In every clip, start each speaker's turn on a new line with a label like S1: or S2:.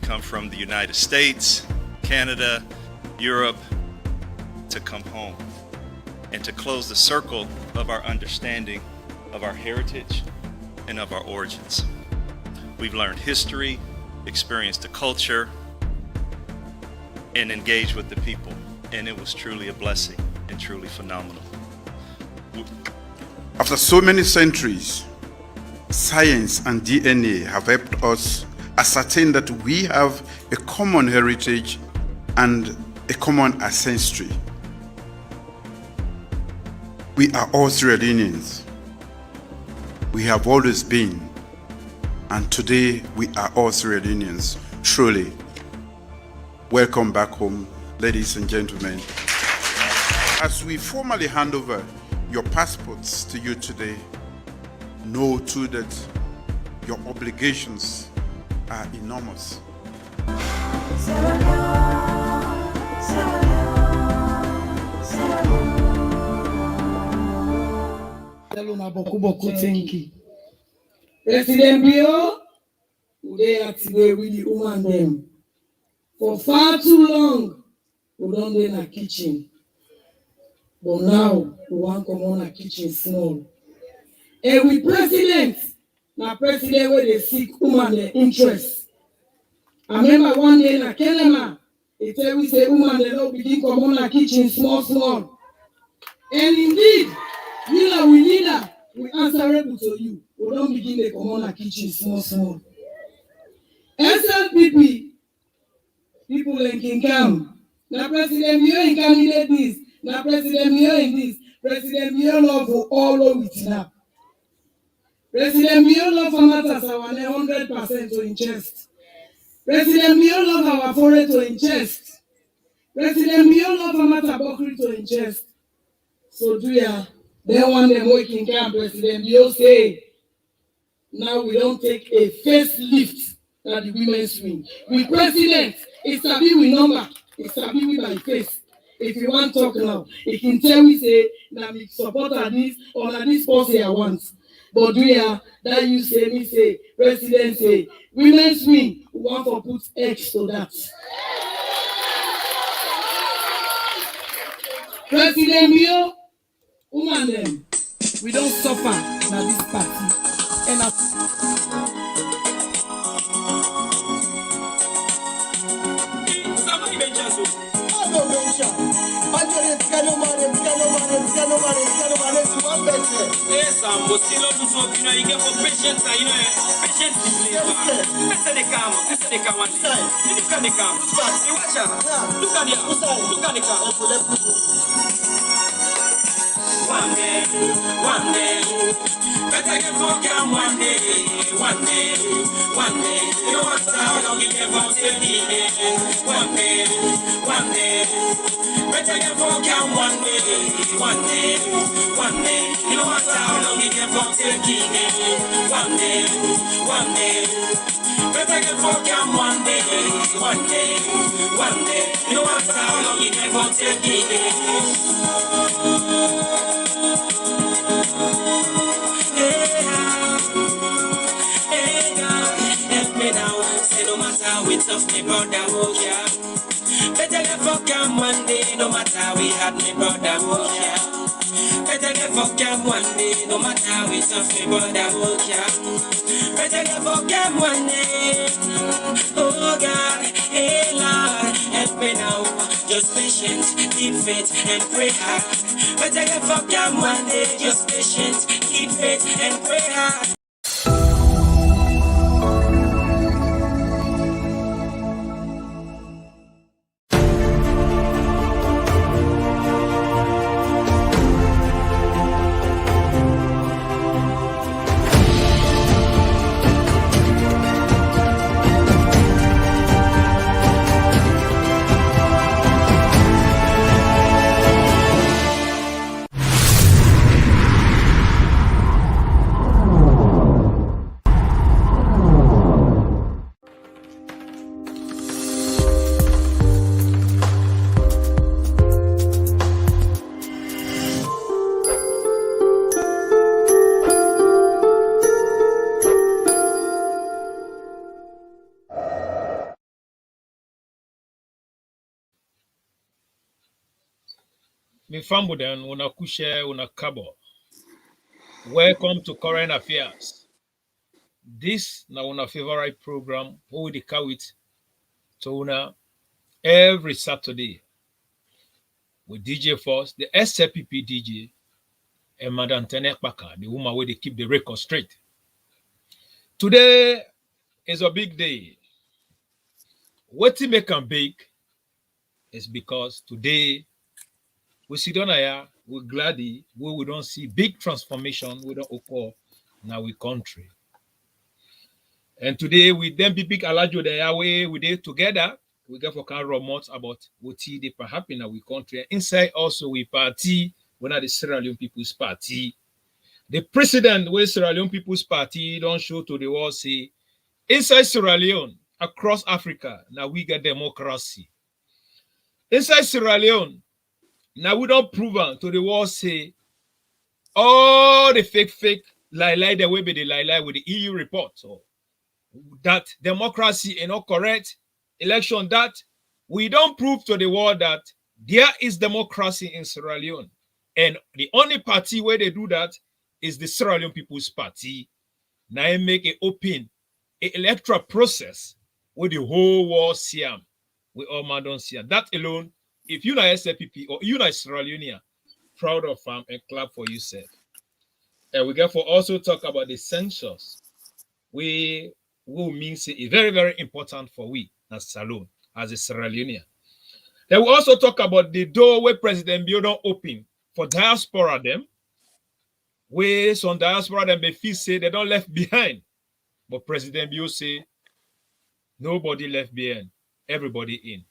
S1: come from the United States, Canada, Europe, to come home and to close the circle of our understanding of our heritage and of our origins. We've learned history, experienced the culture, and engaged with the people, and it was truly a blessing and truly phenomenal.
S2: After so many centuries, science and DNA have helped us ascertain that we have a common heritage and a common ancestry. We are all Sierra Leoneans. We have always been, and today we are all Sierra Leoneans, truly. Welcome back home, ladies and gentlemen. As we formally hand over your passports to you today, know too that your obligations are enormous.
S3: President Bio, today are today with the woman them. For far too long, we don't dey in a kitchen. But now, we want to come on a kitchen small. And with president, now president where they seek woman their interest. I remember one day in a Kenema, he tell me say woman they don't begin come on a kitchen small. And indeed, we answerable to you. We don't begin to come on a kitchen small. SLPP, people in Kinkam. Now President Mio in candidate this. Now President Mio in this. President Mio love for all of it now. President Mio love for matters our 100% to in chest. President Mio love our foreign to in chest. President Mio love for matter bokri to in chest. So do ya? They want them working camp. President Mio say, now we don't take a facelift at the women's wing. We president, it's a bit with number, it's a bit with my face. If you want to talk now, he can tell me say that we support this or that this policy I want. But do ya that you say me say president say women's wing we want to put X to that. President Mio, woman them, we don't suffer na this party. And
S4: one day, better get fucking one day, you know what's how long it ever take me, one day, better get fucking one day, you know what's how long it ever take me, one day, better get fucking one day, you know what's how long it ever take me. Of me brother, oh yeah. Better get fucking one day, no matter how we had me brother, oh yeah. Better get fucking one day, no matter how we tough me brother, oh yeah. Better get fucking one day, oh God, hey Lord, help me now. Just patience, keep faith and pray hard. Better get fucking one day, just patience, keep faith and pray hard.
S5: Mi famuden una kushe una kabo. Welcome to Current Affairs. This na una favorite program who we carry it to una every Saturday with DJ Force, the SLPP DJ, and Madam Tenek Baka, the woman where they keep the record straight. Today is a big day. What to make them big is because today we sit down here, we're glad we don't see big transformation, we don't occur in our country. And today we then be big alajo the way we did together. We get for can remote about what they perhaps in our country. Inside also we party, we're not the Sierra Leone People's Party. The president with Sierra Leone People's Party don't show to the world say inside Sierra Leone, across Africa, now we get democracy. Inside Sierra Leone, now we don't prove to the world say all the fake lie the way they lie with the EU report. So that democracy is not correct, election that we don't prove to the world that there is democracy in Sierra Leone. And the only party where they do that is the Sierra Leone People's Party. Now I make an open electoral process with the whole world see them. We all man don't see them. That alone, if you're not SLPP or you're not Sierra Leonean, proud of them and clap for yourself. And we get for also talk about the census. We will mean say it's very, very important for we as Salone, as a Sierra Leonean. Then we also talk about the door where President Bio don't open for diaspora them. Where some diaspora them may feel say they don't left behind. But President Bio say nobody left behind, everybody in.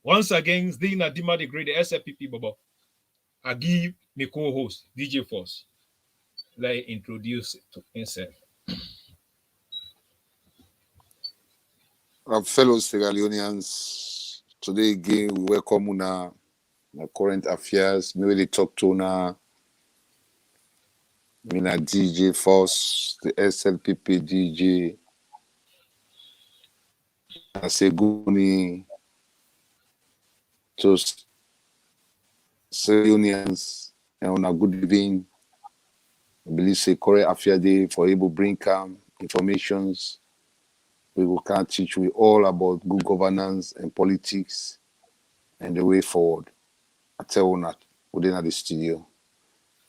S5: Once again, Dina Dima the Great, the SLPP Bobo. I give my co-host, DJ Force. Let introduce himself.
S6: Our fellow Sierra Leoneans, today again we welcome una current affairs. Me really talk to una. Me na DJ Force, the SLPP DJ. I say good morning to Sierra Leoneans and una good evening. I believe say current affairs day for able bring informations. We will can teach you all about good governance and politics and the way forward. I tell you that within the studio.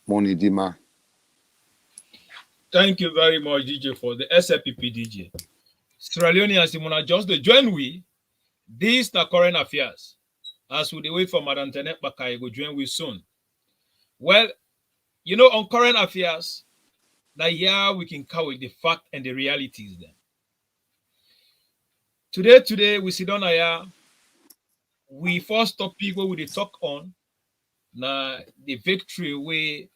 S6: Morning, Dima.
S5: Thank you very much, DJ, for the SLPP DJ. Sierra Leoneans, you wanna just join we. This the current affairs. As we wait for Madam Tenek Baka, you go join we soon. Well, you know, on current affairs, that yeah, we can cover the fact and the realities then. Today, we sit down here. We first topic where we talk on now the victory where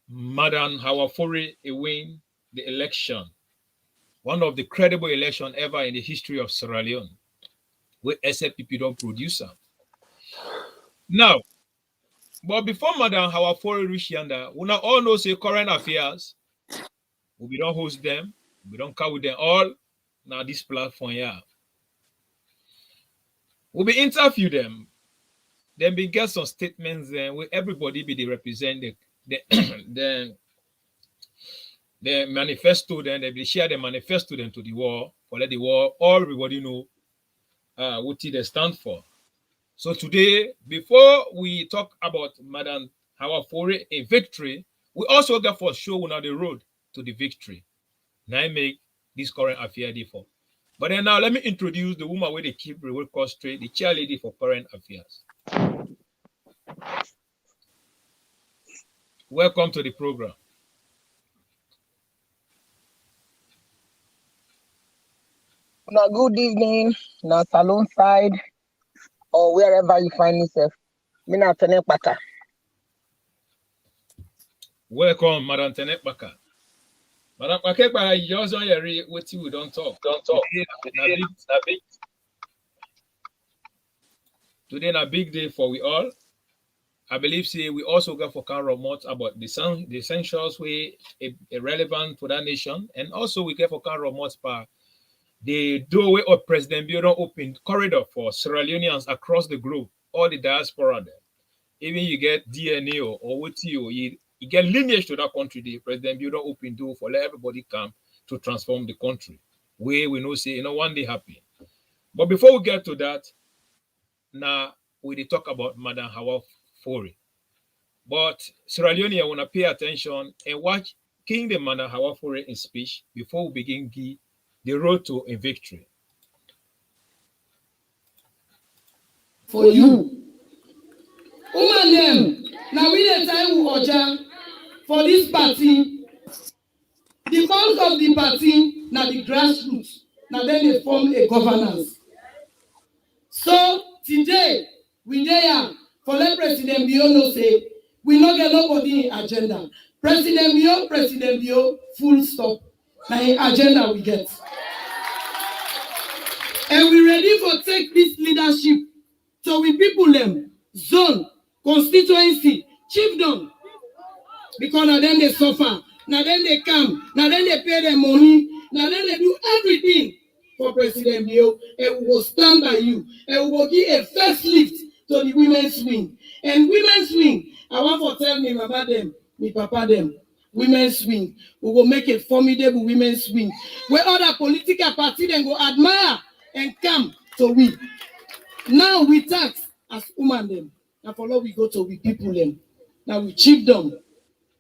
S5: Madam Hawafori win the election. One of the credible election ever in the history of Sierra Leone, where SLPP don't produce them. Now, but before Madam Hawafori reach yonder, we now all know say current affairs. We don't host them, we don't cover them all. Now this platform here. We'll be interview them. Then we get some statements then where everybody be the representative. The manifesto, then they will share the manifesto then to the war, for let the war, all everybody know what they stand for. So today, before we talk about Madam Hawafori a victory, we also got for show on the road to the victory. Now I make this current affair for. But then now let me introduce the woman where they keep the record straight, the chair lady for current affairs. Welcome to the program.
S7: Now, good evening, now Salon side, or wherever you find yourself. Me na Tenek Baka.
S5: Welcome, Madam Tenek Baka. Madam Baka, you just don't hear what we don't talk. Today na big day for we all. I believe say we also got for can remote about the essentials way irrelevant to that nation, and also we get for can remote by the doorway of President Bio opened corridor for Sierra Leoneans across the globe, all the diaspora there. even you get DNA or what you get lineage to that country. The President Bill don't open door for let everybody come to transform the country. We know say one day happen. But before we get to that, now we talk about Madam Hawa Fori. But Sierra Leone, I want to pay attention and watch King the Madam Hawa Fori in speech before we begin the road to a victory.
S3: For you. Woman them, now we the time we oja for this party. The bulk of the party, now the grassroots, now then they form a governance. So today, we there for let President Bio no say, we not get nobody in agenda. President Bio, full stop. Now in agenda we get. And we ready for take this leadership. So we people them, zone, constituency, chiefdom. Because now then they suffer, now then they come, now then they pay their money, now then they do everything for President Bio, and we will stand by you, and we will give a first lift to the women's wing. And women's wing, I want to tell me mama them, me papa them, women's wing, we will make a formidable women's wing, where other political parties then go admire and come to we. Now we tax as woman them, and for law we go to we people them. Now we chiefdom.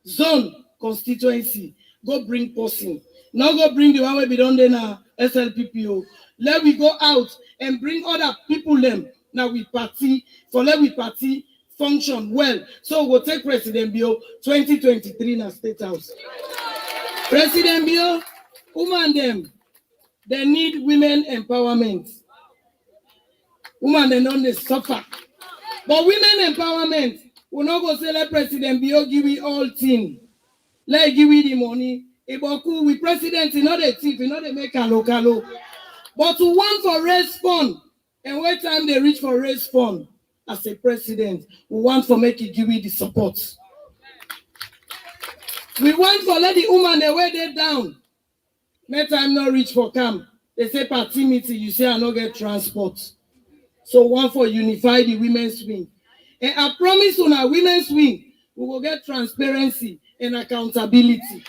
S3: Zone constituency, go bring person. Now go bring the one way be done there now, SLPP. Let we go out and bring other people them. Now we party, for let we party function well. So we'll take President Bio 2023 in a State House. President Bio, woman them, they need women empowerment. Woman they don't they suffer. But women empowerment, we not go say let President Bio give we all thing. Let give we the money. Eboku we president, not a thief, not a make a But to want for raise fund, and when time they reach for raise fund, as a president, we want for make it give we the support. We want for let the woman they weigh they down. May time not reach for camp. They say party meeting, you say I not get transport. So one for unify the women's wing. And I promise on our women's wing, we will get transparency and accountability.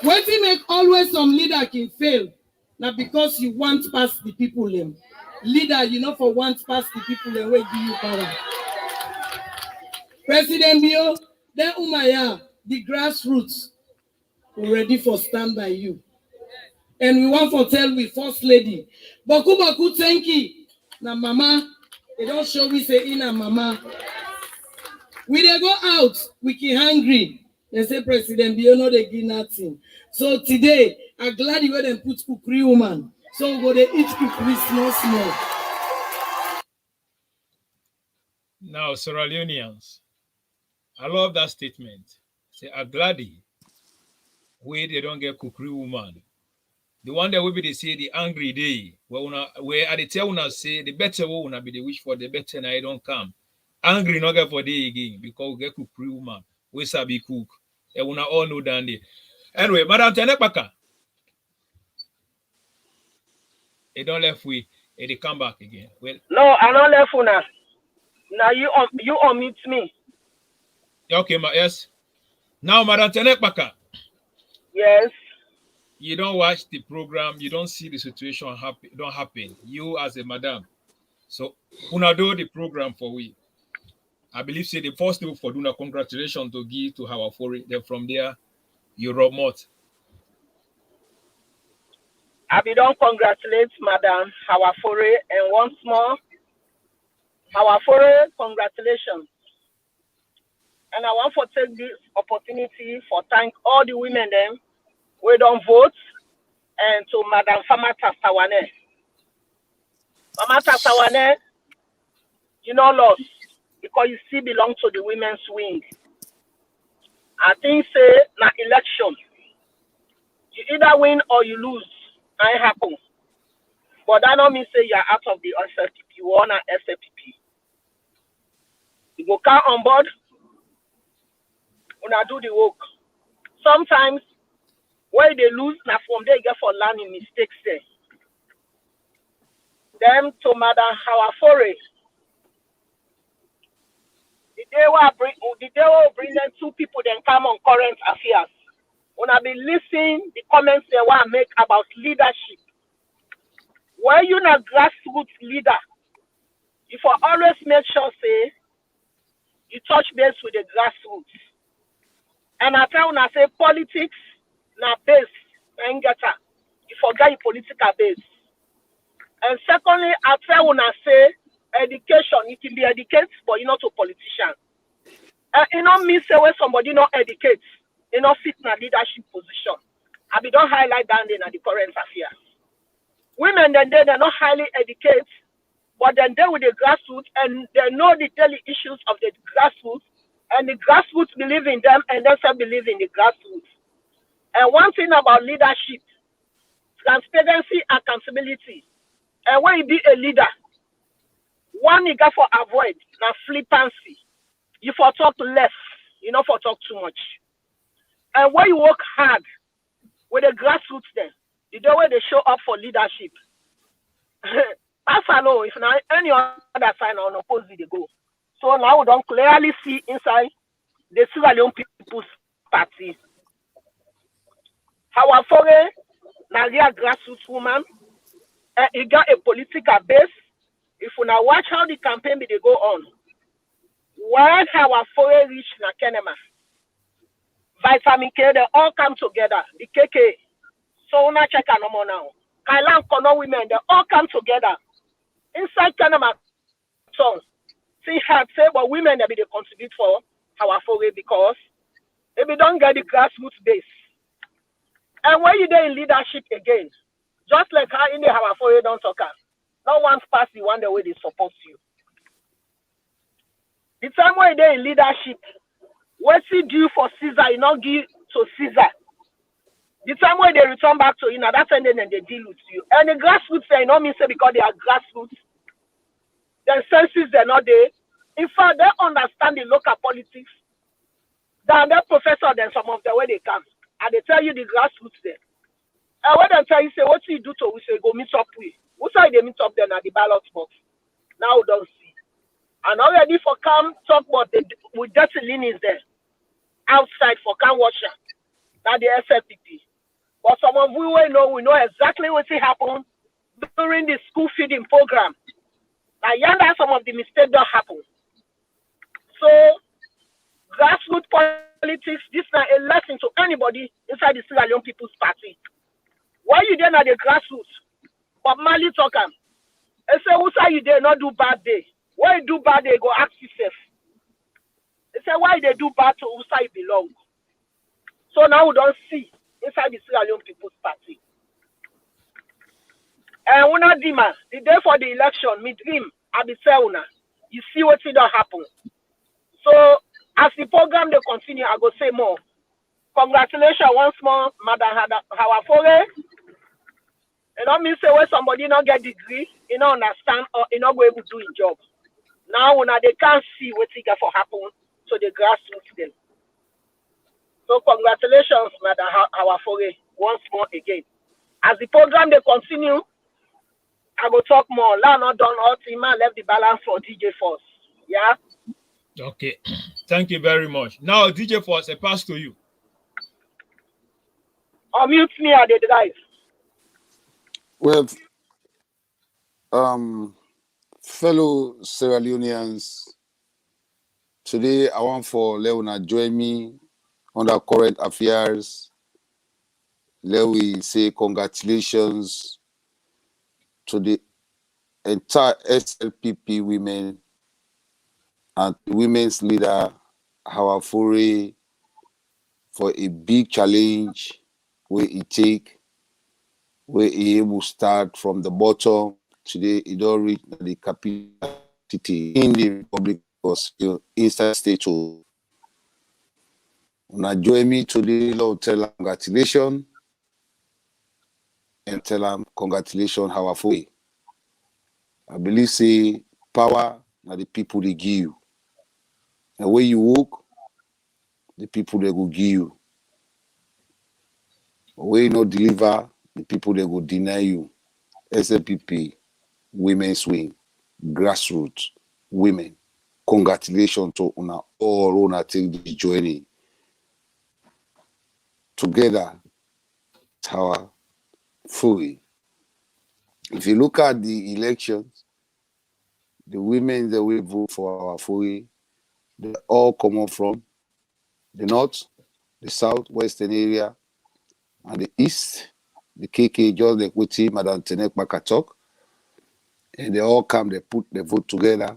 S3: What we make always some leader can fail. Now because you want past the people them. Leader, you know for want past the people them will give you power. President Bio, then Umaya, the grassroots, we're ready for stand by you. And we want to tell we first lady. Baku thank you. Now mama, they don't show we say in a mama. We they go out, we keep hungry. They say President Bio no they give nothing. So today, I'm glad you them put kukri woman. So we go they eat kukri small.
S5: Now, Sierra Leoneans, I love that statement. Say I'm glad where they don't get kukri woman. The one that will be they say the angry day, where at the tell una say the better one be the wish for the better now I don't come. Angry not get for day again because we get kukri woman. We sabi cook. And we all know down there. Anyway, Madam Tenekbaka. They don't left we and they come back again. Well,
S7: No, I don't left una. Now you omit me.
S5: okay, yes. Now, Madam Tenekbaka.
S7: Yes.
S5: You don't watch the program, you don't see the situation happen. You as a madam. So una do the program for we. I believe say the first thing for doing a congratulations to give to our foreign. Then from there, you remote.
S7: I be don't congratulate Madam Hawafore and once more, Hawafore, congratulations. And I want to take this opportunity for thank all the women them we don't vote and to Madam Famata Sawane. Famata Sawane, you know lost because you still belong to the women's wing. I think say na election. You either win or you lose. And it happens. But that don't mean say you're out of the SLPP. You want an SLPP. You go come on board, when I do the work. Sometimes where they lose, now from there you get for learning mistakes there. Them to Madam Hawafore, the day will bring them two people then come on current affairs. When I be listening the comments they want to make about leadership. When you not grassroots leader, you for always make sure say you touch base with the grassroots. And I tell when I say politics na base and get her. You forget your political base. And secondly, I tell when I say education, you can be educated, but you're not a politician. You know me say when somebody not educate, you know fit in a leadership position. I be don't highlight down there in the current affairs. Women then they're not highly educated, but then they with the grassroots and they know the daily issues of the grassroots, and the grassroots believe in them and they say believe in the grassroots. And one thing about leadership, transparency, accountability. And when you be a leader, one you got for avoid now flippancy. You for talk less, you know for talk too much. And when you work hard with the grassroots then, the way they show up for leadership. As I know, if not any other sign on opposite they go. So now we don't clearly see inside the Sierra Leone People's Party. Our foreign Nigeria grassroots woman, it got a political base. If we now watch how the campaign they go on, when our foreign reach na Kenema, Vitamin K, they all come together. The KK, so na check no more now. Kailan Kono women, they all come together inside Kenema song. See how say, but women they be they contribute for our foreign because if we don't get the grassroots base. And when you there in leadership again, just like how in the our foreign don't talk, no one's past the one the way they support you. The time when you're in leadership, what you do for Caesar, you not give to Caesar. The time when they return back to you, now that's when then they deal with you. And the grassroots, they not mean say because they are grassroots, then census they're not there. In fact, they understand the local politics than their professor than some of the way they come. And they tell you the grassroots there. And when they tell you, say, what you do to we say, go meet up with. Who side they meet up then at the ballot box? Now we don't see. And already for come talk about the with dirty leanings there. Outside for can watch that the SLPP. But some of we know exactly what happened during the school feeding program. Now yonder some of the mistakes that happen. So grassroots politics, this is a lesson to anybody inside the Sierra Leone People's Party. Why you there at the grassroots? But Mali talk am. They say who say you there not do bad day? Why you do bad day go ask yourself. They say why they do bad to who say you belong. So now we don't see inside the Sierra Leone People's Party. And una dima, the day for the election, me dream, I be say una. You see what it don't happen. So as the program they continue, I go say more. Congratulations once more, Madam Hawafore. You know mean say when somebody not get degree, you know understand or you not go able to do his job. Now when they can't see what it get for happen to the grassroots them. So congratulations, Madam Hawafore, once more again. As the program they continue, I go talk more. Now not done all team, I left the balance for DJ Force. Yeah.
S5: Okay. Thank you very much. Now, DJ Force, I pass to you.
S7: Unmute me at the drive.
S6: Well, fellow Sierra Leoneans, today I want for Leona join me on the current affairs. Let we say congratulations to the entire SLPP women and the women's leader Hawafore for a big challenge where he take, where he able to start from the bottom. Today he don't reach the capital city in the Republic of inside state. When I join me today, Lord tell them congratulations and tell them congratulations Hawafore. I believe say power are the people they give you. And when you walk, the people they will give you. When you not deliver, the people they will deny you. SLPP, women's wing, grassroots, women. congratulations to una all una take this journey together. Our fully. If you look at the elections, the women that will vote for our fully, they all come up from the north, the south, western area, and the east. The KK just like with him, Madam Tenek Makatok, and they all come, they put the vote together,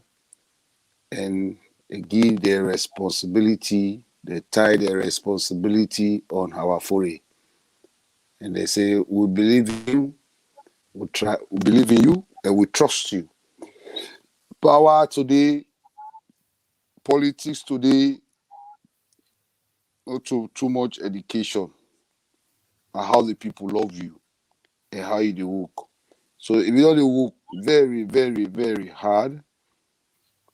S6: and they give their responsibility, they tie their responsibility on our foray. And they say, we believe in you, we believe in you, and we trust you. Power today, politics today, not too much education and how the people love you and how you work. So if you don't work very, very, very hard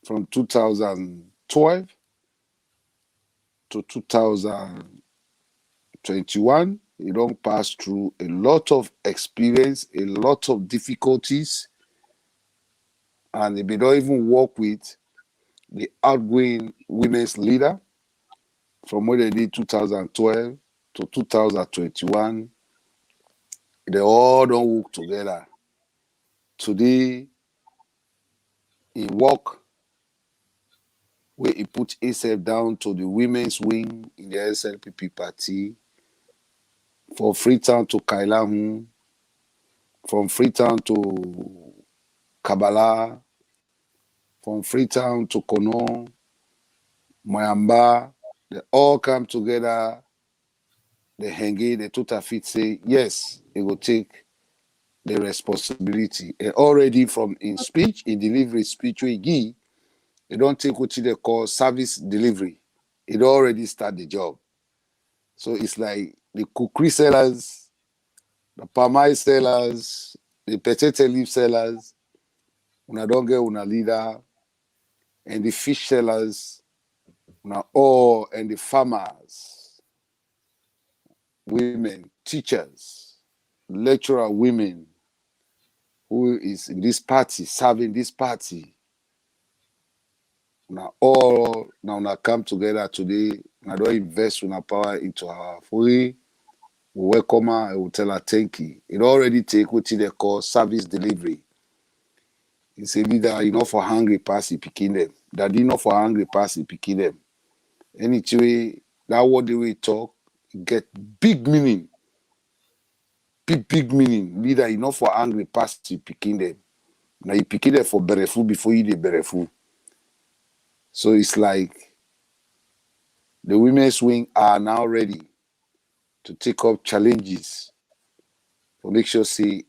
S6: from 2012 to 2021, you don't pass through a lot of experience, a lot of difficulties, and if you don't even work with the outgoing women's leader from what they did 2012 to 2021, they all don't work together. Today, he work where he put himself down to the women's wing in the SLPP party, from Freetown to Kailahu, from Freetown to Kabbalah, from Freetown to Kono, Mayamba. They all come together, they hang it, they total fit say, yes, it will take the responsibility. And already from in speech, in delivery speech, we give, they don't take what they call service delivery. It already start the job. So it's like the cookery sellers, the palm sellers, the potato leaf sellers, una don't get una leader, and the fish sellers, una all, and the farmers, women, teachers, lecturer women, who is in this party, serving this party. Now all now come together today. Now don't invest in our power into our fully. We welcome her and we tell her thank you. It already take what they call service delivery. It's a leader, you know, for hungry pass picking them. That you know for hungry pass picking them. Anyway, that what the way talk get big meaning. Big meaning. Leader, you know for hungry pass picking them. Now you picking them for berefu before you did berefu. So it's like the women's wing are now ready to take up challenges to make sure, see,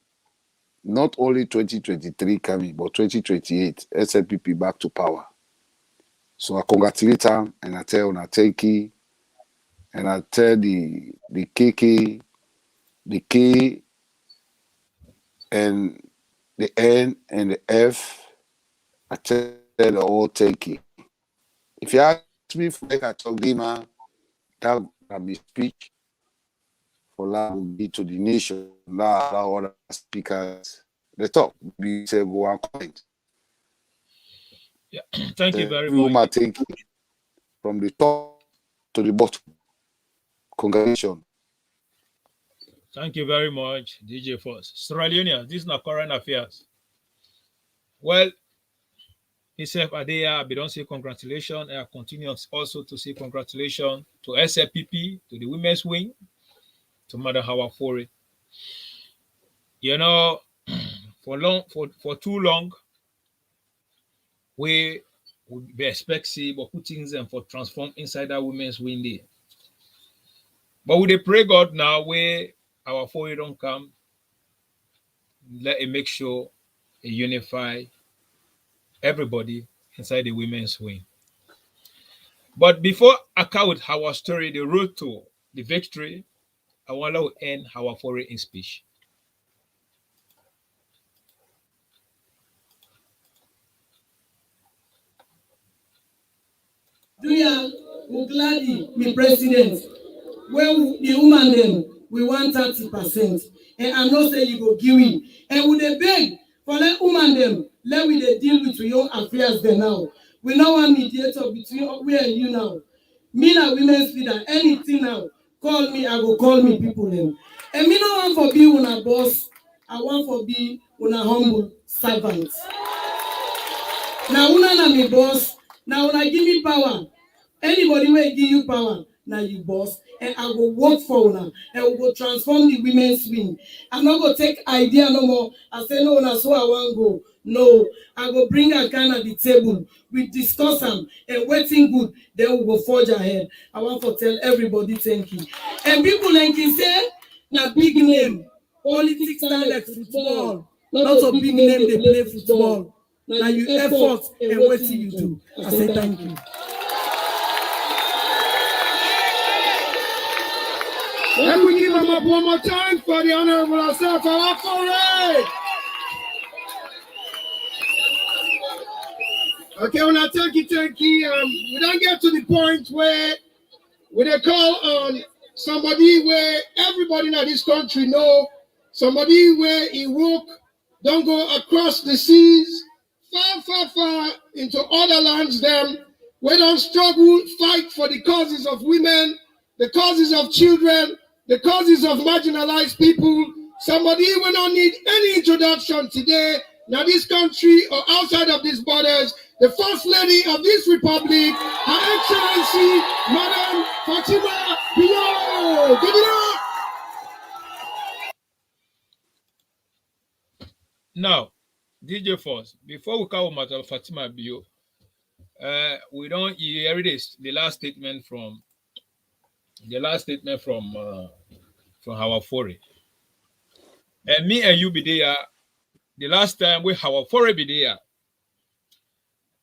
S6: not only 2023 coming, but 2028, SLPP back to power. So I congratulate her and I tell her thank you. And I tell the KK, the K, and the N and the F, I tell them all thank you. If you ask me for like I talk Dima, that will be speech for that will be to the nation, allow other speakers. The talk we say go and comment.
S5: Yeah, thank you very
S6: much.
S5: much.
S6: Thank you from the top to the bottom. Congratulations.
S5: Thank you very much, DJ Force. Sierra Leone, this is not current affairs. Well, himself Adeya, I don't say congratulations. I continue also to say congratulations to SLPP, to the women's wing, to Madam Hawa Fore. You know, for too long, we would be expecting but putting them for transform inside that women's wing there. But we pray God now where our Fore don't come, let it make sure it unify everybody inside the women's wing. But before I count our story, the road to the victory, I want to end our Fore in speech.
S3: Julia Mugladi, the president, when the woman them, we want 30%. And I know say you go give in. And we dey beg for let woman them, let we dey deal with your affairs there now. We now want mediator between we and you now. Me na women's leader. Anything now, call me. I go call me people them. And me no want for be una boss. I want for be una humble servant. Now una na me boss. Now una give me power. Anybody will give you power. Now you boss. And I will work for una. And we will transform the women's wing. I'm not going to take idea no more. I say no, that's where I want to go. No, I will bring a can at the table. We discuss them and waiting good. Then we will forge ahead. I want to tell everybody thank you. And people like you say, na big name. Politics stand like football. Not a big name they play football. Now you effort and waiting you do. I say thank you.
S8: Let me give them up one more time for the Honorable Asaf Alafore. Okay, when I thank you, we don't get to the point where they call on somebody where everybody in this country know, somebody where he walk, don't go across the seas, far into other lands, them, where don't struggle, fight for the causes of women, the causes of children, the causes of marginalized people. Somebody will not need any introduction today. Now this country or outside of these borders, the First Lady of this Republic, Her Excellency, Madam Fatima Bio. Give it up!
S5: Now, DJ Force, before we come Madam Fatima Bio, we don't hear this, the last statement from our foray. And me and you be there. The last time we our foray be there.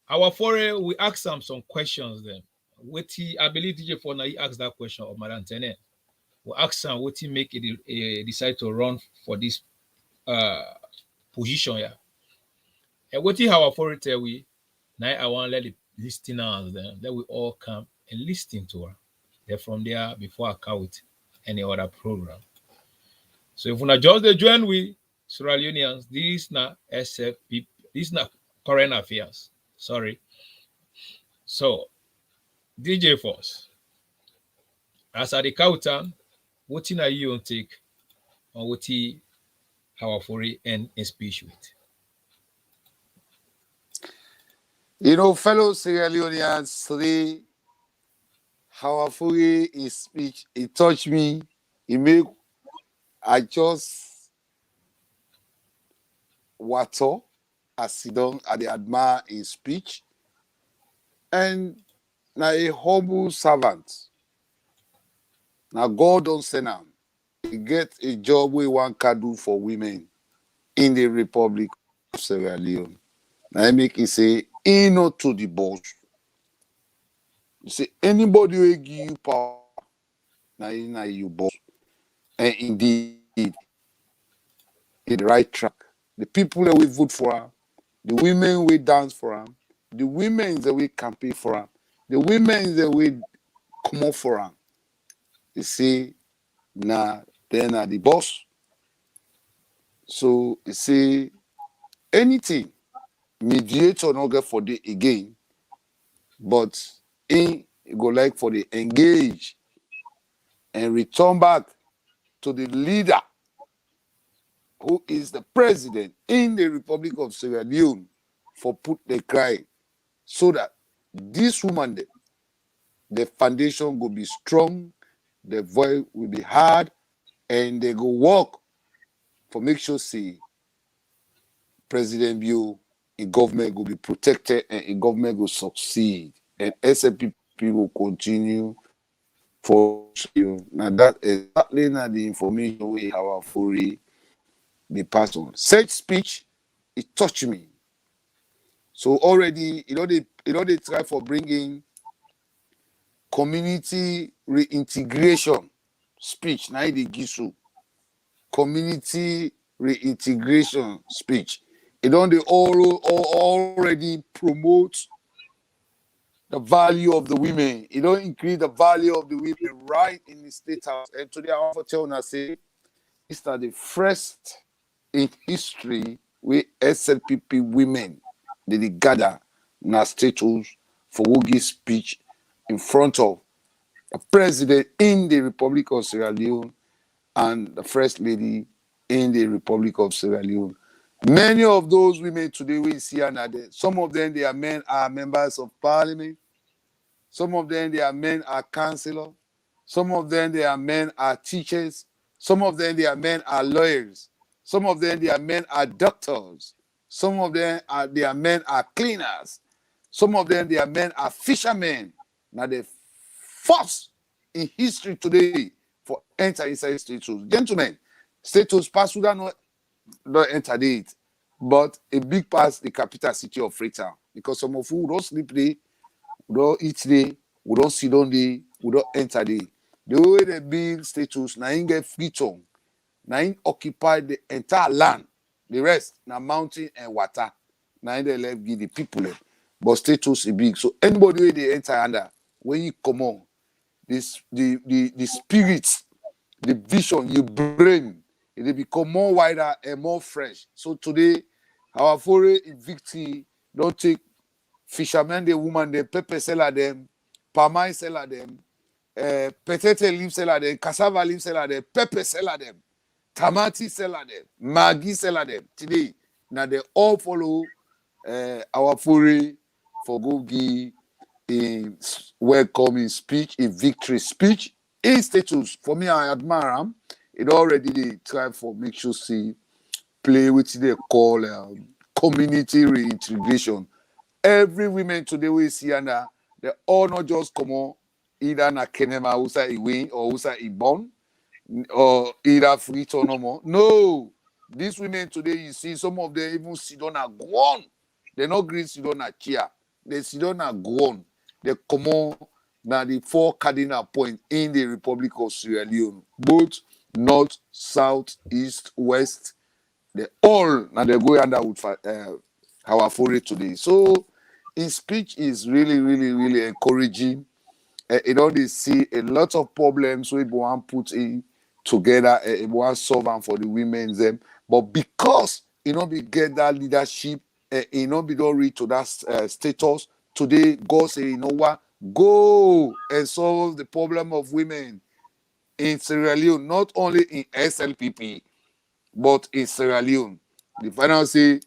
S5: Our foray, we asked some questions then. I believe DJ Force now he asked that question of Madam Tene. We asked him what he make it decide to run for this position here. And what he our foray tell we now I want to let the listeners then that we all come and listen to her. Then from there before I come with any other program. So if we not just join with Sierra Leoneans, this not SLPP, this not current affairs. Sorry. So DJ Force, as at the counter, what are you on take on what he our foray and speech with?
S6: You know, fellow Sierra Leoneans, today, how Afuri his speech, it touched me. I just water as sit down and they admire his speech. And now a humble servant. Now God don't send him. He get a job we want to do for women in the Republic of Sierra Leone. Now I make it say, not to the boss. You say anybody will give you power. Now you boss. And indeed, in the right track. The people that we vote for him, the women we dance for him, the women that we campaign for him, the women that we come up for him. You see, now then are the boss. So you see, anything mediator not get for the again, but in go like for the engage and return back to the leader who is the president in the Republic of Sierra Leone for put the cry so that this woman, the foundation will be strong, the voice will be hard, and they go work for make sure see President Bio in government will be protected and in government will succeed. And SLPP will continue for you. Now that is exactly not the information we have for the pass on. Such speech, it touched me. So already, they try for bringing community reintegration speech. Now they give you community reintegration speech. They already promote the value of the women. It don't increase the value of the women right in the State House. And today I want to tell you, say, it's the first in history where SLPP women they gather na status for who give speech in front of the president in the Republic of Sierra Leone and the First Lady in the Republic of Sierra Leone. Many of those women today we see are there. Some of them, their men are members of parliament. Some of them, their men are councillors. Some of them, their men are teachers. Some of them, their men are lawyers. Some of them, their men are doctors. Some of them, their men are cleaners. Some of them, their men are fishermen. Now, the first in history today for enter inside status. Gentlemen, status pass Sudan not enter it, but a big part the capital city of Freetown. Because some of you don't sleep there, we don't eat there, we don't sit on there, we don't enter there. The way they build status, now in get Freetown, now in occupy the entire land. The rest, now mountain and water. Now in they left give the people them. But status is big. So anybody where they enter under, when you come on, this the spirits, the vision you bring, it become more wider and more fresh. So today, our foray in victory don't take fishermen, the woman, the pepper seller them, palm seller them, potato leaf seller them, cassava leaf seller them, pepper seller them, tamati seller them, maggi seller them. Today, now they all follow our foray for go give in welcoming speech, in victory speech, in status. For me, I admire him. It already they try for make sure see play with they call community reintegration. Every women today we see and they all not just come on either na kenema usa iwin or usa ibon or either free or no more. No, these women today you see some of them even sit on a guan. They not green sit on a chair. They sit on a guan. They come on now the 4 cardinal points in the Republic of Sierra Leone, both north, south, east, west. They all now they go under with our foray today. So his speech is really, really, really encouraging. It only see a lot of problems we want put in together. It want solve them for the women them, but because be get that leadership, be don't reach to that status. Today, God say, you know what? Go and solve the problem of women in Sierra Leone, not only in SLPP, but in Sierra Leone. The final say,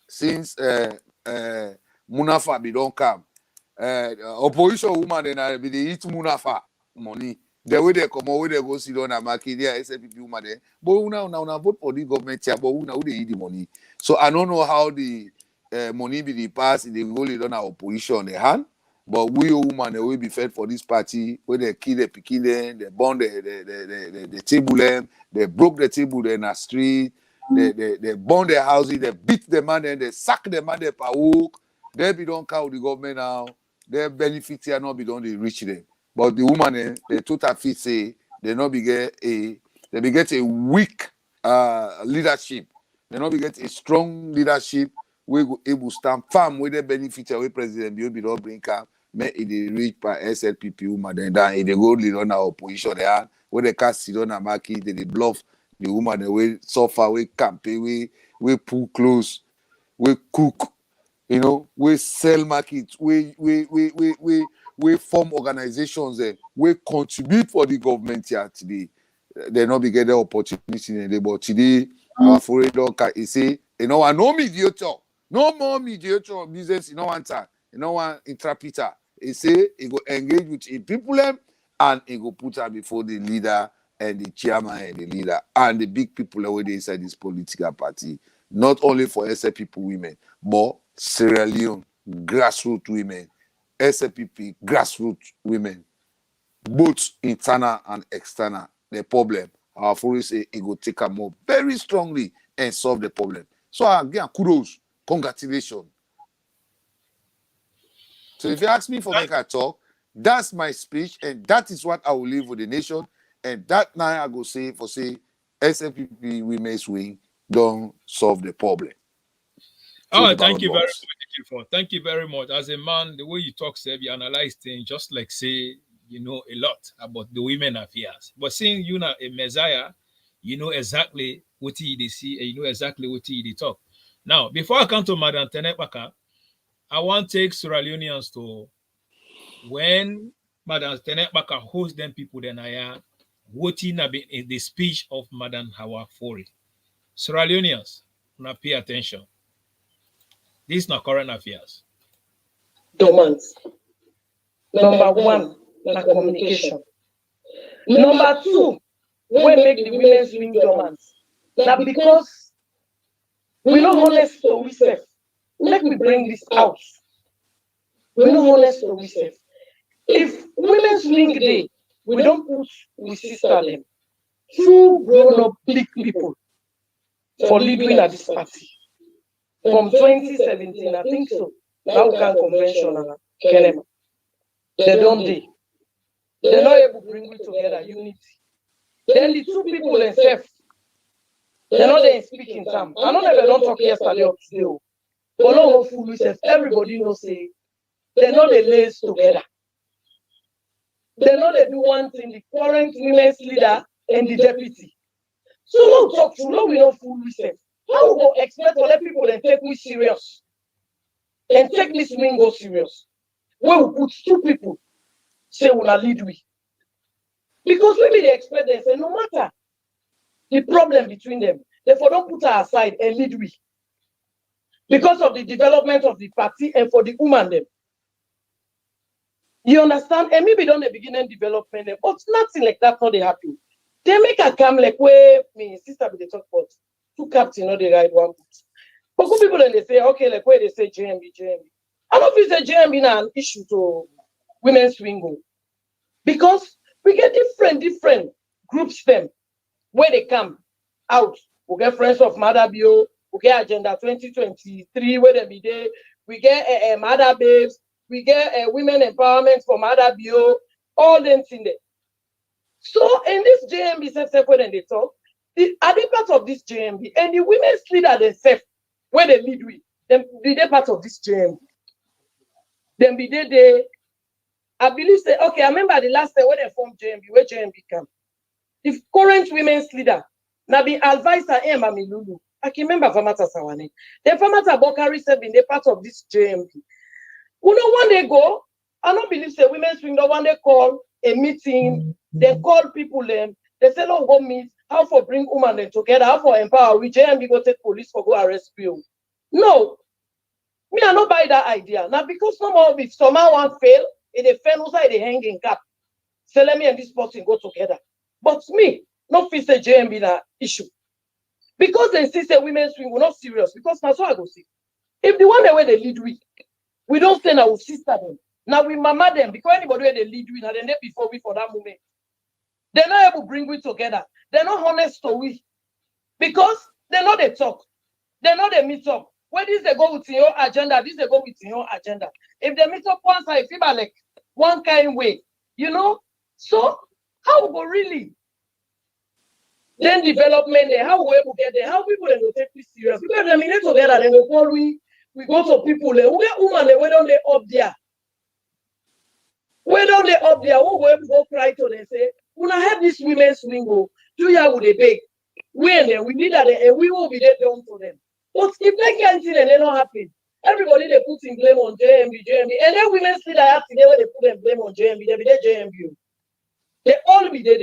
S6: since Munafa be don't come, opposition woman then be they eat Munafa money. The way they come, where they go sit down and market there, SLPP woman there. But una vote for the government here, but una who they eat the money. So I don't know how the money be the pass in the goal they don't have opposition on the hand. But we women they will be fed for this party where they kill the picking them, they burn the table them, they broke the table in the street, they burn their houses, they beat the man and they sack the man per hook. They be don't count the government now. Their benefits here not be done they reach them. But the woman they total fit say they not be get a weak leadership. They not be get a strong leadership. We go able stand firm with the benefit away president be don't bring up. May it reach by SLPP woman then they go lead on our opposition there where they cast sit on a market they bluff the woman the way suffer we campaign we pull close we cook we sell market we form organizations there we contribute for the government here today. They not be get the opportunity in the but today our foreign doctor is say no mediator. No more mediator business, one time, one interpreter. He say he go engage with the people and he go put her before the leader and the chairman and the leader and the big people who they inside this political party. Not only for SLPP women, but Sierra Leone grassroots women, SLPP grassroots women, both internal and external. The problem, our forest say he go take her more very strongly and solve the problem. So again, kudos. Congratulations. So if you ask me for make a talk, that's my speech, and that is what I will leave with the nation. And that now I go say SLPP women's wing don't solve the problem.
S5: Thank you very much. Thank you very much. As a man, the way you talk, sir, you analyze things just like say you know a lot about the women affairs. But seeing you now a messiah, you know exactly what he see, and you know exactly what he talk. Now, before I come to Madam Tenepaka, I want to take Sierra Leoneans to when Madam Tenekbaka hosts them people, then I am voting in the speech of Madam Hawa Fori. Sierra Leoneans, now pay attention. This is not current affairs.
S9: Dormant. Number one, na communication. Number two, we make the women's wing dormant. Now because we not honest to ourselves, make we bring this out. We not honest to ourselves. If women's wing day, we don't put we sister them, two grown-up big people for leading at this party. From 2017, I think so. Now can convention and Kenema. They don't do. They're not able to bring it together, unity. Then the two people themselves, they're not there speaking time. I know they don't talk yesterday or today. But no fool yourself. Everybody knows say they're not the lays together. They're not they do one thing, the current women's leader and the deputy. So no talk to no we don't fool yourself. How we go expect other people and take me serious? And take this wing go serious. When we put two people, say we'll lead we. Because maybe they expect them say no matter the problem between them, therefore don't put her aside and lead we. Because of the development of the party and for the woman them. You understand? And maybe don't the beginning development them, but nothing like that not they happen. They make a come like where me sister be they talk about two captain or the right one. But good people then they say, okay, like where they say JMB. I don't feel say JMB now an issue to women's swing. Because we get different groups them where they come out. We get Friends of Mother Bio, we get Agenda 2023, where they be there. We get Mother Babes, we get Women Empowerment for Mother Bio, all them things there. So in this JMB self when they talk, are they part of this JMB? And the women's leader themselves, where they lead with, them be they part of this JMB. Then be they I believe say, okay, I remember the last time when they formed JMB, where JMB come. The current women's leader, now be advisor Emma Milulu. I can remember Famata Sawane. Then Famata Bokari said being part of this JMB. You know, when they go, I don't believe say women's wing, when they call a meeting, they call people them, they say, no, go meet, how for bring women them together, how for empower, we JMB go take police for go arrest you. No, me I not buy that idea. Now because no more if someone want fail, if they fail, also they hang in cap. Say let me and this person go together. But me, not feel say JMB that issue. Because they see say women's swing, we're not serious. Because that's what I go see. If the one way they lead we don't say now we sister them. Now we mama them because anybody where they lead with, and then they before we for that moment. They're not able to bring we together. They're not honest to we. Because they know they talk. They know they meet up. Where this they go with your agenda, this they go with your agenda. If they meet up once, I feel like one kind way, you know. So how we go really? Then development there, how we able get there, how people they will take this serious. Because they meet together, they will call we go to people there. We get women there, where don't they up there? Where don't they up there? Who will go cry to them say, when I have this women's swing go, 2 years would they beg? When then we need that and we will be there down to them. But if they can't see them, they not happy. Everybody they put in blame on JMB, and then women see that have today where they put them blame on JMB, they be there JMB. They all be there.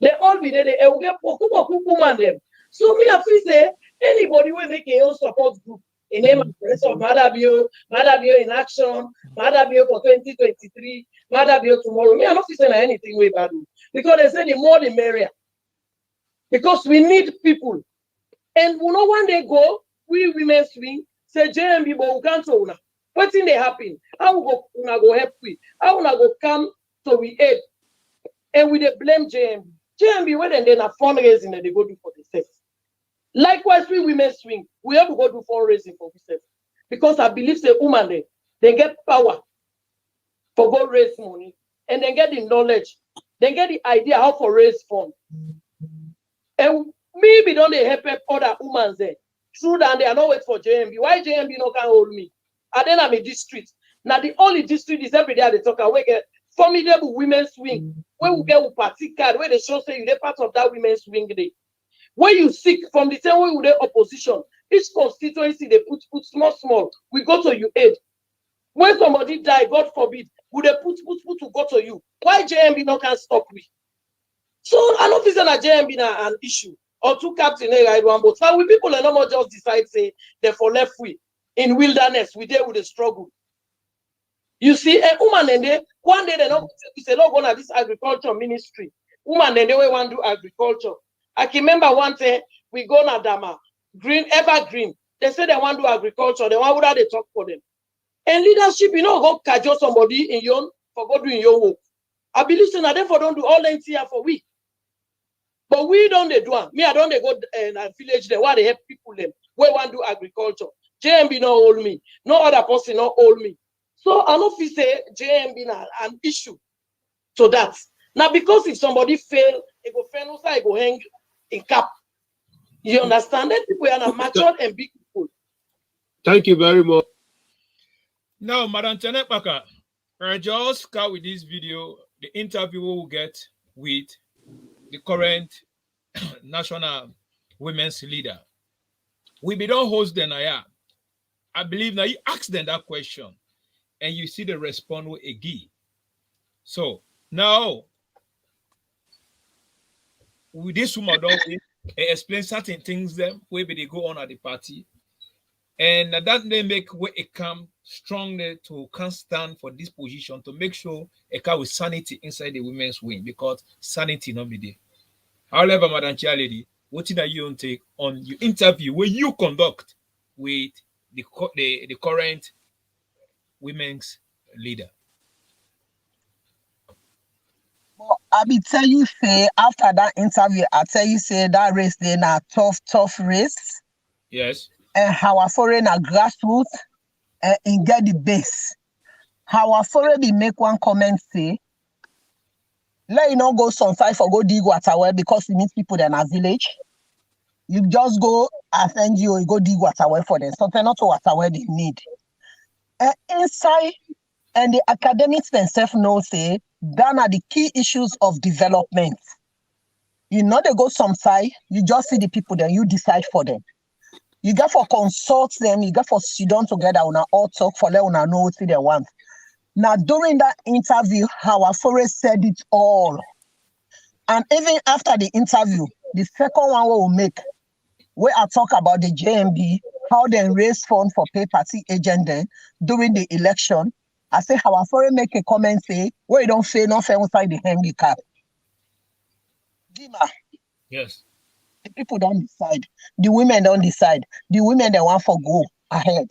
S9: They all be there. And we get woman them. So me have to say anybody will make a own support group. In name of Friends of Mother Bio in action, Mother Bio for 2023, Mother Bio tomorrow. Me, I'm not saying anything way bad. Because they say the more the merrier. Because we need people. And we know when they go, we women swing, say JMB, but we can't so now. What thing they happen? How we go help we? How we go come to we aid? And we they blame JMB. JMB, when then a fundraising that they go do for themselves. Likewise, we women swing, we have to go do fundraising for ourselves. Because I believe the woman they get power for go raise money, and then get the knowledge, then get the idea how to raise funds. And maybe don't they help other women there. True that they are not wait for JMB. Why JMB no can hold me? And then I'm a district. Now the only district is every day they talk we get formidable women's swing. Where we get a party card, where they show say you're part of that women's swing day. When you seek from the same way with the opposition, Each constituency they put small. We go to you aid. When somebody die, God forbid, would they put to go to you? Why JMB not can stop we? So I don't think that JMB na an issue. Or two captain ride one boat. Now we people are not more just decide say they for left we in wilderness. We there with a struggle. You see, a woman and they one day they not say not going to this agriculture ministry. Woman and they want to do agriculture. I can remember one day we go na Dama green evergreen. They say they want to do agriculture. They want would they talk for them. And leadership, go cajole somebody in your for God doing your work. I believe so now therefore don't do all them here for we. But we don't they do. Me, I don't they go in a village there where they help people them. Where want to do agriculture. JMB not hold me. No other person not hold me. So I don't feel say JMB na an issue to that. Now because if somebody fail, it go fail also it go hang in cap. You understand that people are not mature and big people.
S10: Thank you very much.
S5: Now, Madam Tenet Baka, I just start with this video, the interview we will get with the current national women's leader. We be don't host them now. I believe now you ask them that question and you see the response with a give. So now with this woman don't explain certain things them where they go on at the party. And that they make where it come strongly to can stand for this position to make sure it come with sanity inside the women's wing because sanity not be there. However, Madam Chair Lady, what did you take on your interview where you conduct with the current women's leader?
S11: Well, I be tell you say after that interview, I tell you say that race they na tough race.
S5: Yes.
S11: And how our foreign are grassroots and get the base. How our foreign be make one comment say, let you not go sometime for go dig water because we meet people in our village. You just go as NGO, you go dig water for them. Sometimes not water they need. And inside, and the academics themselves know say, that are the key issues of development. You know they go sometime, you just see the people then you decide for them. You got for consult them, you got for sit down together on all talk for them on know what they want. Now during that interview, our forest said it all. And even after the interview, the second one we will make, where I talk about the JMB, how they raise funds for pay party agent then during the election. I say our forest make a comment say, where you don't fail, not fail inside the handicap. Gima.
S5: Yes.
S11: The people don't decide. The women don't decide. The women they want for go ahead.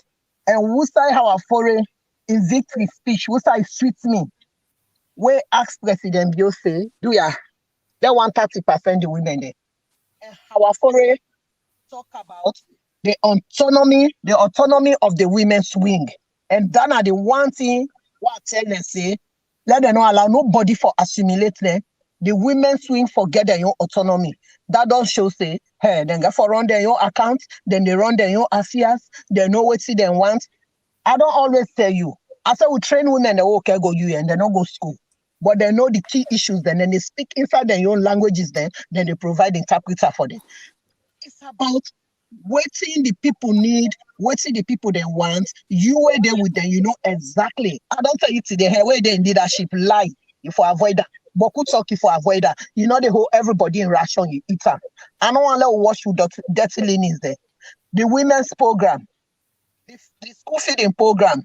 S11: And who say our foreign in victory speech, who say sweet me? Where ask President Bio say, do ya? They want 30% the women there. And our foreign talk about the autonomy of the women's wing. And that are the one thing what I tell them say, let them not allow nobody for assimilate them. The women's wing forget their own autonomy. That don't show say, hey, then go for run their own account, then they run their own affairs, they know what see them want. I don't always tell you. I say we train women, they okay go UN, they don't go school. But they know the key issues, then they speak inside their own languages, then they provide interpreter for them. It's about waiting the people need, waiting the people they want. You were there with them, you know exactly. I don't tell you today, hey, where they in leadership lie if we avoid that. But could talk if we avoid that. You know, they hold everybody in ration, you eat them. I don't want to let wash with dirty linens there. The women's program, the school feeding program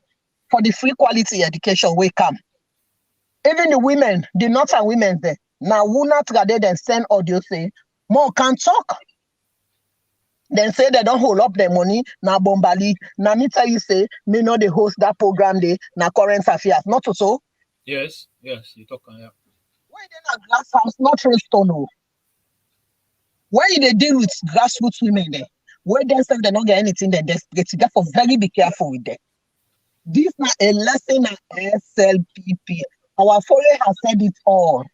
S11: for the free quality education will come. Even the women, the northern women there, now will not rather than send audio say, more can talk. Then say they don't hold up their money, now bombali. Now me tell you say, me know they host that program there, now current affairs. Not so?
S5: Yes, you talk on that.
S11: Why they not glass house, not Restone? Why they deal with grassroots women there? Where they say they don't get anything, they're desperate. Therefore, very be careful with them. This is not a lesson at SLPP. Our foreign has said it all.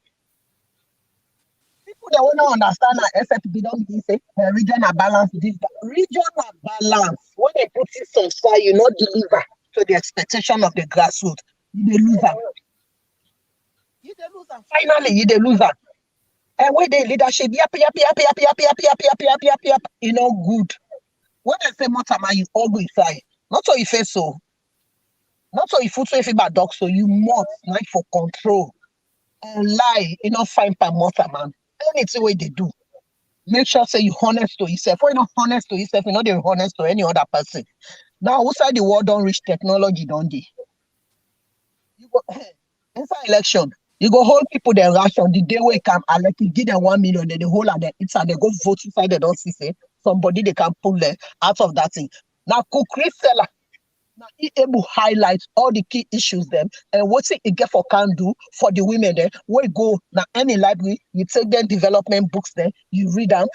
S11: People that want to understand that SLPP don't mean say regional balance. This regional balance. When they put it on fire, you not deliver to the expectation of the grassroots. You lose them. Finally, you lose them. And when they leadership, yap, you know, good. When they say Motama, you all go inside. Not so if it's so. Not so if you if bad dog, so you must like for control and lie, you know, fine per Motama. Anything way they do. Make sure say you honest to yourself. When you're not honest to yourself, you're not even honest to any other person. Now, outside the world don't reach technology, don't they? You go inside election, you go hold people their ration the day we come elect, you give them 1 million, then the whole of them inside they go vote inside they don't see say somebody they can pull them out of that thing. Now, cookery seller, now he able highlight all the key issues them and what it get for can do for the women there. We go now any library, you take them development books there, you read them.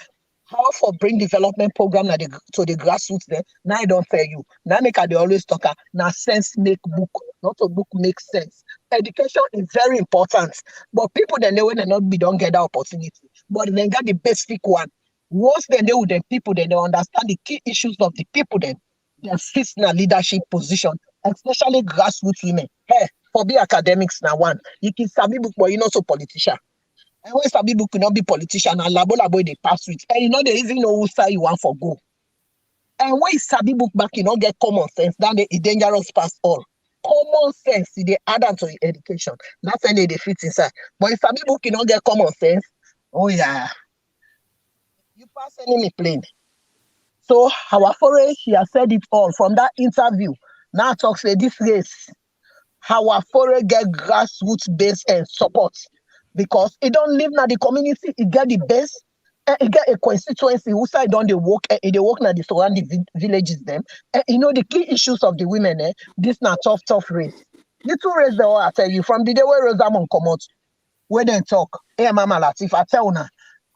S11: How for bring development program to the grassroots there. Now I don't tell you. Now make they always talk. Now sense make book, not a book make sense. Education is very important, but people then they when they not be don't get that opportunity. But then got the basic one. Once then they with the people, then they understand the key issues of the people. Then they fit in a leadership position, especially grassroots women. Hey, for be academics now one. You can sabi book, but you not so politician. And when some people could not be politician and labo they pass with, and you know they even know who side you want for go. And when Sabi book back, you don't get common sense, then it's dangerous past all. Common sense, they add on to the education. That's when they fit inside. But if Sabi book, you don't get common sense, oh yeah, you pass enemy plane. So our foreign, he has said it all from that interview. Now talks say this race, our foreign get grassroots base and support. Because it don't live now the community, it get the base, and it get a constituency who side on the work, and they work now the surrounding villages them. And you know the key issues of the women, this now tough race. The two race they all I tell you from the day where Rosamond come out, where they talk, hey Mama Latif, I tell now,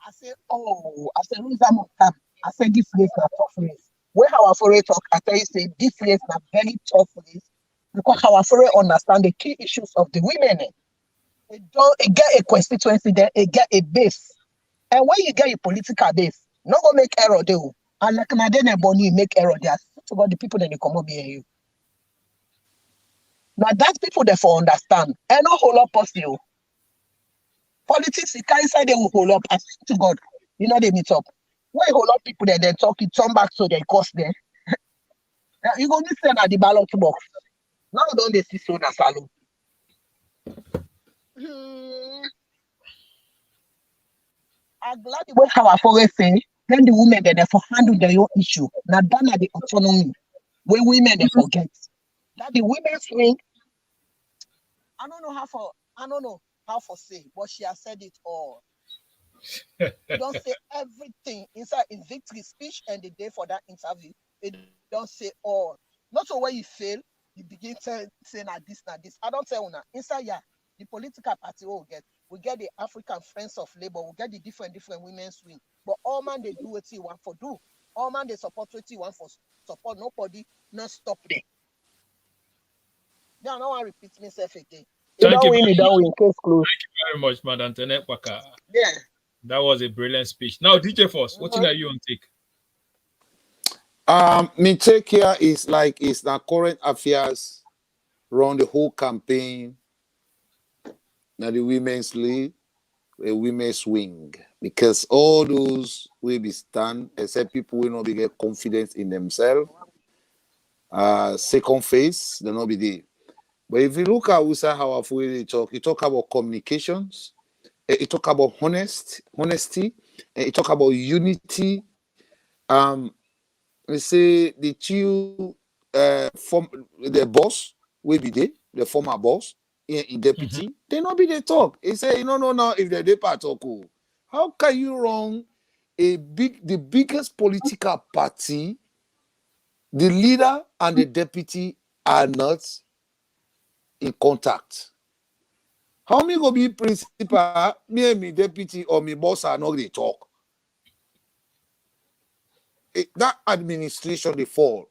S11: I say, oh, I say Rosamond come, I say this race na tough race. Where our foreign talk, I tell you say this race na very tough race because our foreign understand the key issues of the women. It get a constituency there, it get a base. And when you get a political base, not gonna make error there. And like Nadine Boni make error there. It's about the people that they come up behind you. Now that's people that for understand. And not hold up us you. Politics, you can't say they will hold up as to God. You know they meet up. When you hold up people there, they talk, you turn back so they cost there. You go to send at the ballot box. Now don't they see so na salon. I'm glad the way how I forget say, then the women they for handle their own issue. Now done at the autonomy. When women they forget. That the women's wing, I don't know how for say, but she has said it all. Don't say everything inside in victory speech and the day for that interview. It don't say all. Not so when you fail, you begin to say na this. I don't tell you now. Inside the political party will get the African Friends of Labour, we get the different women's wing. But all man they do what you want for do. All man they support what you want for support. Nobody not stop them. Now I don't want to repeat myself again. You don't win, case closed.
S5: Thank you very much, Madam Antoinette Waka.
S11: Yeah.
S5: That was a brilliant speech. Now, DJ Force, what are you on take?
S6: Me take here is like it's the current affairs around the whole campaign. Now the women's league, a women's wing, because all those will be stand, except people will not be get confidence in themselves. Second phase, they'll not be there. But if you look at how they talk, you talk about communications, you talk about honesty, and you talk about unity. We say the two the boss will be there, the former boss, in deputy, they not be the talk. He say, no, if they part talk, how can you run the biggest political party, the leader and the deputy are not in contact? How me go be principal, me and me deputy or me boss are not they talk? That administration they fall.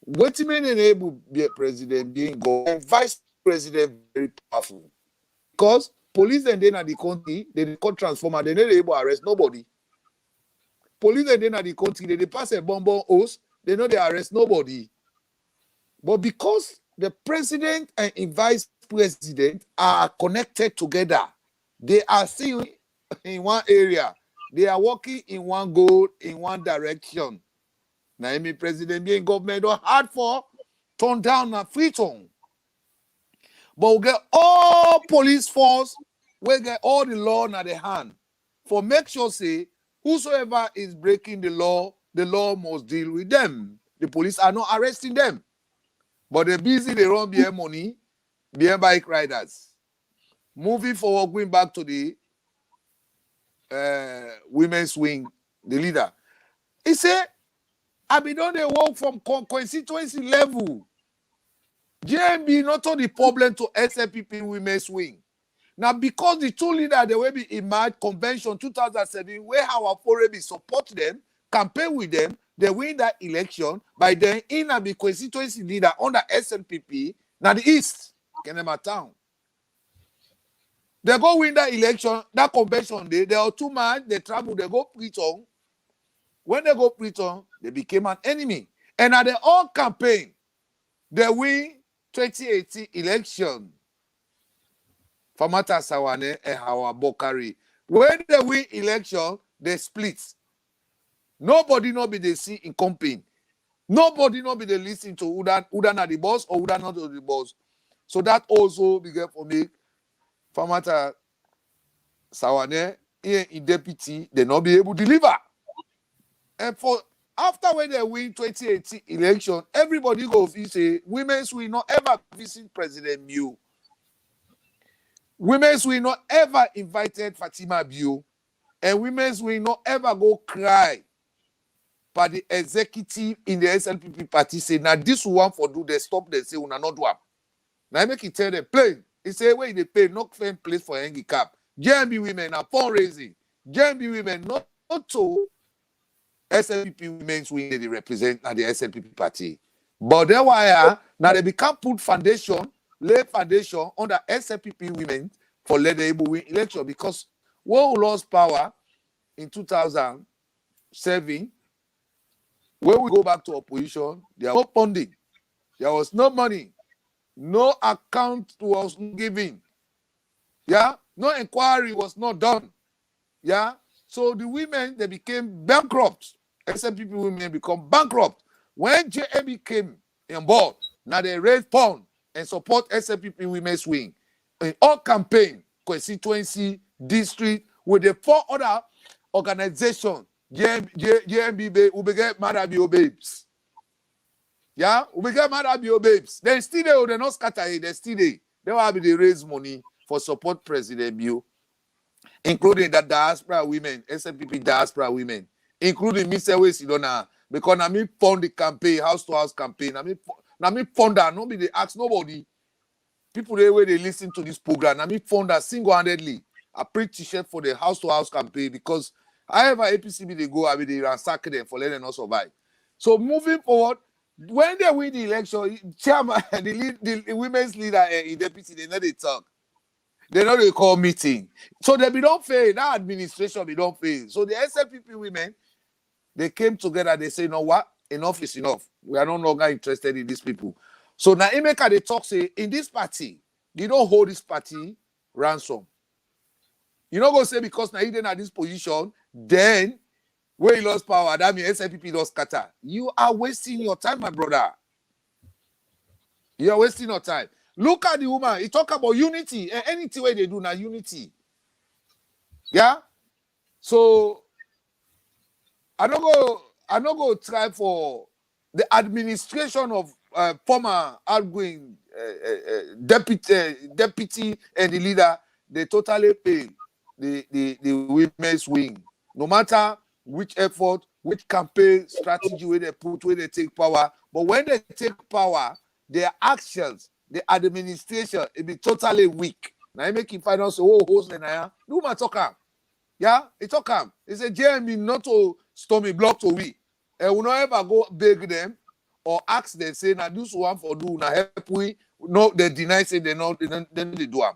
S6: What men enable be a president being go and vice president very powerful because police and then at the country they can't transform and they not able to arrest nobody. Police and then at the country they pass a bomb host they know they arrest nobody. But because the president and vice president are connected together, they are still in one area. They are working in one goal in one direction. Now, me president being government don't hard for turn down a free tone. But we get all police force, we get all the law in the hand. For make sure say, whosoever is breaking the law must deal with them. The police are not arresting them. But they're busy, they run behind money, behind bike riders. Moving forward, going back to the women's wing, the leader. He said, I be done they work from constituency level. JMB not on the problem to SLPP women's wing. Now, because the two leaders, they will be emerged convention 2007, where our foreign support them, campaign with them, they win that election, by then in a constituency leader under SLPP, now the East, Kenema Town. They go win that election, that convention day, they are 2 man, they travel, they go preach on. When they go preach on, they became an enemy. And at the all campaign, they win 2018 election. Famata Sawane and Hawa Bokari. When they win election, they split. Nobody no be they see in campaign. Nobody no be they listen to Uda not the boss or Uda not the boss. So that also began for me. Famata Sawane in deputy, they not be able to deliver. And for after when they win 2018 election, everybody go say women's will not ever visit President Mew. Women's will not ever invited Fatima Bio, and women's will not ever go cry. But the executive in the SLPP party say, now this one for do they stop, they say, we not do it. Now I make it tell them plain. He say, where they pay, not fair place for handicap. JMB women are fundraising. JMB women not to SLPP women's wing they represent at the SLPP party. But that's why now they become put foundation, lay foundation under SLPP women for let them able win election, because when we lost power in 2007, when we go back to opposition, there was no funding, there was no money, no account was given, yeah, no inquiry was not done, yeah. So the women, they became bankrupt. SLPP women become bankrupt. When JAB came on board, now they raise funds and support SLPP women's wing in all campaign, constituency, district, with the 4 other organizations. JMB, we get mad at your babes. Yeah, we get mad at your babes. Then still they not scatter it. They still they will be they raise money for support President Bio, including the diaspora women, SLPP diaspora women, including Miss Ewes Sidona, because I mean fund the campaign, house to house campaign. I mean fund that. Nobody they ask nobody. People they way they listen to this program. I mean fund that single-handedly. I preach t-shirt for the house to house campaign, because however APCB they go, I mean they ransack them for letting us survive. So moving forward, when they win the election, chairman, the women's leader in deputy, they know they talk. They know they call meeting. So they be don't fail. That administration be don't fail. So the SLPP women, they came together. They say, you know what? Enough is enough. We are no longer interested in these people. So now Emeka, they talk, say, in this party, you don't hold this party ransom. You don't go say because now you didn't at this position, then when you lost power, that means SLPP lost scatter. You are wasting your time, my brother. You are wasting your time. Look at the woman. He talk about unity. And anything way they do now, unity. Yeah? So I don't go try for the administration of former outgoing deputy and the leader. They totally pay the women's wing. No matter which effort, which campaign strategy where they put, where they take power. But when they take power, their actions, the administration, it be totally weak. Now I make it find out, so host now. Do my talk. Yeah, it talk. It's a JMB not to stormy block to we. And we not ever go beg them or ask them, say, now this one for do, now help we. No, they deny, say they not, then they do them.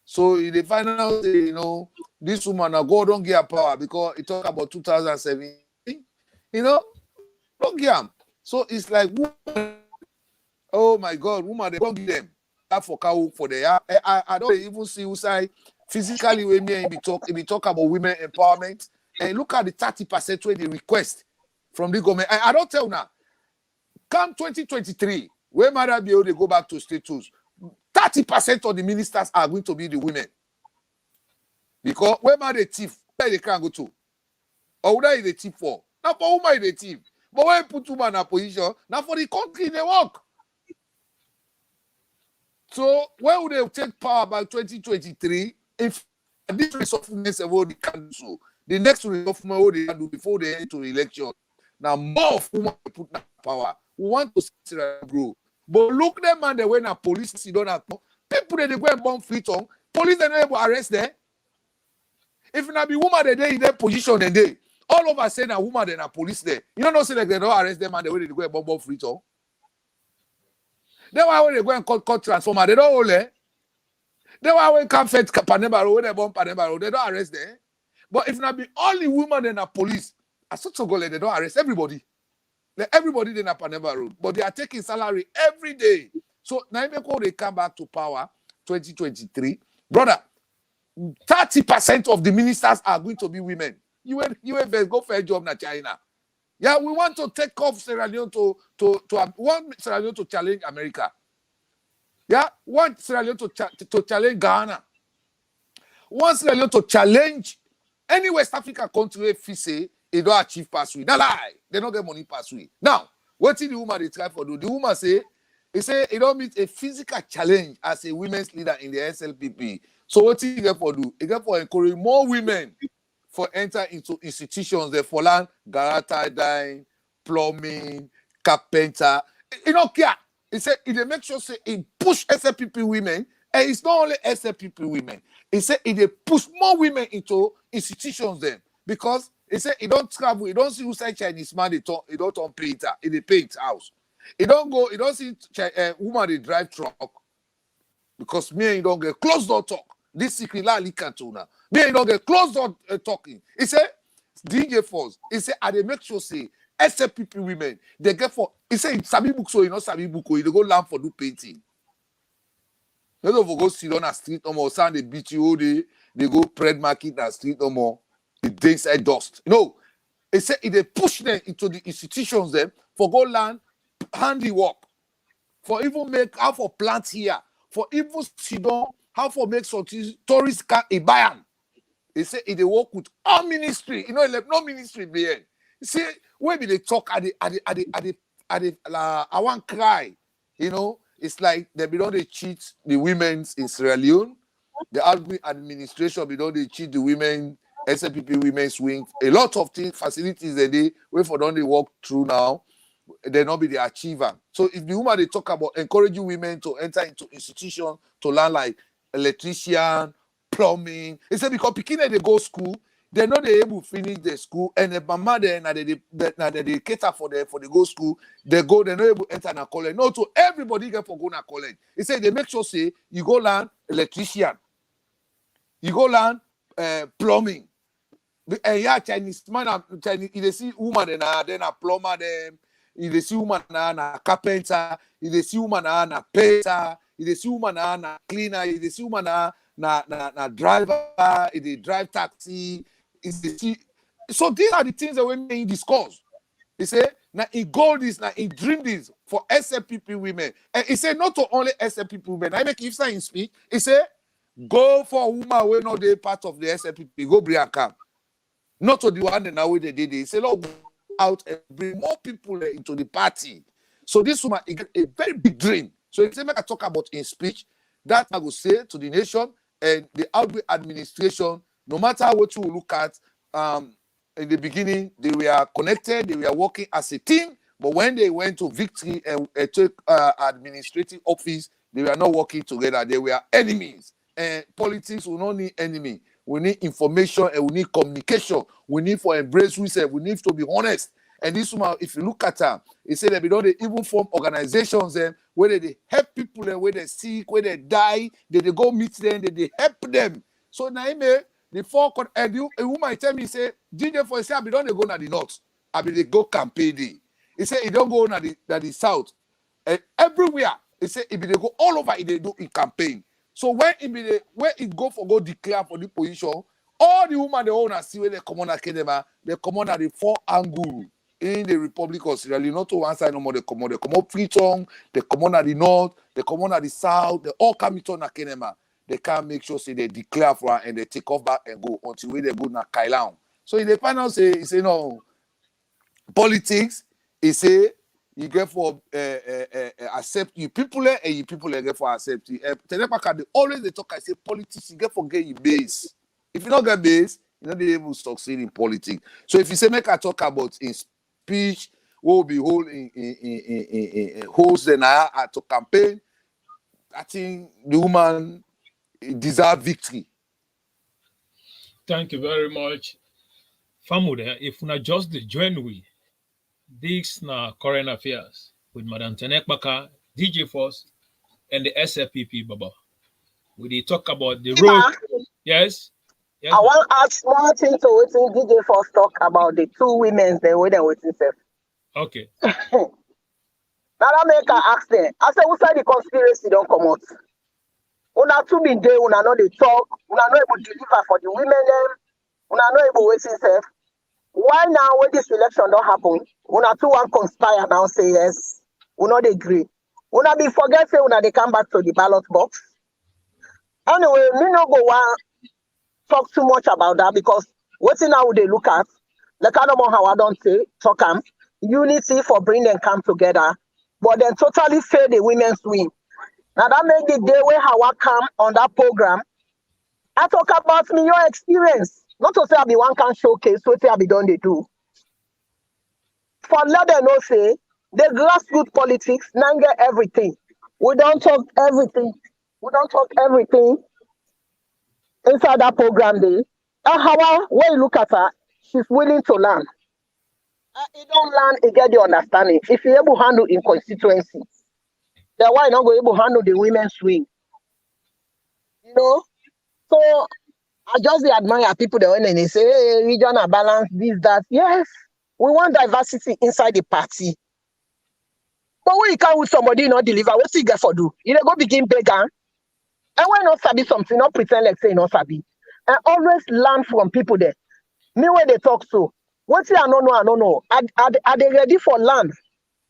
S6: So in the final, you know, this woman now go don't get power because it talk about 2007. You know, don't get them. So it's like, oh my God, woman, they don't give them that for cow for the I don't even see who say physically when me and be talk about women empowerment and look at the 30% where they request from the government. I don't tell now. Come 2023, where Mara be able to go back to status, 30% of the ministers are going to be the women. Because where are the thief? Where they can go to? Or where is the thief for? Not for whom are the thief? But when you put women in a position, not for the country they work. So where would they take power by 2023 if this resourcefulness of what they can do so? The next resourcefulness what they can do before they head to the election. Now more of women put that power. We want to see that grow. But look them man, they when a police see don't have people they go and bomb fleet on. Police they not able to arrest them. If not be woman they in their position and they all over saying a woman then a police there. You don't know say like they don't arrest them and the way they go and bomb fleet on. Then why when they go and cut transformer, they don't hold it. Then why when come fetch Panema Road, when they bomb Panema Road, they don't arrest them. But if not be only women then a police, as such a goal, they don't arrest everybody. Everybody then a Panema Road, but they are taking salary every day. So now they come back to power 2023, brother. 30% of the ministers are going to be women. You go for a job in China. Yeah, we want to take off Sierra Leone want Sierra Leone to challenge America. Yeah, want Sierra Leone to challenge Ghana. Want Sierra Leone to challenge any West African country if you say they don't achieve pass way. Now lie, they don't get money pass way. Now, what did the woman they try for do? The woman say it don't meet a physical challenge as a women's leader in the SLPP. So what did he get for do? He get for encourage more women for enter into institutions there for land, garata dyeing, plumbing, carpenter. You know, care. He said it make sure say it push SLPP women, and it's not only SLPP women. He said it push more women into institutions then because he said he don't travel, he don't see who say Chinese man, he don't turn painter, in the paint house. He don't see woman they drive truck because me and you don't get closed door talk. This secret la likantuna. Me and you don't get closed door talking. He said DJ Force. He said they make sure say SLPP women they get for. He said Sabi book so you know Sabi book you go learn for do painting. They don't go sit on a street no more. Sound they beat you all day. They go bread market na street no more. The days are dust. No, he said they push them into the institutions them for go learn handiwork, for even make how for plant here, for even sit down how for make some tourists can buy them. He said they work with all ministry. You know, no ministry behind. You see, when they talk I want cry. You know, it's like they don't cheat the women in Sierra Leone. The administration they cheat the women. SLPP women's wing, a lot of things, facilities that they wait for them they walk through now, they not be the achiever. So if the woman they talk about encouraging women to enter into institutions to learn like electrician, plumbing, they say because Pekin they go school, they're not able to finish their school, and the mama they cater for the go school, they're not able to enter na college. No, to everybody get for go na college. They say they make sure say you go learn electrician, you go learn plumbing. Yeah, Chinese man, Chinese, they see woman then a plumber them, they see woman na carpenter, they see woman na painter, they see woman na cleaner, they see woman na driver, they drive taxi, they see. So these are the things that we may discuss. He say now he goal this, now he dream this for SLPP women, and he say not to only SLPP women. I make if sign speak. He say go for a woman we not they part of the SLPP, go bring a camp. Not to the one that now they did. They say, "Look, out and bring more people into the party." So this woman he got a very big dream. So he say, "Make I talk about in speech that I will say to the nation and the outbreak administration. No matter what you look at, in the beginning they were connected, they were working as a team. But when they went to victory and took administrative office, they were not working together. They were enemies. And politics will not need enemy. We need information and we need communication. We need for embrace ourselves. We need to be honest. And this woman, if you look at her, he said that they don't even form organizations where they help people and where they sick, where they die, they go meet them, they help them. So now the four and a woman tell me, say, DJ for say, I don't go to the north. I be they go campaign day. He said he don't go to the south. And everywhere, he said he be they go all over they do in campaign. So when it go declare for the position, all the women they own see where they come on at Kenema, they come on at the four angle. in the Republic of Sierra Leone, not to one side no more, they come up Freetown, they come on at the north, they come on at the south, they all come to Nakenema. They can't make sure say they declare for her and they take off back and go until we they go na Kailan. So in the final say, he say no politics, he say you get for accept you people and you people get for accept you. Tenepaka they always they talk. I say politics you get for get your base. If you don't get base, you're not able to succeed in politics. So if you say make I talk about in speech, will be hold in host then I to campaign. I think the woman deserve victory.
S5: Thank you very much. Famude, if we just the join we, this na current affairs with Madam Tenekbaka, DJ Force, and the SLPP Baba. We dey talk about the road. Yes. Yes.
S11: I want to add small thing to what DJ Force talk about the two women they were waiting self.
S5: Okay.
S11: Now I make an ask them. I say, who side the conspiracy don't come out? Una two been there, una know they talk, una know able to deliver for the women them, una know able waiting self. Why now when this election don't happen, una two one conspire now say yes, una they agree. Una be forget say una they come back to the ballot box. Anyway, me no go one talk too much about that because what's now they look at, the kind of how I don't say talk unity for bring them come together, but then totally fail the women's win. Now that make the day where how I come on that program. I talk about me your experience. Not to say I be one can showcase what I be done they do. For let them know say the grassroots politics, now get everything. We don't talk everything. We don't talk everything inside that program day. And how when you look at her, she's willing to learn. It don't learn, it get the understanding. If you able to handle in constituency, then why not go able to handle the women's wing? You know? So I just admire people that when they say, hey, regional balance, this, that. Yes, we want diversity inside the party. But when you come with somebody not deliver, what's he get for do? You go begin begging. And when not sabi something, not pretend like say not sabi. And always learn from people there. Me when they talk so. What say I don't know. Are they ready for learn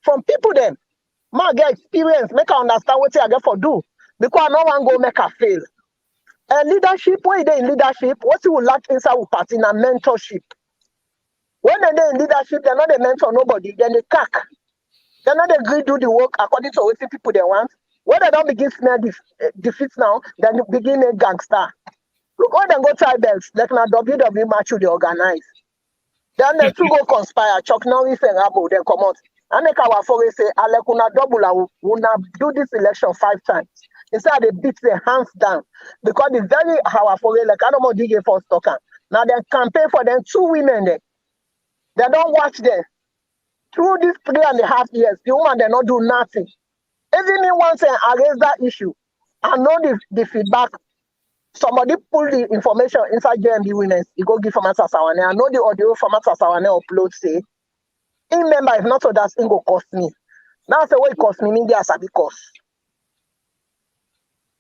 S11: from people then? Ma get experience, make her understand what I get for do. Because no one go make her fail. And leadership, when they in leadership, what you will lack inside with party na mentorship. When they're in leadership, they're not a mentor nobody, then they cack. They're not agree do the work according to what people they want. When they don't begin smell defeats now, then you begin a gangster. Look, when they go try belts, like na WWE match they organize. Then the two go conspire, Chuck Norris and Rabo, then come out. And make our forest say, Alekuna double, una do this election 5 times. Instead, they beat their hands down. Because the very our forest, like I don't know DJ for talking. Now they campaign for them 2 women there. They don't watch them. Through these 3.5 years, the woman they not do nothing. Even me once I raise that issue, I know the feedback. Somebody pull the information inside JMB Women's, you go give for Master Sawane. I know the audio for Master Sawane upload say, in member, if not so that's it go cost me. Now say what it cost me, mean they are sabi cost.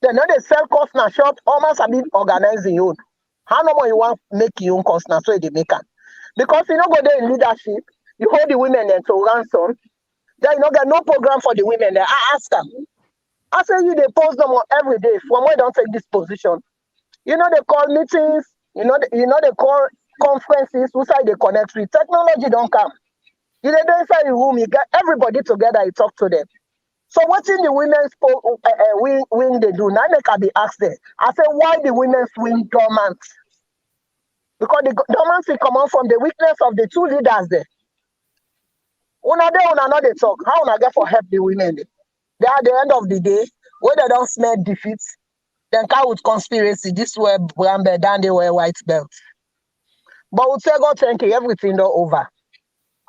S11: They know they sell cost na shop, almost sabi organizing your own. How no more you want make your own cost na so they make it. Because you know go there in leadership, you hold the women there to ransom. Then you know get no program for the women there. I ask them. I say you they post them on every day from where don't take this position. You know they call meetings, you know they call conferences, who side they connect with. Technology don't come. You know they inside the room, you get everybody together, you talk to them. So what's in the women's wing they do? Now they can be asked there. I say why the women's wing dormant? Because the dormancy come out from the weakness of the 2 leaders there. Una there, una not they talk. How una get for help the women there? They at the end of the day, where they don't smell defeats, then come with conspiracy. This were brown belt, then they wear white belt. But we say God thank you, everything don't over.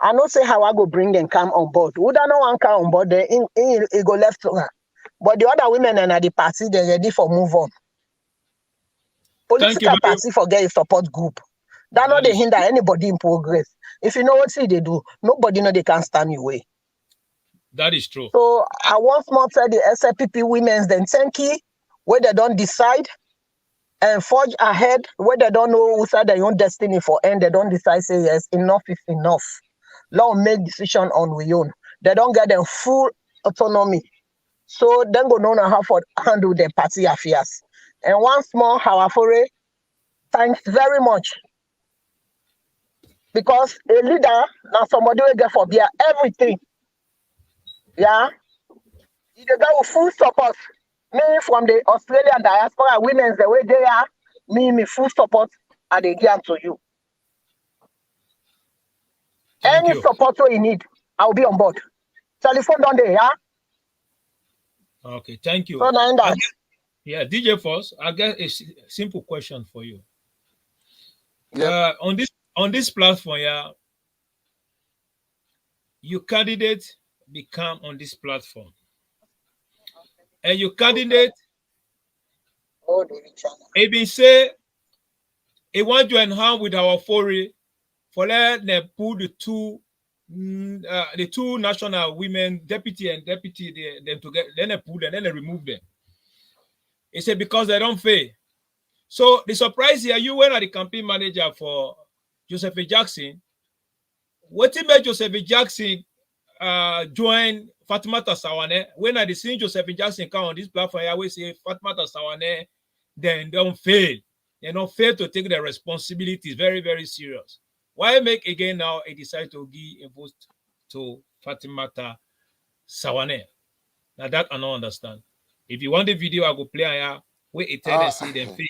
S11: I know say how I go bring them come on board. Would I know one come on board? Then it go left to her. But the other women and at the party, they're ready for move on. Political party forget a support group. That not they hinder anybody in progress. If you know what they do, nobody know they can stand your way.
S5: That is true.
S11: So I once more tell the SLPP women's then thank you, where they don't decide and forge ahead, where they don't know who side their own destiny for end, they don't decide say yes, enough is enough. let us make decision on we own. They don't get them full autonomy. So then go know how to handle the party affairs. And once more, our foray, thanks very much. Because a leader, now somebody will get for beer everything. Yeah. The guy with full support. Me from the Australian diaspora, women the way they are, me full support, and they give to you.
S5: Thank
S11: Any
S5: you.
S11: support you need, I'll be on board. Telephone down there, yeah?
S5: Okay, thank you.
S11: So now that.
S5: Yeah, DJ Force, I got a simple question for you.
S6: Yep.
S5: On this platform, yeah, your candidate become on this platform, and your candidate, it been say, he want to enhance with our foray for let them put the two national women deputy and deputy them together, then they put them, then they remove them. He said because they don't fail. So the surprise here, you were the campaign manager for Joseph A. Jackson. What made Joseph A. Jackson join Fatimata Sawane? When I see Joseph A. Jackson come on this platform, I always say Fatimata Sawane, then don't fail. They don't fail to take the responsibilities very, very serious. Why make again now a decide to give a vote to Fatimata Sawane? Now that I don't understand. If you want the video, I go play here. Wait a tell and see them fail.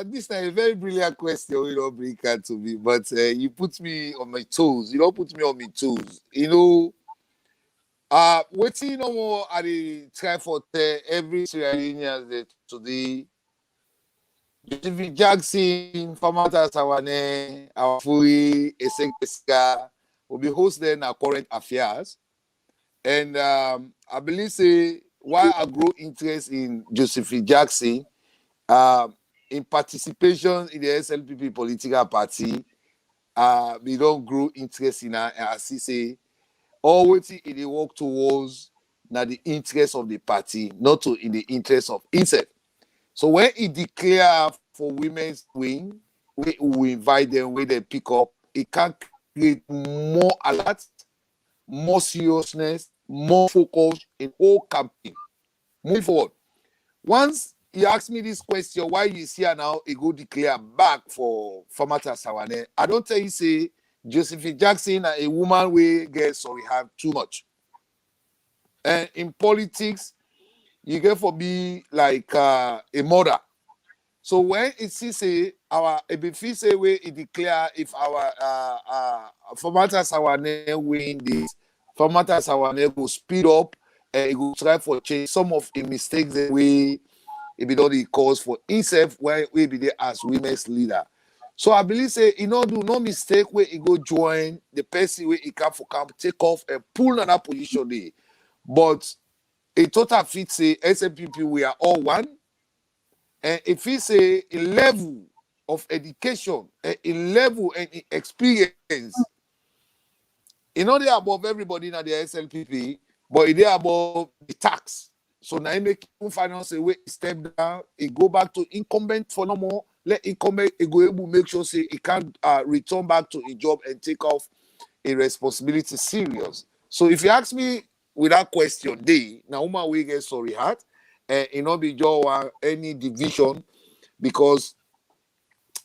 S6: This is a very brilliant question, you know, bring it to me, but you put me on my toes. You don't put me on my toes. You know, what you know more at the try for every Sierra Leonean today. Joseph Jackson, Famata Sawane, Afui, Esenkeska will be hosting our current affairs. And I believe say why I grow interest in Joseph Jackson. In participation in the SLPP political party, we don't grow interest in as he say, always in the work towards now the interest of the party, not to in the interest of himself. So when he declare for women's wing, we invite them, where they pick up, it can create more alert, more seriousness, more focus in all campaign. Move forward. Once he asked me this question, why you here now, he go declare back for Famata Sawane. I don't tell you say Joseph Jackson, a woman we get so we have too much. And in politics, you get for be like a mother. So when it sees say our if say way it declare if our Famata Sawane win this, Famata Sawane go speed up and it go try for change some of the mistakes that we it be not the cause for himself where we be there as women's leader. So I believe say you know do no mistake where he go join the person where he come for camp, take off and pull another position there. But a total fit say SLPP we are all one. And if he say a level of education, a level and experience, you know they are above everybody in the SLPP, but they are above the tax. So now he make finance away, step down, he go back to incumbent for no more. Let incumbent he go able to make sure say he can't return back to a job and take off a responsibility serious. So if you ask me without question, day now woman we get sorry heart and it not be your any division because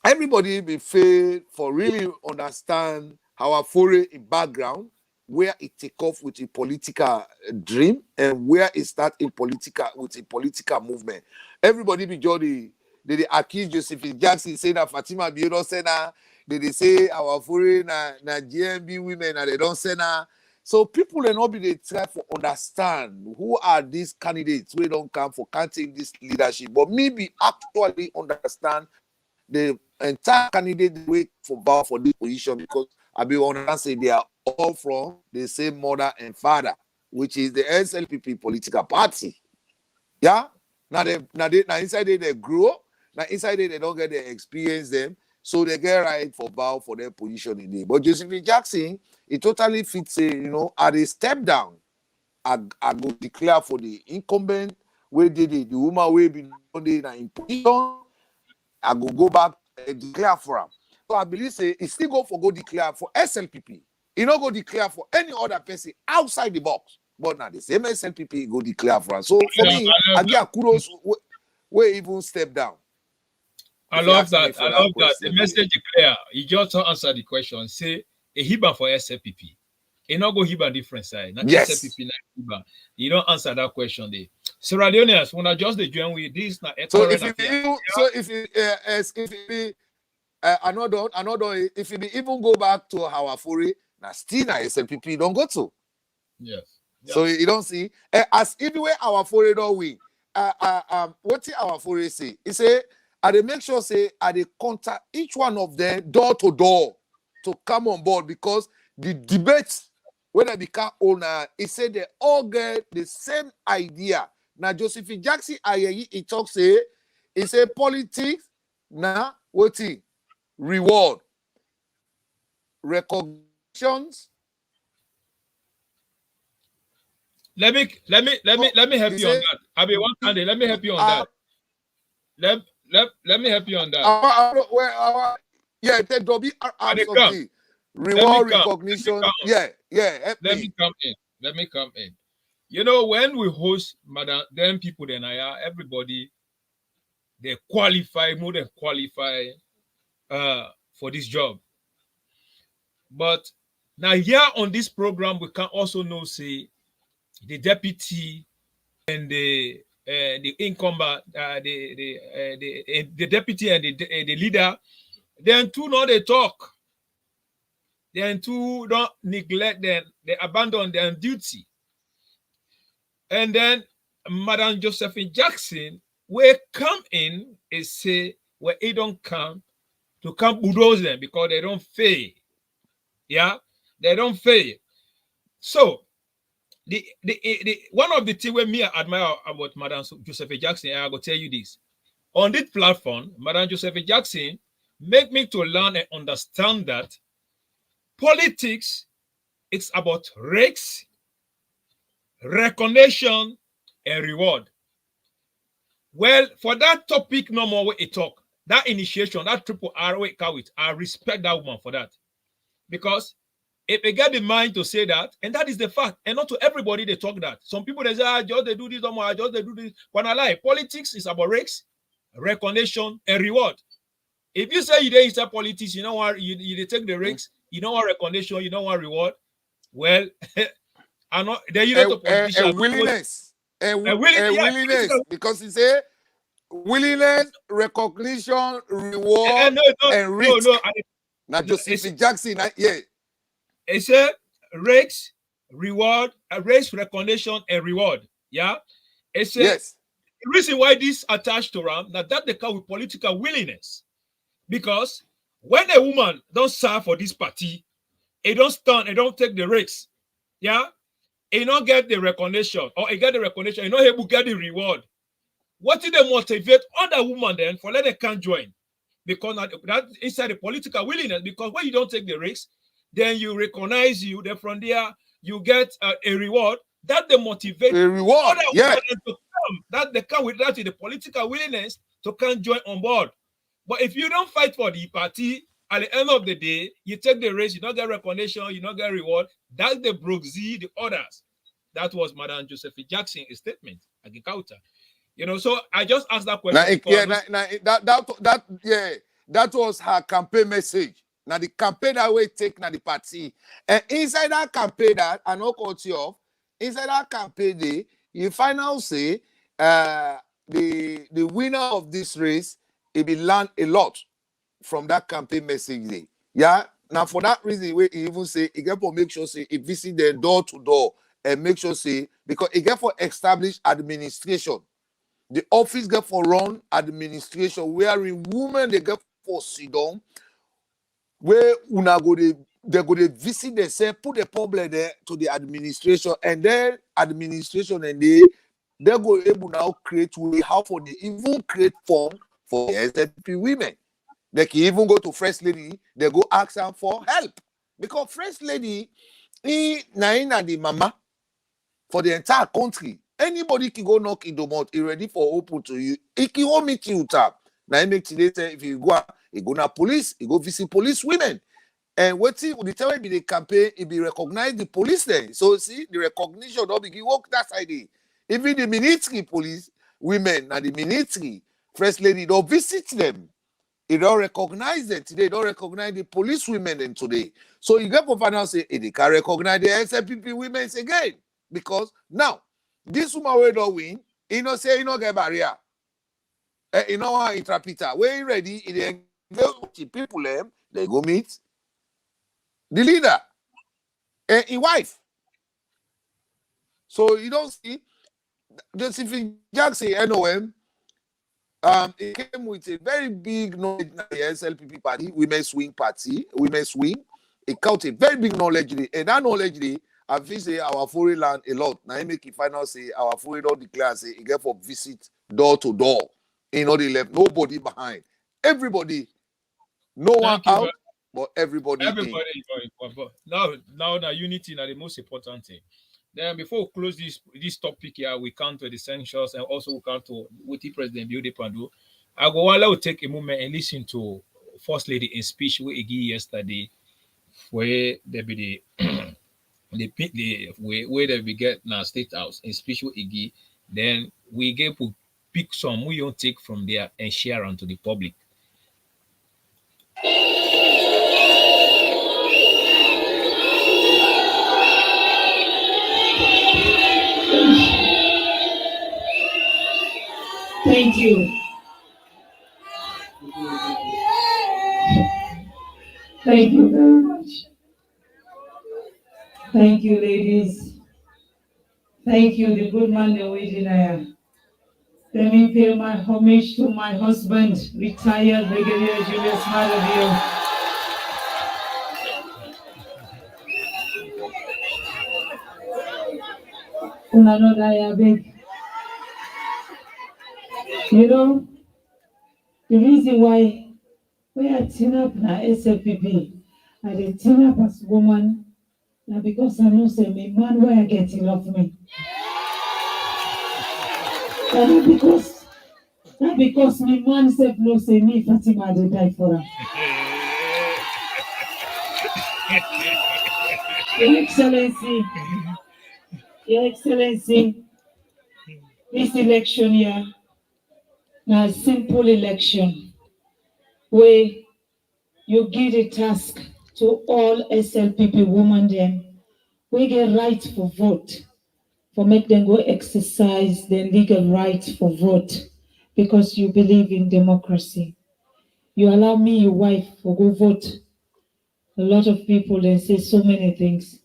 S6: everybody be fail for really understand our foreign background, where it take off with a political dream and where it start in political with a political movement. Everybody be jolly. They accuse Joseph Jackson saying that Fatima Biedo say na. They say our foreign na GMB women and they don't say na. So people will not be they try to understand who are these candidates we don't come for can't take this leadership, but maybe actually understand the entire candidate wait for vow for this position because I be understand say they are all from the same mother and father, which is the SLPP political party. Yeah, now inside they grow, now inside they don't get the experience them, so they get right for vow for their position in there. But Joseph Jackson, it totally fits you know, at a step down, I go declare for the incumbent where did it, the woman will be in position, I go back and declare for him. I believe say he still go declare for SLPP. He not go declare for any other person outside the box. But now the same SLPP go declare for us. So for me, I give kudos where even step down.
S5: I love that. I love that. The message is clear. You just answer the question. Say a hiba for SLPP. You not go hiba different side. Not
S6: yes.
S5: SLPP, not hiba. You don't answer that question there. Sierra Leoneans, when I just the join with this, not
S6: so if you be another if you even go back to our Afori, now still na SLPP don't go to.
S5: Yes.
S6: So you don't see as everywhere our Afori don't win. What did our Afori say? He say, I dey make sure say I dey contact each one of them door to door to come on board because the debate when I become owner, he said they all get the same idea. Now Josephine Jackson Ayeyi he talk say he say politics na what he reward recognitions.
S5: Let me help you on that. I be one candidate. Let me help you on that. Let me help you on that.
S6: Yeah, there will be something. Reward recognition. Let
S5: me come in. You know, when we host Madam, them people, then everybody, they qualify, more than qualify for this job. But now here on this program, we can also know, say, the deputy and the incumbent, the deputy and the leader, then two know they talk. Then two don't neglect them, they abandon their duty. And then Madam Josephine Jackson will come in and say, well, they don't come to bulldoze them because they don't fail. Yeah, they don't fail. So the one of the things where me I admire about Madam Josephine Jackson, I will tell you this. On this platform, Madam Josephine Jackson make me to learn and understand that politics is about race, recognition, and reward. Well, for that topic, no more way it talk. That initiation, that triple R way I respect that woman for that. Because if they get the mind to say that, and that is the fact, and not to everybody they talk that. Some people they say, just they do this, no more, just they do this. When I lie, politics is about race, recognition, and reward. If you say you don't inside politics, you know what, you take the risks, you don't want recognition, you don't want reward. Well, I know there you know
S6: a willingness. Willingness because he say willingness, recognition, reward, and risk. Now Josephine Jackson,
S5: It said race, reward, race, recognition, and reward. Yeah. It said
S6: yes.
S5: The reason why this attached to Ram, that they come with political willingness. Because when a woman don't serve for this party, it don't stand, it don't take the risks. Yeah. It don't get the recognition, or it get the recognition, it not able to get the reward. What did they motivate other women then for let they can't join? Because that inside the political willingness, because when you don't take the risks, then you recognize you, then from there you get a reward. That they motivate
S6: a reward,
S5: to come. That they come with that in the political willingness to come join on board. But if you don't fight for the party, at the end of the day, you take the race, you don't get recognition, you don't get reward. That's the Brooksy, the others. That was Madam Josephine Jackson's statement. You know, so I just asked that question.
S6: That was her campaign message. Now the campaign that we take now the party. And inside that campaign that I know cut you off, inside that campaign day, you find out say the winner of this race, it will learn a lot from that campaign message day. Yeah. Now for that reason, we even say it get for make sure say it visit them door to door and make sure say because it get for established administration. The office get for run administration wherein women they get for sit down where una go they go to visit themselves, put the problem there to the administration, and then administration and they go able now create way how for they even create form for the SLPP women. They can even go to First Lady, they go ask them for help. Because First Lady, na the mama for the entire country. Anybody can go knock in the mouth, he ready for open to you. He can go meet you tap. Now he make today say if you go he go na police, he go visit police women. And waiting with the time be the campaign, he be recognize the police then. So see, the recognition don't begin work that side. Even the military police women and the military first lady don't visit them. He don't recognize them today. Don't recognize the police women then today. So you get for now say they can recognize the SLPP women again. Because now, this woman will don't win, he not say he not get barrier. You know how interpreter. When he ready, he then go to people them, they go meet the leader and his wife. So you don't see Josephine Jackson NOM. It came with a very big knowledge in the SLPP party, Women's Wing Party, Women's Wing. It count a very big knowledge, and that knowledge, I feel say our foreign land a lot. Now, I make it final say our foreign don't declare say it get for visit door to door. In all the left, nobody behind. Everybody, no one out, but everybody in.
S5: Now, unity is the most important thing. Then before we close this topic here, we come to the censures and also we come to what the President Biode Pandu. I will take a moment and listen to First Lady in speech we gave yesterday, where there be the where they we get now State House in speech we give. Then we get to pick some we don't take from there and share onto the public.
S3: Thank you. Thank you very much. Thank you, ladies. Thank you, the good man, the waiting there. Let me pay my homage to my husband, retired Brigadier Julius Malavio. Another big. You know, the reason why we are team up now SLPP, and the team up as woman, now because I know say me man where I get to love me. And not because me man said no say me Fatima they die for her. Your Excellency, this election here, now a simple election where you give a task to all SLPP women then we get right for vote, for make them go exercise their legal right for vote because you believe in democracy. You allow me, your wife, for go vote. A lot of people they say so many things.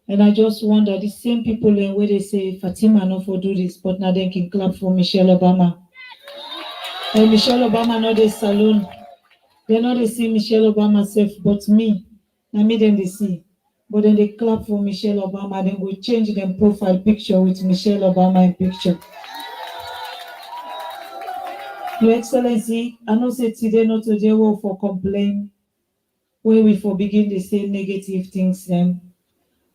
S3: And I just wonder, the same people where they say Fatima not for do this, but now they can clap for Michelle Obama. And Michelle Obama not the saloon. They not they see Michelle Obama safe, but me. I made them they see. But then they clap for Michelle Obama, then we change them profile picture with Michelle Obama in picture. Your Excellency, I know say today not today will for complain where we for begin to say negative things then.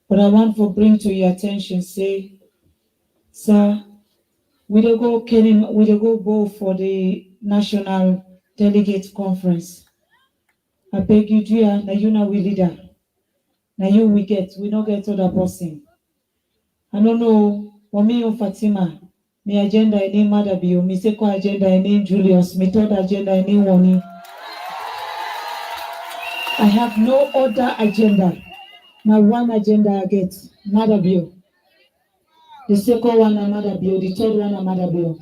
S3: But I want to bring to your attention, say, sir, we don't go for the National Delegate Conference. I beg you, dear, now you know we leader. Now you we don't get other person. I don't know, for me or Fatima, my agenda in name Mother Bio, my second agenda in name Julius, my third agenda in name Wani. I have no other agenda. My one agenda I get, Mother Bio. The second one I'm Mother Bio, the third one I'm Mother Bio.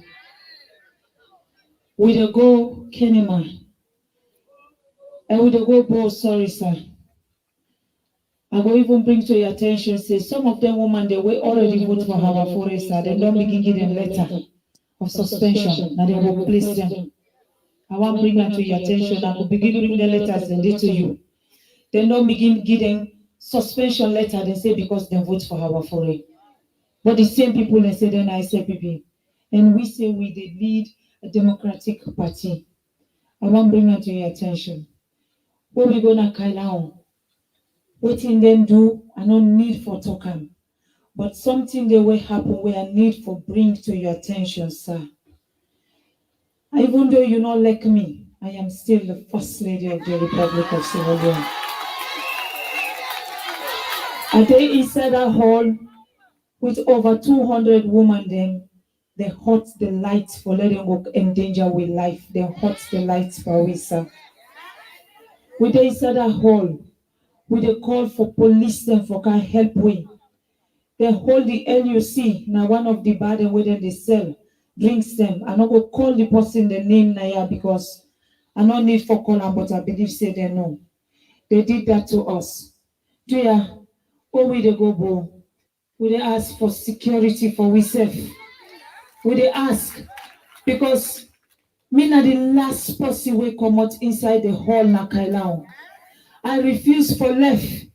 S3: We dey go Kenema. And we dey go Bo, sorry sir. I go even bring to your attention, say some of them women they were already vote for our forest, they don't begin give them letter of suspension, and they will place them. I want bring them to your attention, I will begin bring the letters and they to you. They don't begin give them suspension letter, they say because they vote for our forest. But the same people they say then I SLPP. And we say we they lead a democratic party. I want bring them to your attention. What we gonna call now? What in them do, I don't need for talking. But something that will happen where I need for bring to your attention, sir. Even though you not like me,
S12: I am still the First Lady of the Republic of Sierra Leone. A day inside a hall with over 200 women then they hot the lights for letting go endanger with life. They hot the lights for we, sir. We dey inside a hall. We dey call for police them for can help we. They hold the LUC, now one of the bad and where they sell, drinks them. I not go call the person the name now because I no need for call them, but I believe say they know. They did that to us. Yeah, oh we dey go bro. We dey ask for security for we safe. We dey ask because me na the last person we come out inside the hall na Kailao. I refuse for left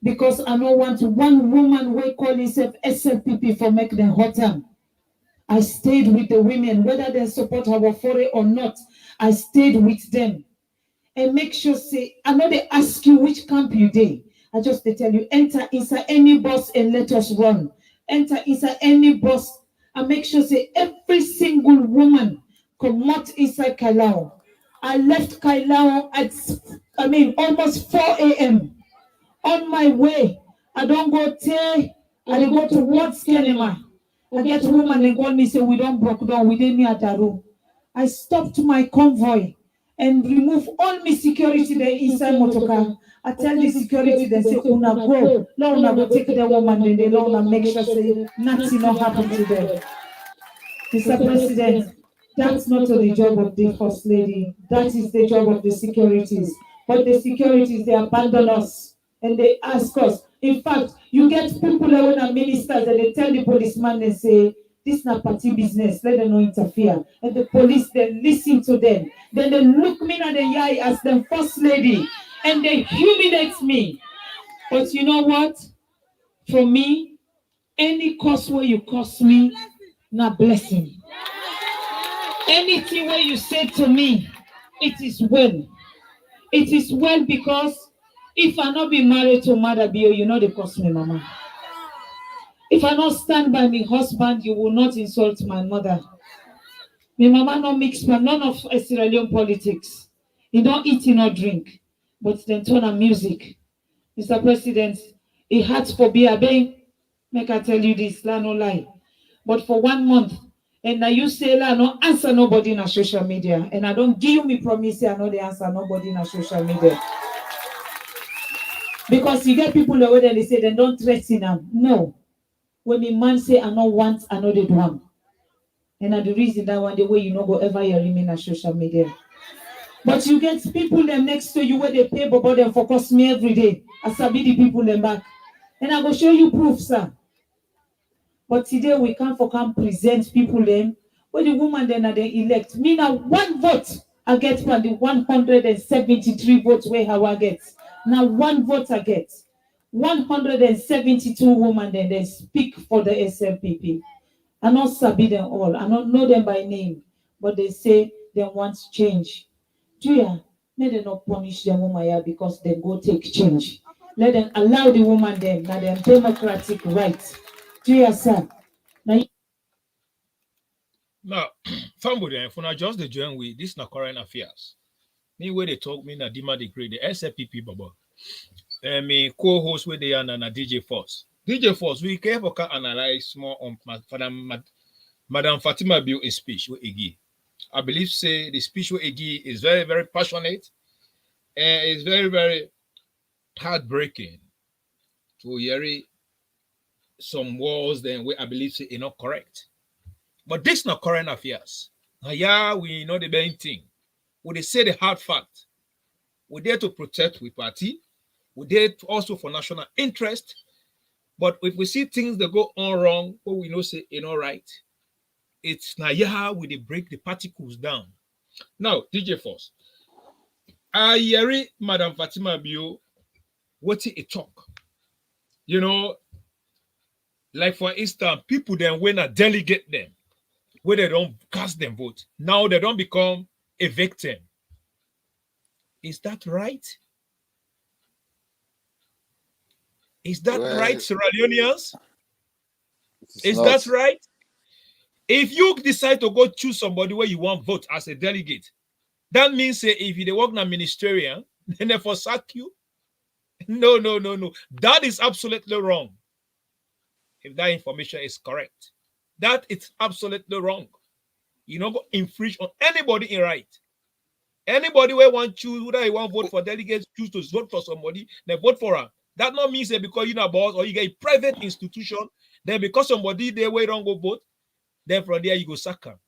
S12: because I don't want one woman we call himself SLPP for make them hot them. I stayed with the women, whether they support our foray or not. I stayed with them. And make sure say, I know they ask you which camp you dey. I just they tell you, enter inside any bus and let us run. Enter inside any bus and make sure say every single woman come out inside Kailao. I left Kailao at almost 4 a.m. On my way, I don't go there. I dey go towards Kenema. I get a woman and call me say we don't broke down. We didn't near Daru. I stopped my convoy and remove all my security there inside motorcar. I tell the security they say una go, now una go take the woman and they now make sure say nothing not happen to them. Mr. President, that's not the job of the First Lady. That is the job of the securities. But the securities, they abandon us and they ask us. In fact, you get people that when are ministers and they tell the policeman and say, this is not party business, let them not interfere. And the police then listen to them. Then they look me in the eye as the First Lady and they humiliate me. But you know what? For me, any cost where you cost me, not blessing. Anything where you say to me, it is well. It is well because if I not be married to Mother Bio, you know they cost me, Mama. If I not stand by my husband, you will not insult my mother. My mama not mix none of Sierra Leone politics. He don't eat, he not drink, but then turn on music. Mr. President, it hurts for Biabe. Make I tell you this, la no lie. But for 1 month, and now you say la no answer nobody in a social media, and I don't give me promise I know the answer nobody in a social media. Because you get people the way they say they don't threaten them. No. When me man say I don't want, I know they do them. And the reason that one the way you know go ever you remain on social media. But you get people them next to you where they pay about them for cost me every day. I sabi the people them back. And I go show you proof, sir. But today we can't present people them where the woman then are they elect. Me now 1 vote I get from the 173 votes where how I get. Now 1 vote I get. 172 women then they speak for the SLPP. I not sabi them all. I don't know them by name, but they say they want change. Julia, let them not punish the woman because they go take change. Let them allow the woman them now their democratic rights. Julia, sir.
S5: Now, family, if I just the join with this na current affairs. Me where they talk me na Dima degree the SLPP baba. Me co-host where they are na DJ Force. DJ Force, we care for analyze more on Madam Fatima Bio speech with Igi. I believe say the speech with Igi is very, very passionate and it's very, very heartbreaking to hear some words then where I believe say not correct. But this not current affairs. Now, yeah, we know the main thing. We they say the hard fact. We're there to protect we party. We're there also for national interest. But if we see things that go on wrong, what we know say ain't all right, it's now yeah we they break the particles down. Now, DJ Force, I hear Madam Fatima Bio, what it talk? You know, like for instance, people then when a delegate them, where they don't cast them vote, now they don't become a victim. Is that right? Is that right, Sierra Leoneans? Is that right? If you decide to go choose somebody where you want vote as a delegate, That means if you work in ministerial, then they for sack you. No. That is absolutely wrong. If that information is correct, that is absolutely wrong. You don't go infringe on anybody in right. Anybody where want choose whether you want vote for delegates, choose to vote for somebody, then vote for her. That not means that because you're a boss or you get a private institution, then because somebody there where don't go vote, then from there you go sack her.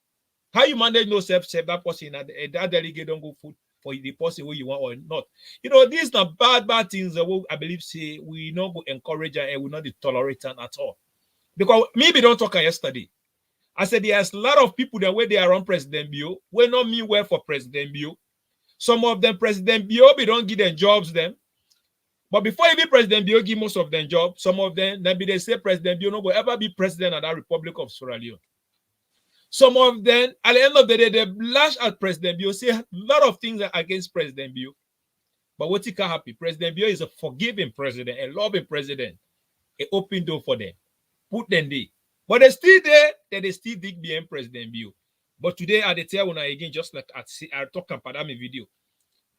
S5: How you manage no self that person that delegate don't go vote for the person who you want or not. These are bad things that I believe say we not go encourage and we not tolerate them at all. Because maybe don't talk yesterday. I said there's a lot of people that where they are on President Bio, will not mean well for President Bio. Some of them, President Bio, don't give them jobs them. But before even President Bio give most of them jobs, some of them, maybe they say President Bio no will ever be president of that Republic of Sierra Leone. Some of them, at the end of the day, they lash at President Bio, say a lot of things are against President Bio. But what he can happen, President Bio is a forgiving president, a loving president, an open door for them. Put them there. But they still there, they still dig behind President Bio. But today, I tell you again, just like I talk about that in video.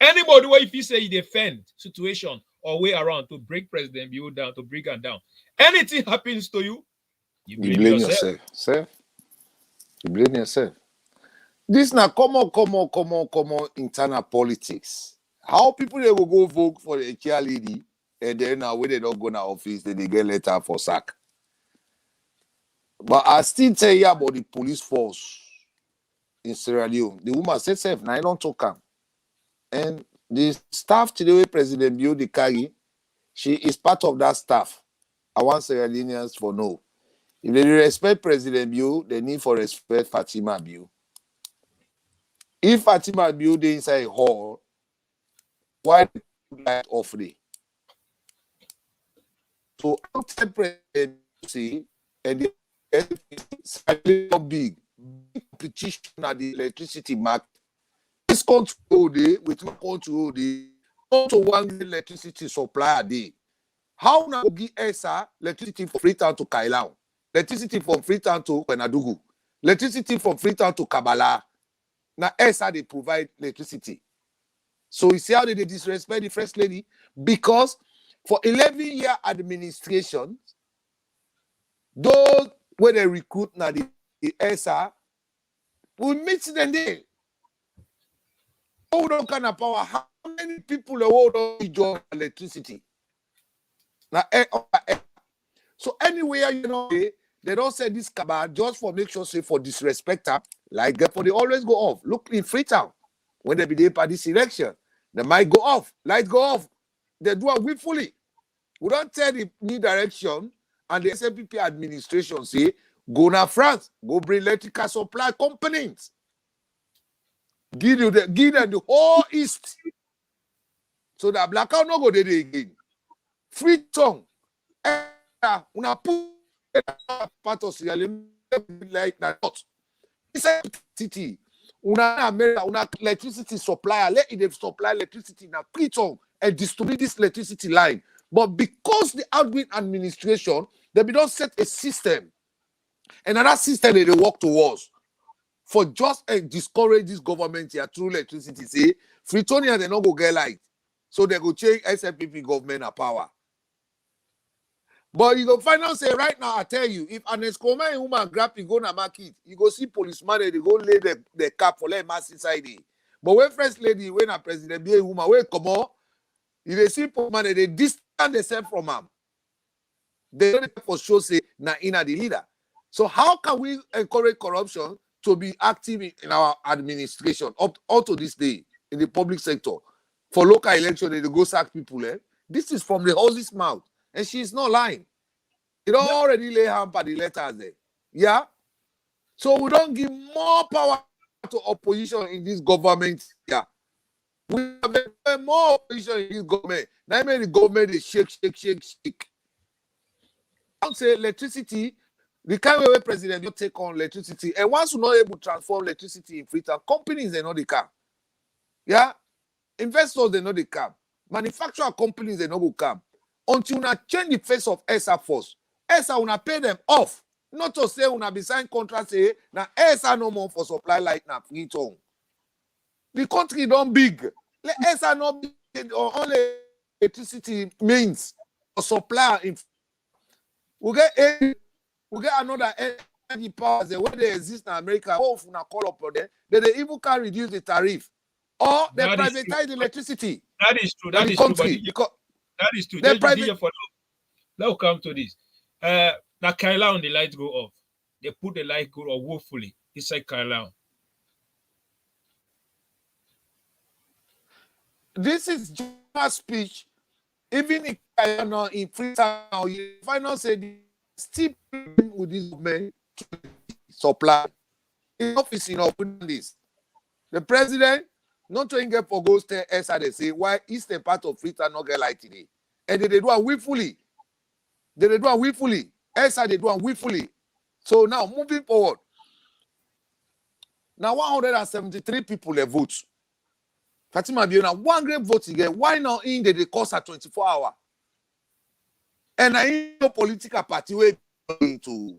S5: Anybody where if you say you defend situation or way around to break President Bio down, to bring him down, anything happens to you, you blame yourself.
S6: You blame yourself. This now common internal politics. How people they will go vote for a chair lady and then when they don't go to office, then they get letter for sack. But I still tell you about the police force in Sierra Leone. The woman said, "Self, now I don't talk am." And the staff today with President Bio de carry, she is part of that staff. I want Sierra Leoneans for no. If they respect President Bio, they need for respect Fatima Bio. If Fatima Bio they inside a hall, why light off there? So outside President say, and the big competition at the electricity market. This control day with no control day, not to one electricity supply a day. How now give ESA electricity from Freetown to Kailau, electricity from Freetown to Penadugu, electricity from Freetown to Kabbalah. Now ESA they provide electricity. So you see how they disrespect the first lady? Because for 11-year administration, those where they recruit now the ESA will meet them there. Hold on kind of power. How many people hold on job electricity? Now, so anywhere they don't say this cabal just for make sure say for disrespect her, like therefore they always go off. Look in Freetown when they be there for this election, they might go off, light go off. They do it willfully. We don't tell the new direction, and the SLPP administration say go now France, go bring electrical supply components. Give them the whole East. So that blackout no go there again. Freetown. Una put part of Sierra Leone like that. Inside city, una electricity supplier, let it supply electricity in a Freetown and distribute this electricity line. But because the outgoing administration, they don't set a system. And that system they work towards. For just discourage this government here through electricity, say Freetonians they not go get light, so they go change SLPP government a power. But you go find out say right now I tell you, if an Escoma woman grab you go na market, you go see policeman they go lay the cap for let mass inside it. But when first lady when a president be a woman when come on, you they see policeman they distance themselves from him. They don't for sure say na inna the leader. So how can we encourage corruption to be active in our administration up to this day in the public sector? For local election, they go sack people. This is from the horse's mouth, and she's not lying. It already lay hand by the letters there. Yeah? So we don't give more power to opposition in this government. Yeah. We have more opposition in this government. Now the government is shake. I would say electricity, the kind of way president will take on electricity, and once you're not able to transform electricity in Freetown, companies they know they come. Yeah, investors they know they come. Manufacturer companies they know go come. Until you change the face of ESA first, ESA will pay them off. Not to say when be sign contract say now ESA no more for supply light now Freetown. The country don't big. Let us not be only electricity means or supply. We get another energy powers the way they exist in America. Both na call up on them. They even can reduce the tariff or they privatize the electricity.
S5: That is true. That
S6: the
S5: is
S6: country
S5: true.
S6: because
S5: that is true.
S6: They private.
S5: Now come to this. Now Kaila on the light go off. They put the light go off woefully inside Kaila.
S6: This is just speech. Even if I know in Freetown, if I not say still with this man to supply in office in open this. The president not trying to get for ghost as they say why eastern part of Freetown not get light today. And they do it willfully. They do it willfully. As they do it willfully. So now moving forward. Now 173 people have vote. Fatima Biona, one great vote again. Why not in the cost at 24 hours? And I ain't no political party way to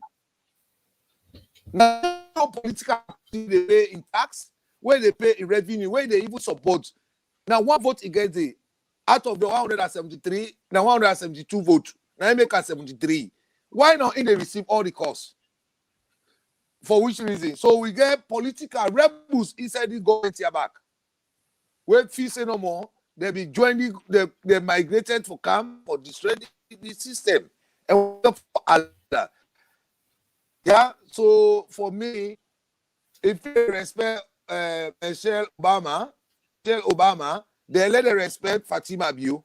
S6: now no political party they pay in tax, where they pay in revenue, where they even support. Now one vote against the out of the 173, now 172 vote. Now I make a 73. Why not in they receive all the costs? For which reason? So we get political rebels inside the government here back. When fees say no more, they be joining, they migrated for camp for destroying the system. And for Allah. Yeah, so for me, if you respect Michelle Obama, they let them respect Fatima Bio.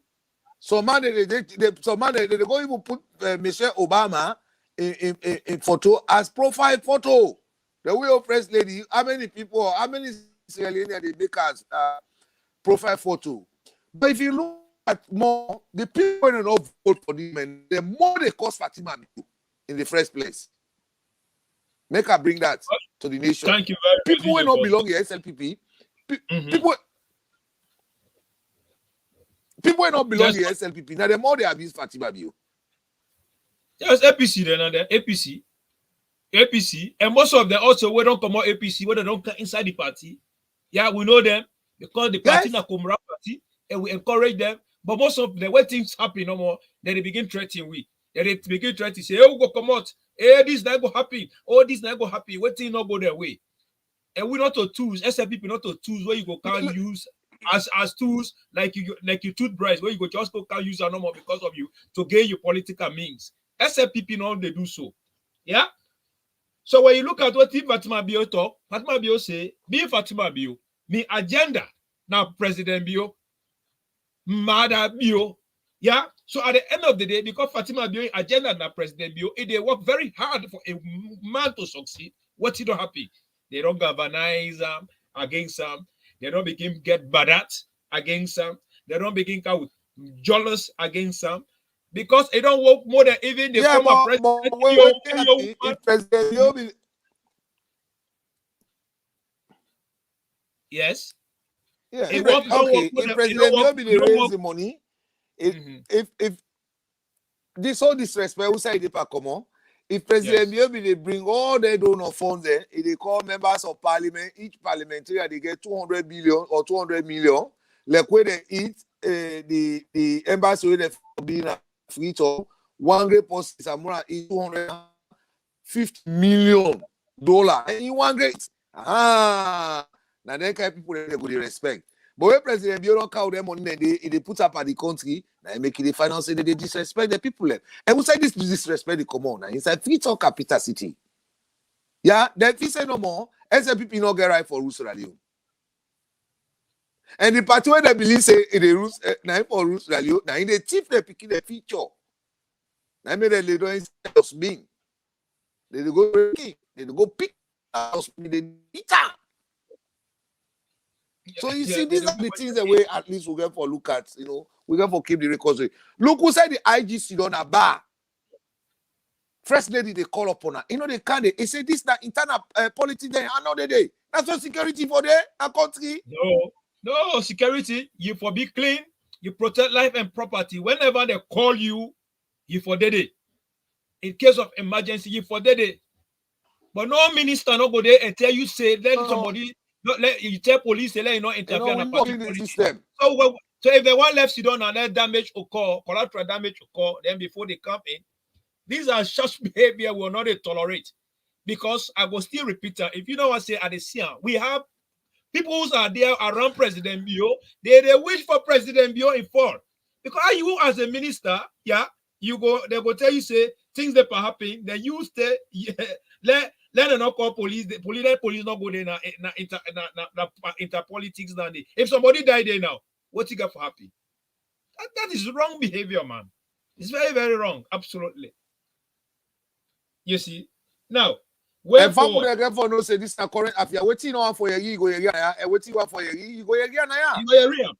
S6: So man, they go even put Michelle Obama in photo as profile photo. The way of first lady, how many Sierra Leoneans they make as profile photo. But if you look at more, the people who don't vote for them, and the more they cost Fatima in the first place. Make her bring that to the nation.
S5: Thank you very much.
S6: People who don't belong here, SLPP. People who don't belong here, SLPP. Now the more they abuse Fatima Bio.
S5: Yes, APC then, and APC, and most of them also we don't come out APC, where they don't come inside the party. Yeah, we know them because the party na Kumra party, and we encourage them. But most of them, when things happen no more, then they begin threatening we. Then they begin trying to say, "Oh, go come out. Hey, this not go happen. Oh, this not go happen. What thing not go their way?" And we not to tools. SLPP not to tools where you go can't use as tools like you toothbrush where you go just go can't use no more because of you to gain your political means. SLPP now they do so. Yeah. So when you look at what Fatima Bio talk, Fatima Bio say, me Fatima Bio, me agenda now President Bio, Mother Bio. Yeah. So at the end of the day, because Fatima Bio agenda now President Bio, they work very hard for a man to succeed. What's it don't happen? They don't galvanize against them. They don't begin get bad at against them. They don't begin with jealous against them. Because it don't work more than even the former president.
S6: If President Bio
S5: yes.
S6: Yeah. If President Bio raise the money, if this all disrespect, who say the come on? If President Bio they bring all their donor funds there, if they call members of parliament, each parliamentarian they get 200 billion or 200 million, like where they eat the embassy where they being free to one great post is around $250 million. And in one great now then kind of people they go respect. But when President Bio don't count them money, they put up at the country, they make it finance, they disrespect the people. And we say this disrespect the common. Inside free talk capital city. Yeah, then if you say no more, SLPP no get right for rules radio. And the party where they believe say the rules, now for rules radio, now in the chief they pick the feature. Now made they don't just being. They go pick us the eater. So you see, these are the things that we at least we get for look at, we get for keep the records. Look who said the IGC on a bar. First lady they call upon her. They can't. They say this that internal politics there another day. That's not security for their country.
S5: No security. You for be clean. You protect life and property. Whenever they call you, you for it. In case of emergency, you for it. But no minister no go there and tell you say let somebody you tell police, they let you not interfere in
S6: we
S5: a
S6: know
S5: party
S6: in the
S5: politics.
S6: system.
S5: So if they want left Sudan and let damage occur, collateral damage occur, then before they come in, these are such behavior we will not tolerate. Because I will still repeat that if you know what I say at the scene, we have people who are there around President Bio, they wish for President Bio in fall. Because you as a minister, they go tell you say things that are happening, then you stay, let them not call police, the police not go there na inter politics. If somebody died there now, what you got for happy? That is wrong behavior, man. It's very, very wrong. Absolutely. You see? Now,
S6: And family again for no say this is current affair. What you know for you go area, and what you want for you go area na ya.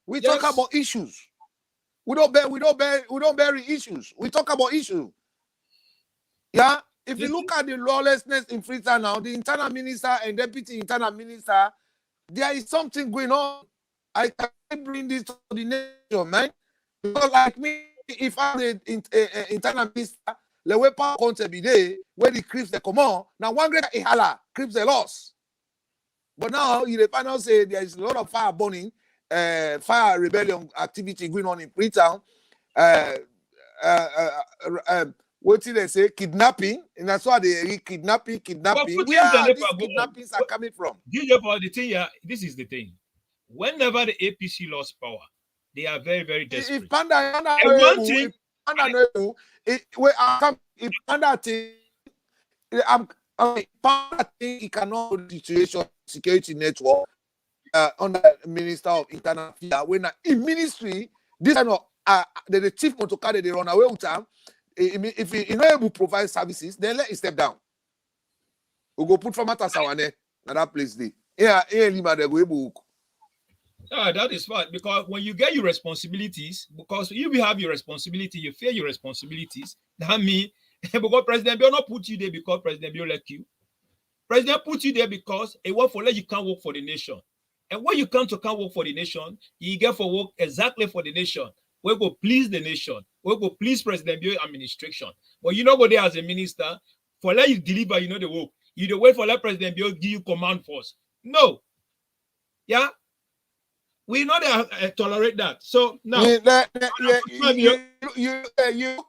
S6: We talk about issues. We don't bury issues. We talk about issues. Yeah. If you look at the lawlessness in Freetown now, the internal minister and deputy internal minister, there is something going on. I can bring this to the nation, man. Because like me, if I'm the internal minister, the way power concept be there, where the creeps they come on, now one great ihala, creeps they lost. But now the panel say there is a lot of fire burning, fire rebellion activity going on in Freetown. What did they say? Kidnapping, and that's why they kidnapping. Where are these kidnappings are coming from?
S5: The thing, this is the thing. Whenever the APC lost power, they are very, very desperate.
S6: If Panda think he cannot hold the situation security network under Minister of Internal Affairs when in ministry this kind of the chief motorcar they run away with him. If he not able to provide services, then let him step down. We go put from Atasawane and that place there. Lima they go able.
S5: That is fine because when you get your responsibilities, because if you have your responsibility, you fear your responsibilities. That means because President Bill not put you there because President Bill let you. President put you there because a work for let you can't work for the nation. And when you can't work for the nation, you get for work exactly for the nation. We go please the nation. We go please President Bill administration. But you know go there as a minister for let you deliver, you know the work. You don't wait for let President Bill give you command force. No. Yeah. We not tolerate that. So now
S6: you look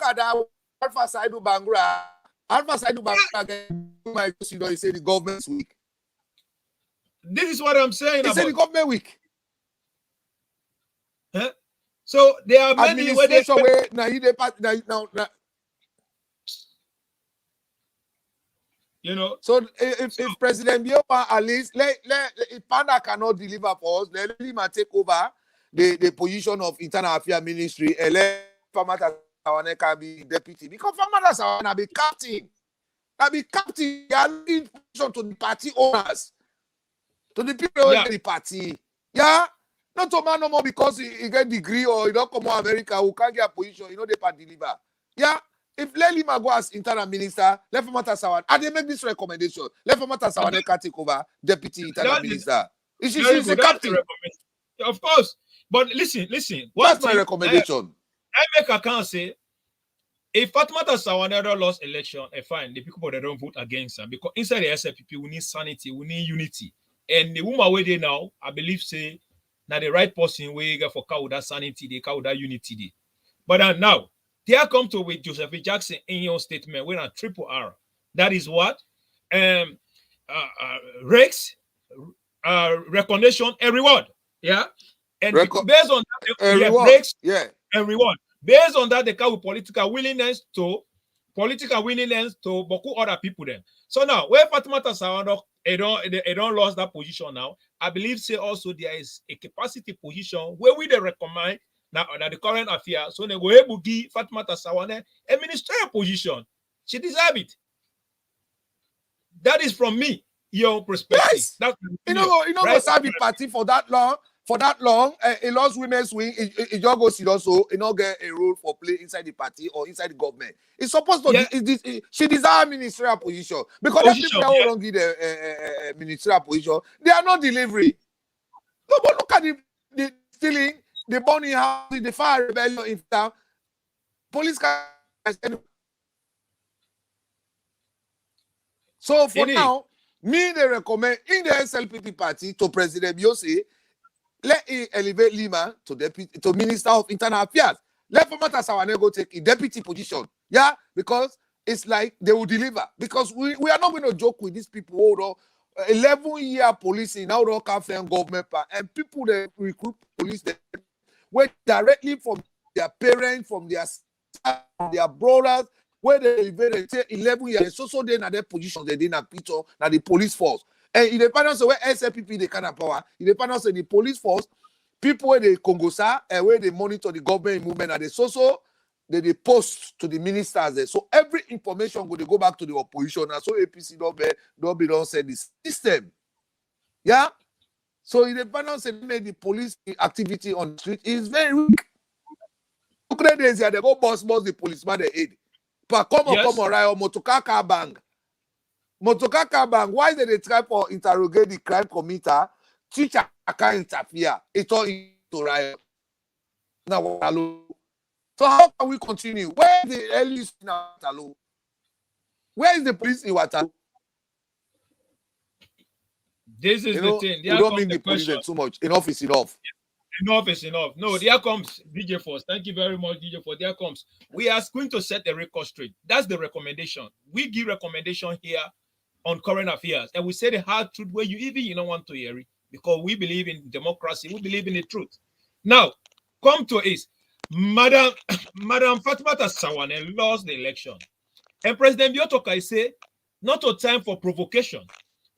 S6: at that Alpha Saidu Bangra. Alpha Saidu Bangra you say the government's weak.
S5: This is what I'm saying.
S6: They say the government weak.
S5: Huh? So there are many
S6: administration where now
S5: you know.
S6: So if President Bioma at least if Panda cannot deliver for us, let him take over the position of Internal Affairs Ministry and let Famata Sawane can be deputy. Because Famata Sawane be captain. Be captain. They are looking position to the party owners. To the people in the party. Yeah. Not to man no more because he get degree or he don't come to America who can't get a position, you know they can deliver. Yeah. If Lelima go as internal minister, let Famata Sawane, and they make this recommendation. Let Famata Sawane can take over deputy internal minister. She's the captain.
S5: Of course. But listen.
S6: That's my recommendation.
S5: I make a can say, if Fatmata Sawane lost election, fine, the people that don't vote against her because inside the SLPP we need sanity, we need unity. And the woman where they now, I believe, say, now the right person we get for cow that sanity, they cow that unity. But now, they are come to with Joseph Jackson in your statement, we're a triple R. That is what? Rex, recognition, and reward. Yeah. And based on that, breaks and reward. Based on that, they come with political willingness to boku other people then. So now, where Fatimata Sawano they don't lost that position now, I believe say also there is a capacity position where we they recommend now that the current affair, so they go able to give Fatimata Sawane a ministerial position. She deserve it. That is from me, your perspective.
S6: Yes. That's you know, serve the party for that long. A lost women's wing, it just goes also, you know, get a role for play inside the party or inside the government. It's supposed to she deserves ministerial position because the people that don't give the ministerial position, they are not delivering. No, but look at the stealing, the burning house, the fire rebellion in town. Police can. So for now, Me, they recommend in the SLPP party to President Biose, let him elevate Lima to deputy to Minister of Internal Affairs. Let Famata Sawane go take a deputy position. Yeah, because it's like they will deliver. Because we are not going to joke with these people who 11-year policing now don't come from government and people that recruit police that went directly from their parents, from their brothers, where they say 11 years. So they in their positions they didn't Peter, now the police force. And in the panels where SLPP they kind of power, in the panels of the police force, people where they Congosa and where they monitor the government movement and they post to the ministers there. So every information will go back to the opposition. And so APC don't say the system. Yeah. So in the panels they made the police activity on the street is very weak. Days here, they go boss the policeman they aid. But come on, right? Motokaka bang. Motokaka bang. Why did they try for interrogate the crime committer? Teacher can't interfere. It's all into riot. Now, so how can we continue? Where is the police in Waterloo? Where is the police in Waterloo?
S5: This is the thing.
S6: We don't mean the police too much. Enough is enough.
S5: Enough is enough. No, there comes DJ Force. Thank you very much, DJ Force. There comes. We are going to set the record straight. That's the recommendation. We give recommendation here on current affairs, and we say the hard truth where you don't want to hear it, because we believe in democracy. We believe in the truth. Now, come to it. Madam Fatimata Sawane lost the election, and President Biotoka say not a time for provocation,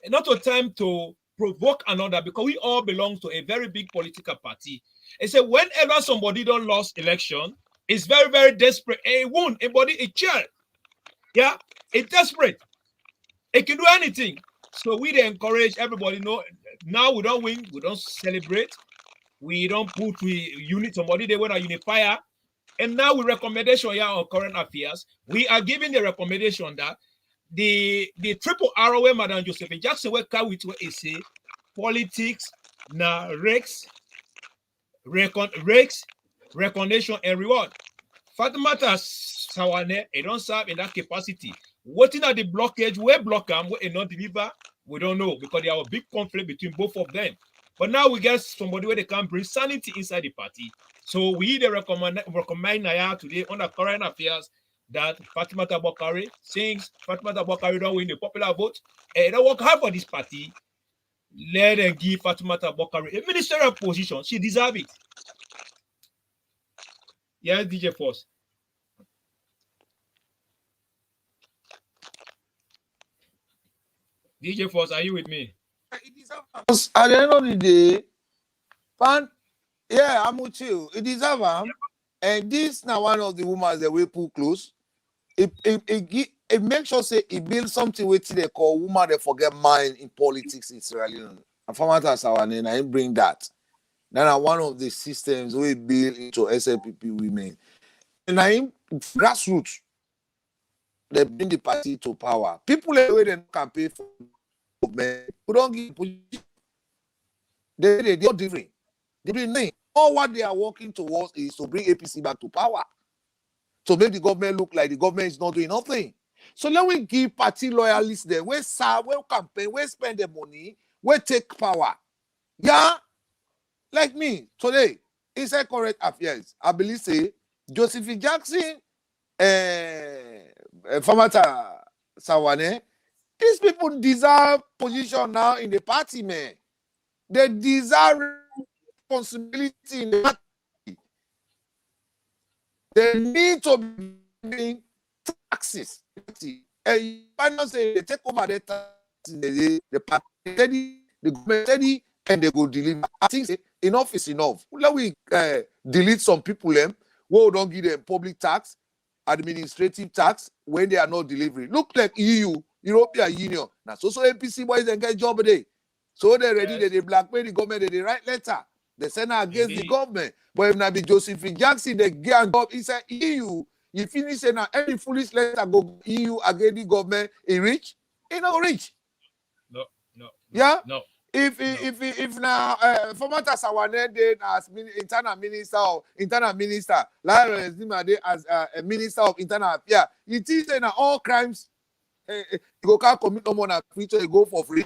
S5: not a time to provoke another, because we all belong to a very big political party. And so whenever somebody don't lost election, it's very, very desperate. A wound, a body, a child. Yeah, it's desperate. It can do anything. So we encourage everybody. No, now we don't win, we don't celebrate, we don't put unit somebody, they want a unifier. And now we recommendation here on current affairs. We are giving the recommendation that the triple arrow where Madam Josephine Jackson will carry with what say politics na recognition and reward. Fatimata Sawane, it don't serve in that capacity. Waiting at the blockage, where block them, where not deliver, we don't know, because there are a big conflict between both of them. But now we get somebody where they can bring sanity inside the party. So we recommend Naya today on the current affairs that Fatimata Bokari, since Fatimata Bokari don't win the popular vote, and don't work hard for this party, let them give Fatimata Bokari a ministerial position. She deserves it. Yes, DJ Force. DJ Force, are you with me?
S6: At the end of the day, yeah, I'm with you. It deserves them. And this now one of the women that we pull close. It makes sure say it builds something which they call woman they forget mind in politics in Sierra Leone. And Famata Sawane, I bring that. Then one of the systems we build into SLPP women. And I grassroots, they bring the party to power. People away they can pay for government. Who don't give position. They're different. They bring all what they are working towards is to bring APC back to power. To make the government look like the government is not doing nothing. So let we give party loyalists there. We serve, we campaign, we spend the money, we take power. Yeah? Like me, today, inside current affairs, I believe say, Josephine Jackson, Famata Sawane, these people deserve position now in the party, man. They deserve responsibility in the party. They need to be paying taxes. And you find out say they take over their taxes, the party steady, the government steady, and they go deliver. I think enough is enough. Let we delete some people them who don't give them public tax, administrative tax when they are not delivering. Look like EU, European Union. Now so APC boys and get job a day. So they're ready, they blackmail the government, they write letter. They send her against the government. But if not be Josephine Jackson, they get a job inside EU. You finish now any foolish letter go EU against the government, it reach? It not reach.
S5: No.
S6: Yeah?
S5: No.
S6: If now Famata Sawane did as internal minister, Lawrence Zimade as a minister of internal affairs, it is now all crimes go can't commit no more than future, you go for free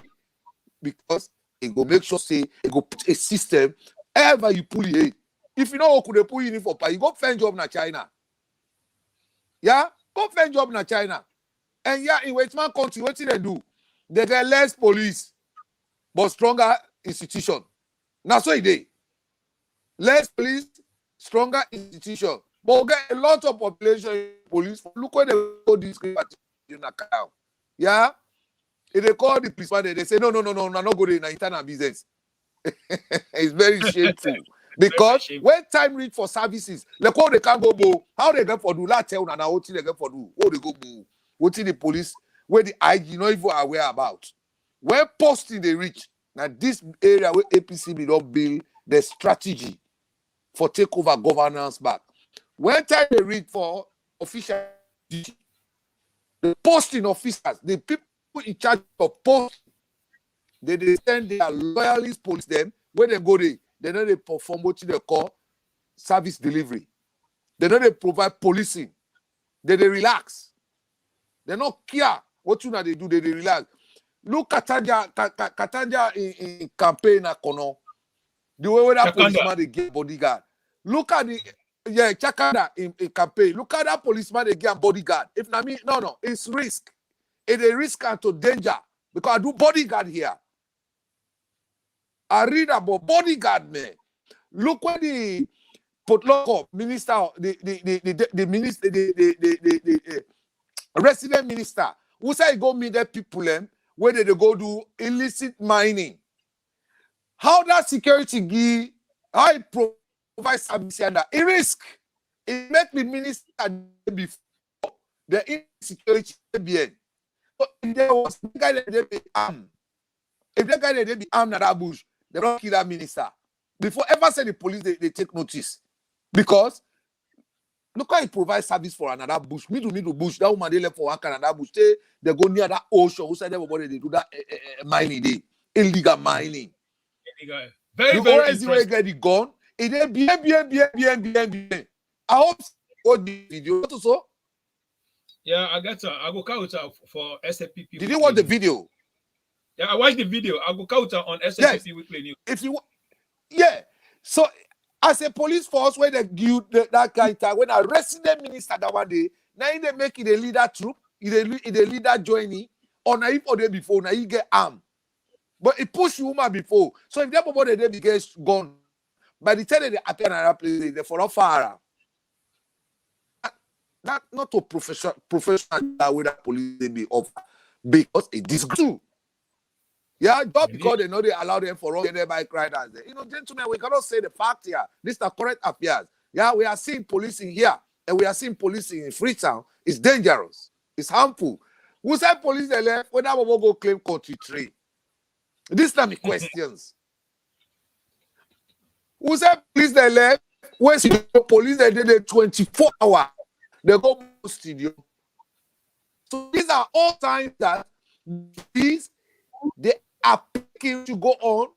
S6: because it go make sure say it go put a system ever you pull it. If you know could they pull you in for pay, you go find job na China. Yeah, go find job na China. And yeah, in Westman country, what do they do? They get less police, but stronger institution. Now so it less police, stronger institution. But we get a lot of population in police. Look where they go this yeah. If they call the policeman, they say no, not go to internal business. It's very shameful. Because when time reach for services, like how they can't go bo, how they get for do, let's tell you now what they get for do, how they go bo, what the police, where the IG not even aware about. When posting they reach, now this area where APC be not build the strategy for take over governance back. When time they reach for official duty, the posting officers, the people in charge of post, they send their loyalist police them, when they go there, they know they perform what they call service delivery. They know they provide policing. They relax. They not care what you know they do, they relax. Look Katanja in campaign at Kono. The way where that policeman they get bodyguard. Look at the Chakanda in campaign. Look at that policeman they get bodyguard. If not me, no, it's risk. It's a risk and to danger because I do bodyguard here. I read about bodyguard, man. Look when the Potlock minister, the minister, the resident minister, who say go meet the people where they go do illicit mining. How that security give, how it provide service under a risk. It make the minister before the insecurity be. So if there was a guy that they be armed, if that guy that they be armed at that bush, they don't kill that minister. Before ever say the police, they take notice. Because look how he provides service for another bush. Middle bush. That woman they left for one another bush. They go near that ocean. Who said everybody they do that mining day. Illegal mining.
S5: Illegal. Very interesting.
S6: Where get the gun. It is bien. I hope what the video also.
S5: Yeah, I go count for SLPP.
S6: Did you watch the video?
S5: Yeah, I watched the video. I go count on SLPP Weekly News.
S6: If you, yeah. So as a police force, when they give that kind of time, when a resident minister that one day, now they make it a leader troop, it a leader joining, or now if or day before, now you get armed. But it push you woman before. So if that before they get gone, by the time they appear in another place, they follow far. That not a professional way that police they be offer because it is true. Yeah, just because they know they allow them for all their bike riders. You know, gentlemen, we cannot say the fact here. This is the correct affairs. Yeah, we are seeing policing here, and we are seeing policing in Freetown. It's dangerous. It's harmful. Who said police they left when that will go claim country 3? This time the questions. Who said police they left when police they did it 24 hours? They go studio. So these are all signs that they are picking to go on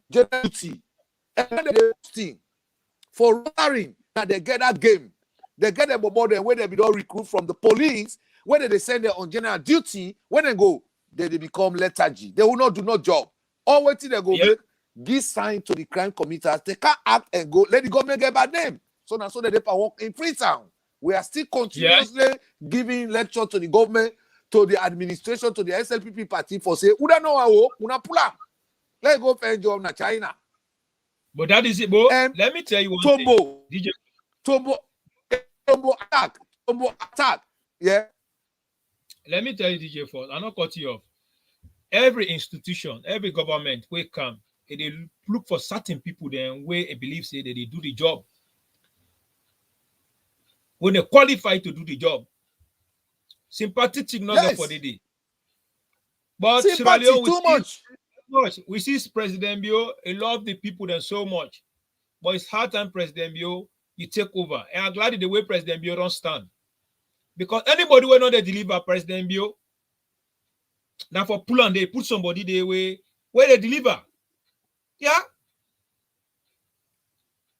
S6: general duty. And then they thing for running that they get that game. They get them about them when they be don't recruit from the police, when they send them on general duty, when they go, they become lethargy. They will not do no job. All waiting they go make this sign to the crime committers. They can't act and go, let the government get bad name. So now so that they can work in Freetown. We are still continuously giving lecture to the government, to the administration, to the SLPP party for say, "Uda no awo, una pula. Let's go find job na China."
S5: But that is it, bro. Let me tell you one thing. DJ.
S6: Tombo attack. Yeah.
S5: Let me tell you, DJ Force, I'm not cut you off. Every institution, every government will come, they look for certain people then where they believe say that they do the job. When they qualify to do the job, sympathetic not for the day. But Sierra Leone,
S6: too much.
S5: We see President Bio, a lot of the people then so much. But it's hard time President Bio, you take over. And I'm glad the way President Bio don't stand. Because anybody will not deliver President Bio. Now for pull and they put somebody there where they deliver. Yeah.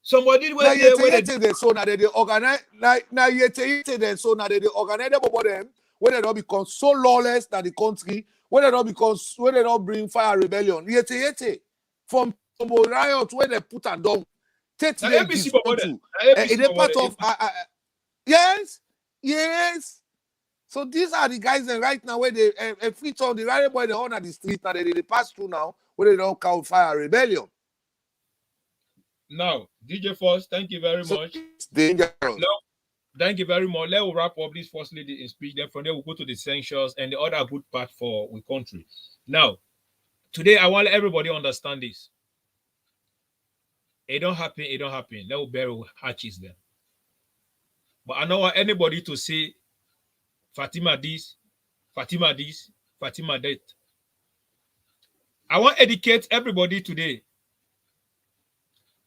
S5: Somebody where they
S6: so now they organize now so now they organize them when they don't become so lawless that the country, when they don't bring fire rebellion, yete, from riot when they put a down, take
S5: Now,
S6: the
S5: APC
S6: respond to.
S5: APC
S6: It is part of, yes. So these are the guys that right now where they feature on the rally boy they on at the street now they pass through now where they don't count fire rebellion.
S5: Now, DJ Force, thank you very much.
S6: It's dangerous.
S5: Thank you very much. Let's wrap up this first lady in speech. Then from there we'll go to the censures and the other good part for the country. Now, today I want everybody to understand this. It don't happen. Let us bury hatches there. But I don't want anybody to say Fatima this, Fatima that. I want to educate everybody today.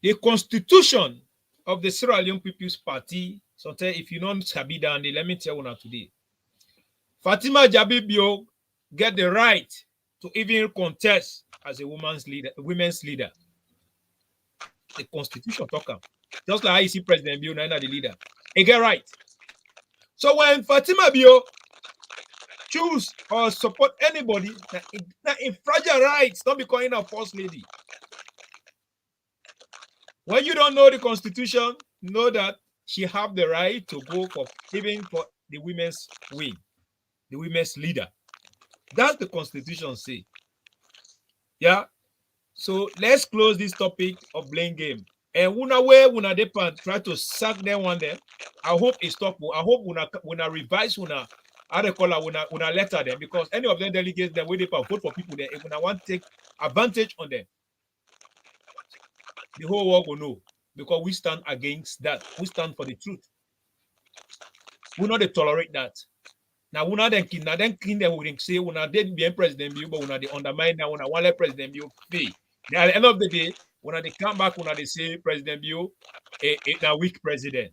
S5: The constitution of the Sierra Leone People's Party, sometimes if you don't sabi down there, let me tell you now today. Fatima Jabibio get the right to even contest as a women's leader. The constitution talk am. Just like how you see President Bio, now the leader. He get right. So when Fatima Bio choose or support anybody, that in fragile rights, don't be calling her first lady. When you don't know the constitution, know that she have the right to go for even for the women's wing, the women's leader. That's the constitution say. Yeah. So let's close this topic of blame game. And una depend try to sack them one day. I hope it stop. I hope una revise una letter them because any of them delegates them where they vote for people there. If una want to take advantage on them, the whole world will know because we stand against that. We stand for the truth. We not tolerate that. Now we not then we say we not dead be President Bio, but we not undermine now. We not want let President Bio fail. Now, at the end of the day, when they come back, when they say President Bio a weak president.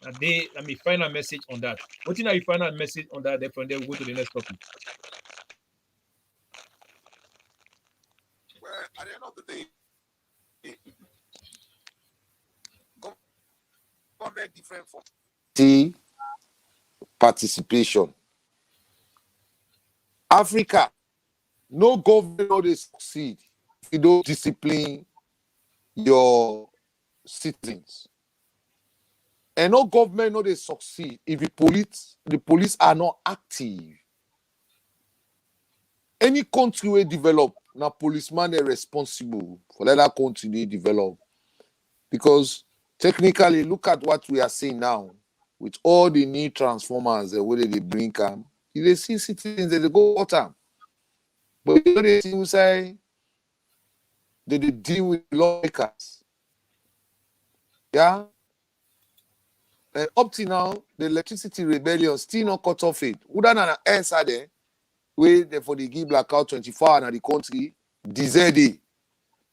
S5: And let me find a message on that. What you know you find a message on that, then from there we go to the next topic.
S6: Well, at the end of the day, government different from participation. Africa, no government will succeed if you don't discipline your citizens. And no government will succeed if the police are not active. Any country will develop, now policemen are responsible for let that country develop. Because technically, look at what we are seeing now with all the new transformers the way they bring them. If they see citizens, they go water. But you know they see who say they deal with lawmakers. Yeah. Up to now, the electricity rebellion still not cut off it. Who done an answer there? Where for the give blackout 24 hours in the country, DZD.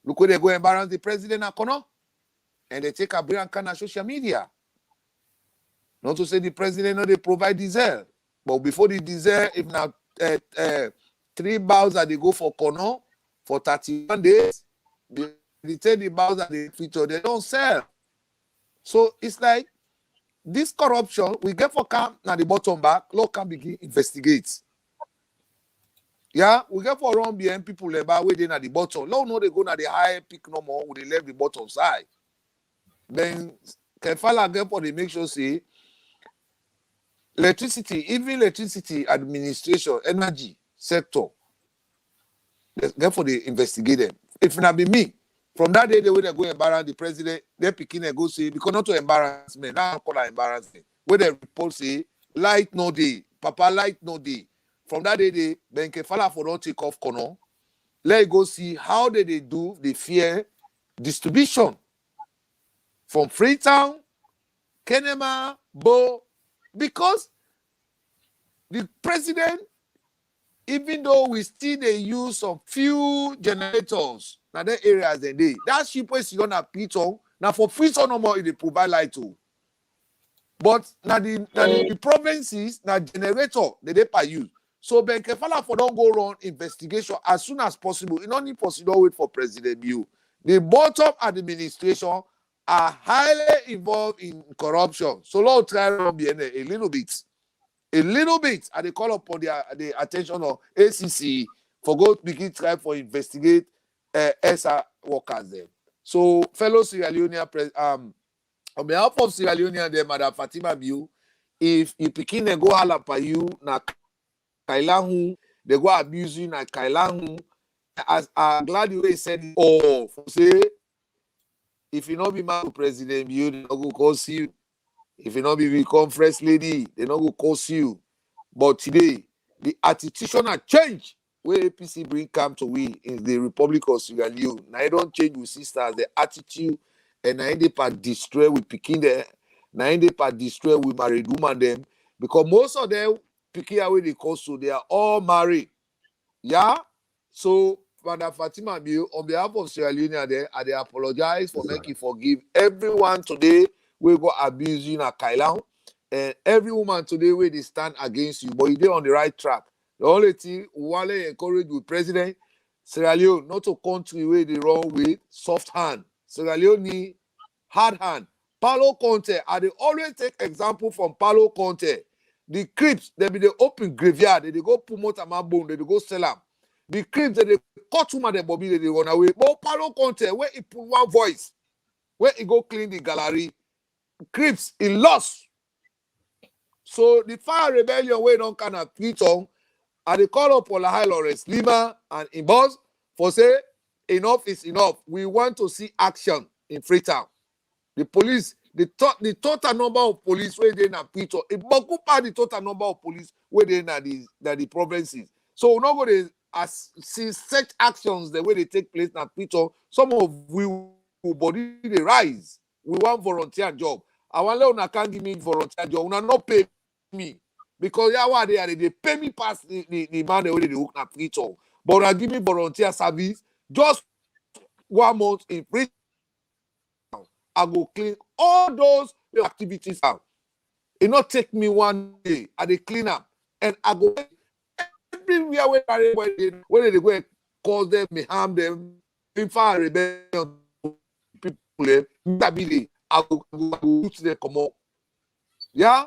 S6: Look where they go embarrass the president Akono. And they take a brand can on social media. Not to say the president no they provide diesel. But before the diesel, if now 3 barrels that they go for Kono for 31 days, they take the barrels that they feature, they don't sell. So it's like this corruption, we get for camp now the bottom back, law can begin investigate. Yeah, we get for run behind people labor waiting at the bottom. Law no they go na the high peak no more, they left the bottom side. Then Kefala get for the make sure say electricity, even electricity administration, energy sector, get for the investigate them. If not be me, from that day they will go embarrass the president, they picking and go say, because not to embarrassment, now call that embarrassment. Where the report say, light no day, papa light no day. From that day, they then Kefala for don't take off Kono. Let go see how they do the fair distribution from Freetown, Kenema, Bo, because the president, even though we still they use some few generators, now that areas they day, that ship is gonna pit on. Now for Freetown no more, they provide light too. But now the provinces, now generator they per use. So Ben Kefala for don't go run investigation as soon as possible. It not possible wait for President Biu. The bottom administration are highly involved in corruption. So Lord try to be a little bit. a little bit, and they call upon the attention of ACC for go begin try for investigate SR workers there. So, fellow Sierra Leonean, on behalf of Sierra Leonean, there, Madam Fatima Biu, if you pikin and go halapa you na Kailahu, they go abuse you na Kailahu. As I'm glad you said, oh, say if you not be man to President Biu, they not go curse you. If you not be conference lady, they not go curse you. But today, the attitude has changed. Where APC bring come to we in the Republic of Sierra Leone. Now I don't change with sisters, the attitude, and I they part destroy with picking there. Now they part destroy with married woman them. Because most of them picking away the cost, so they are all married. Yeah? So Madam Fatima Biu, on behalf of Sierra Leone, they apologize for making forgive everyone today. We go abusing a Kailan. And every woman today where they stand against you, but you're on the right track. The only thing we want to encourage with President Sierra Leone not to country where they wrong with soft hand. Sierra Leone need hard hand. Paulo Conte, I they always take example from Paulo Conte. The Crips, they be the open graveyard, they go promote a man bone, they go sell them. The Crips, they cut woman the bobby, they run away. But Paulo Conte, where he put one voice, where he go clean the gallery, Crips, he lost. So the fire rebellion where don't kind of tweet on, and they call up Olahai Lawrence Lima and in boss for say enough is enough. We want to see action in Freetown. The police, the total number of police where they na Peter, it occupy the total number of police where they na the provinces. So we're not going to see such actions the way they take place na Peter. Some of we will body they rise. We want volunteer job. I want to can't give me volunteer job. Una not pay me. Because they pay me past the man they hook na Peter. But I give me volunteer service just 1 month in free. I go clean all those activities out. It not take me 1 day. I they clean up. And I go everywhere where they go and cause them, me harm them, fire rebellion people, I go to them come up. Yeah?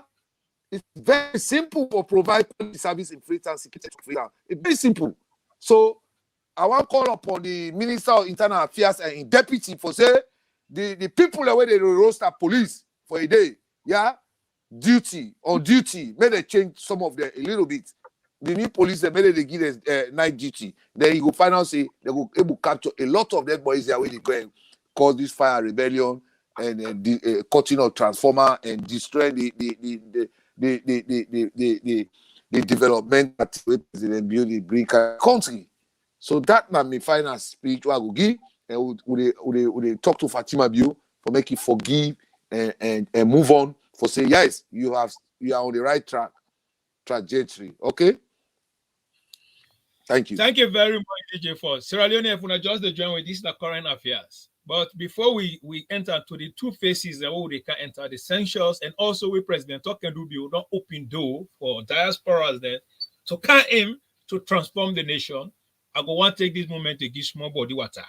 S6: It's very simple for provide service in Freetown, security in Freetown. It's very simple. So I want to call upon the Minister of Internal Affairs and Deputy for say the people the way they roster police for a day, yeah, on duty, may they change some of them a little bit. The new police, they may they give them night duty. Then you go find out say they go able to capture a lot of them boys there where they go and cause this fire rebellion and cutting of transformer and destroy the development that President Beauty bring country. So that na me final spiritual go give and would talk to Fatima Biu for make you forgive and move on for say yes, you are on the right trajectory. Okay. Thank you.
S5: Thank you very much, DJ For Sierra Leone. If we just join with this, the current affairs. But before we enter to the two phases that we can enter the census and also with President Tokendu don't open door for diasporas there to come in to transform the nation. I go want to take this moment to give small body water.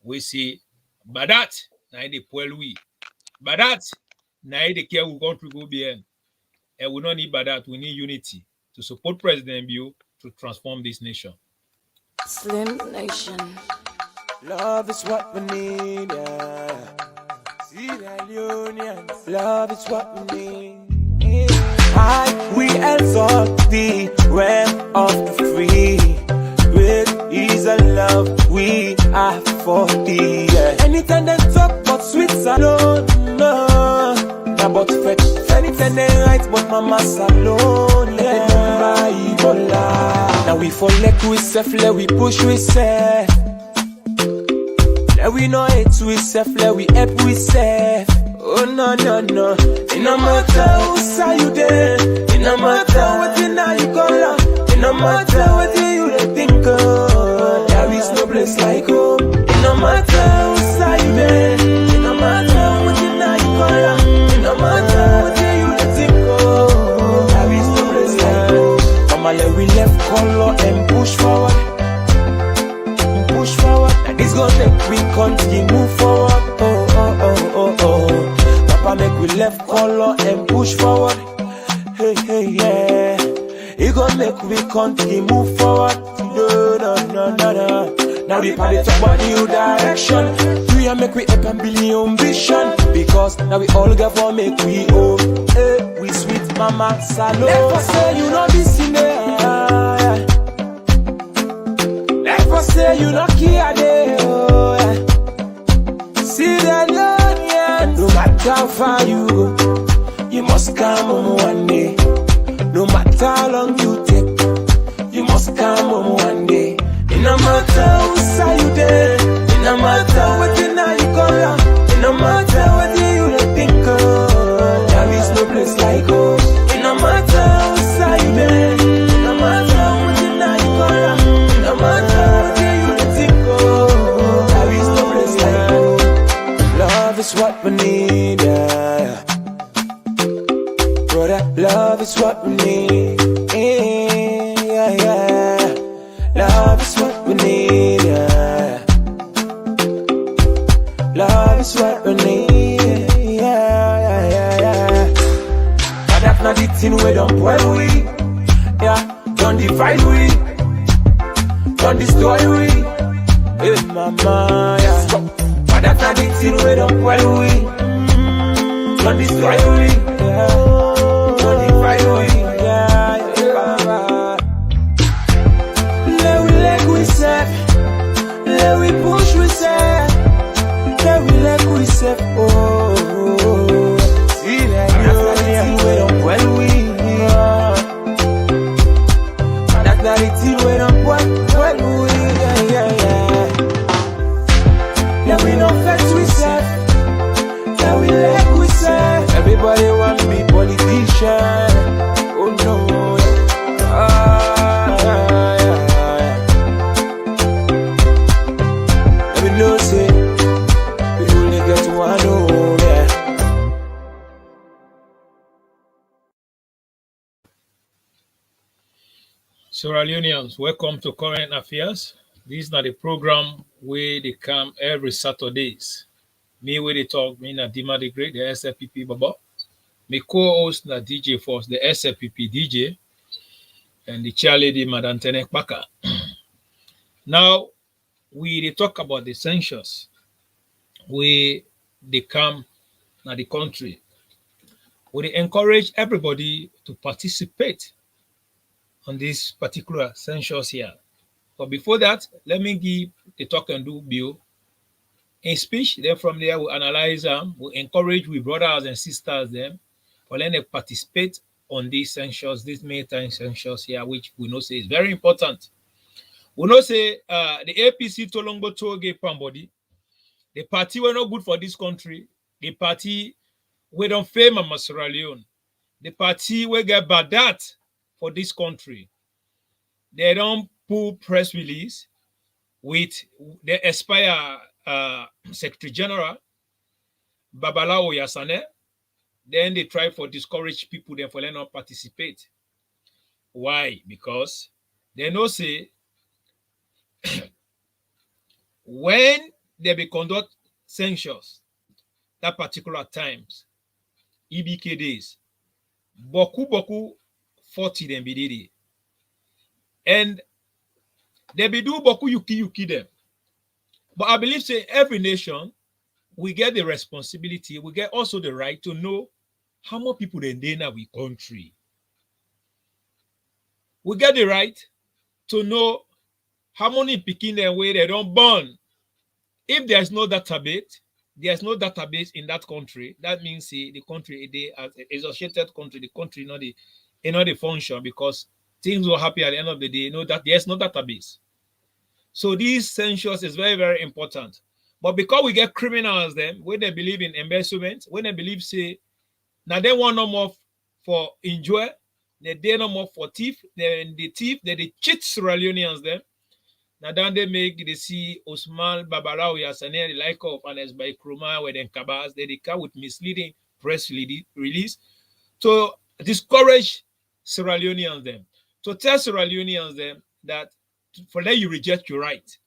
S5: We see, but that now the poor we, but that now the care we going to go beyond, and we don't need but that we need unity to support President Biu to transform this nation.
S13: Slim Nation.
S4: Love is what we need, yeah. Sierra Leone, love is what we need. We exalt the realm of the free. Great is a love we have for thee. Yeah. Anytime they talk about Switzerland, no. About fetch, anytime they write but mama's alone. Now we fall like we self, let we push we self. Let we know it we self, let we help we self. Oh no no no. It no matter who say you there. It no matter what you know you call up. It no matter what you think of. There is no place like home. It no matter who say you there. It no matter what you know you call up. It no matter what you think of. There is no place like home. Mama, let we left color and push forward. Push forward. And this gonna make we continue move forward. Oh oh oh oh oh. Papa make we left color and push forward. Hey hey yeah. It gon' make we country move forward. No. Now we party talk about new direction. We make we up and build new ambition. Because now we all get for make we home. Hey, we sweet mama salon. Never say you not be sinner. Never say you not care there. See that love, no matter how far you go, you must come home one day. No matter how long you take, you must come home one day. It no matter who say you there, it no matter what you know you call up, it no matter what you think of. There is no place like home. It no matter who say you there, it no matter what you know you call up, it no matter what you think of. There is no place like home. Love is what we need, yeah. Brother, love is what we need, yeah. Love is what we need, yeah. Love is what we need, yeah. But that's not the thing we don't boil we, yeah. Don't divide we, don't destroy we, hey mama, yeah. But that's not the thing we don't boil we, don't destroy we, yeah. Don't divide we, yeah. Let we push we say, let we let we say, oh. See that you we don't well we, that's not the thing we don't well we, yeah. Let we not fetch we say, let we let we say. Everybody want to be politician, oh no, no say, we only get one home, yeah.
S5: Sierra Leoneans, welcome to Current Affairs. This is not the program where they come every Saturdays. Me where they talk, me na Dima the Great, the SLPP Baba. Me co-host na DJ Force, the SLPP DJ, and the chairlady Madam Tenek Baka. Now, we talk about the census where they come to the country. We encourage everybody to participate on this particular census here. But before that, let me give the talk and do bill in speech. Then from there, we analyze them. We encourage we brothers and sisters them for them to participate on this census, this maritime census here, which we know say is very important. We know say the APC Tolongbo Toge Pambody, the party were not good for this country. The party we don't favor Sierra Leone. The party we get bad that for this country. They don't pull press release with the Aspire Secretary General Babalawo Yasane. Then they try for discourage people then for them not participate. Why? Because they know say when they be conduct census that particular times, EBK days, boku 40 them be did it. And they be do boku yuki them. But I believe say every nation we get the responsibility, we get also the right to know how more people than they in our country. We get the right to know how many picking them where they don't born. If there's no database in that country, that means the country, they as associated country, the country not the function because things will happen at the end of the day. Know that there's no database. So this census is very, very important. But because we get criminals them, when they believe in embezzlement, when they believe say, now they want no more for enjoy, they no more for thief, then the thief, they cheat Sierra Leoneans them. Now then they make the see Osman Babalao Yasane, the like of Anes by Kruma, where then Kabas, they come with misleading press release to discourage Sierra Leoneans them, to tell Sierra Leoneans them that for them you reject your right.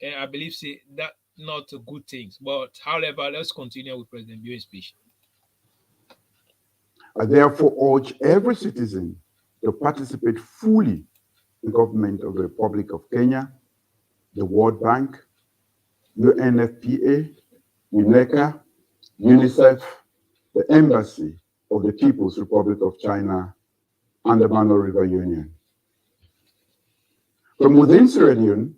S5: And I believe say that not a good things. But however, let's continue with President Bio's speech.
S2: I therefore urge every citizen to participate fully in the government of the Republic of Kenya, the World Bank, UNFPA, UNECA, UNICEF, the Embassy of the People's Republic of China, and the Mano River Union. From within Sierra Leone,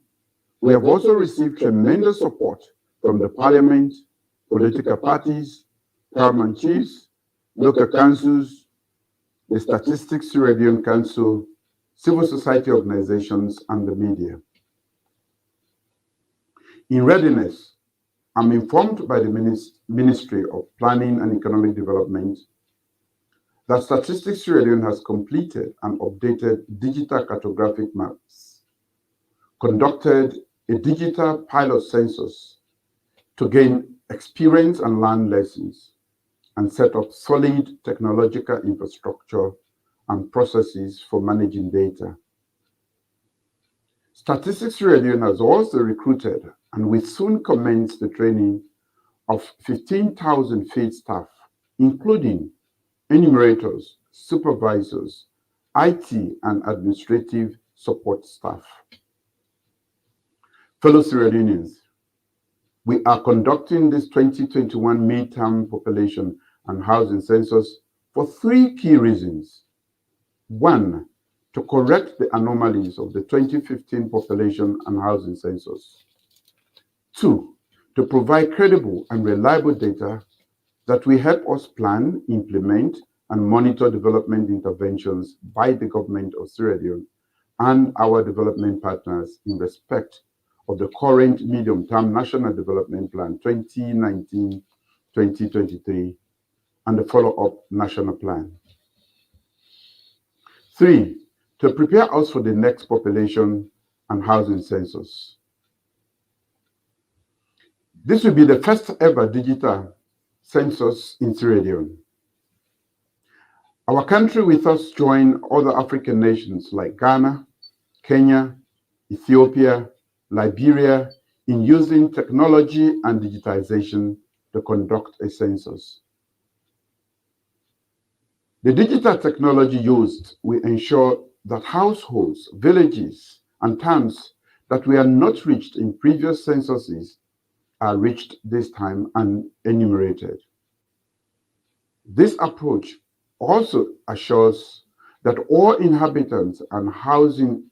S2: we have also received tremendous support from the Parliament, political parties, paramount chiefs, local councils, the Statistics Sierra Leone Council, civil society organizations, and the media. In readiness, I'm informed by the Ministry of Planning and Economic Development that Statistics Sierra Leone has completed and updated digital cartographic maps, conducted a digital pilot census to gain experience and learn lessons, and set up solid technological infrastructure and processes for managing data. Statistics Sierra Leone has also recruited and will soon commence the training of 15,000 field staff, including enumerators, supervisors, IT and administrative support staff. Fellow Sierra Leoneans, we are conducting this 2021 midterm population and housing census for three key reasons. One, to correct the anomalies of the 2015 population and housing census. Two, to provide credible and reliable data that will help us plan, implement, and monitor development interventions by the government of Sierra Leone and our development partners in respect of the current medium-term National Development Plan 2019-2023 and the follow-up national plan. Three, to prepare us for the next population and housing census. This will be the first ever digital census in Sierra Leone. Our country with us join other African nations like Ghana, Kenya, Ethiopia, Liberia in using technology and digitization to conduct a census. The digital technology used will ensure that households, villages, and towns that were not reached in previous censuses are reached this time and enumerated. This approach also assures that all inhabitants and housing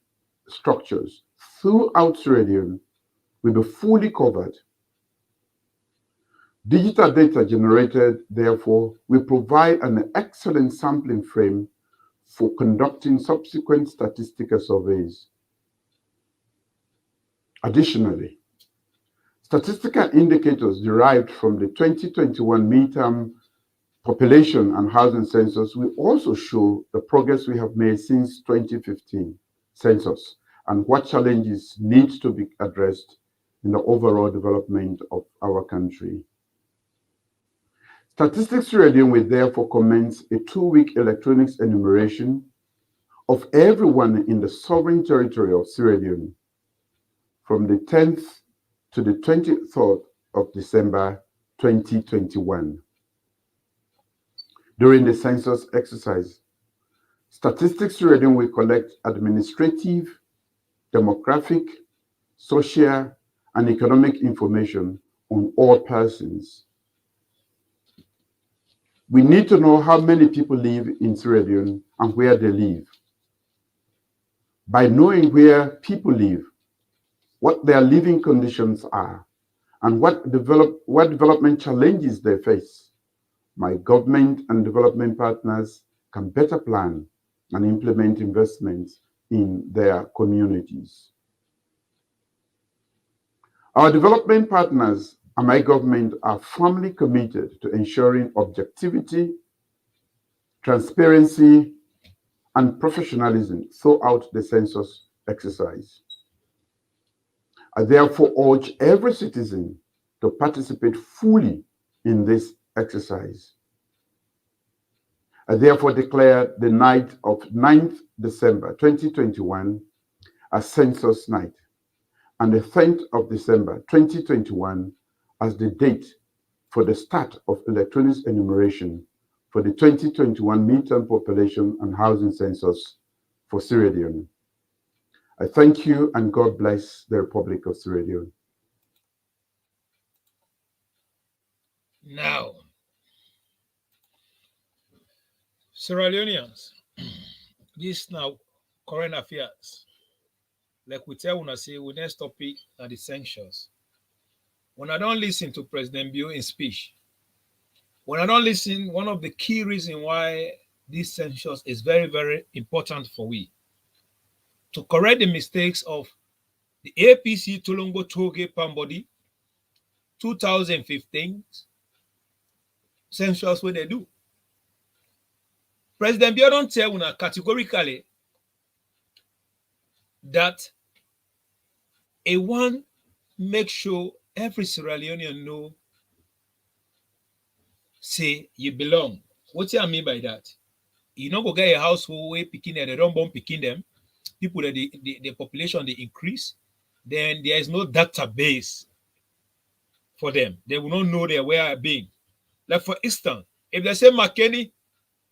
S2: structures throughout Sierra Leone will be fully covered. Digital data generated, therefore, will provide an excellent sampling frame for conducting subsequent statistical surveys. Additionally, statistical indicators derived from the 2021 midterm population and housing census will also show the progress we have made since 2015 census and what challenges need to be addressed in the overall development of our country. Statistics Sierra Leone will therefore commence a 2-week electronics enumeration of everyone in the sovereign territory of Sierra Leone from the 10th to the 23rd of December 2021. During the census exercise, Statistics Sierra Leone will collect administrative, demographic, social, and economic information on all persons. We need to know how many people live in Sierra Leone and where they live. By knowing where people live, what their living conditions are, and what development challenges they face, my government and development partners can better plan and implement investments in their communities. Our development partners and my government are firmly committed to ensuring objectivity, transparency, and professionalism throughout the census exercise. I therefore urge every citizen to participate fully in this exercise. I therefore declare the night of 9th December 2021 as Census Night and the 10th of December 2021 as the date for the start of electronic enumeration for the 2021 midterm population and housing census for Sierra Leone. I thank you and God bless the Republic of Sierra Leone.
S5: Now, Sierra Leoneans, this now current affairs. Like we tell when say, we next topic are the censures. When I don't listen to President Bio in speech, when I don't listen, one of the key reasons why this censures is very, very important for we to correct the mistakes of the APC Tolongo Toge Pambody 2015 censures what they do. President Bio don't tell una categorically that a one make sure every Sierra Leonean know say you belong. What do I mean by that? You know, go get a household where picking they don't born picking them, people that the population they increase, then there is no database for them. They will not know their where being. Like for instance, if they say McKinney,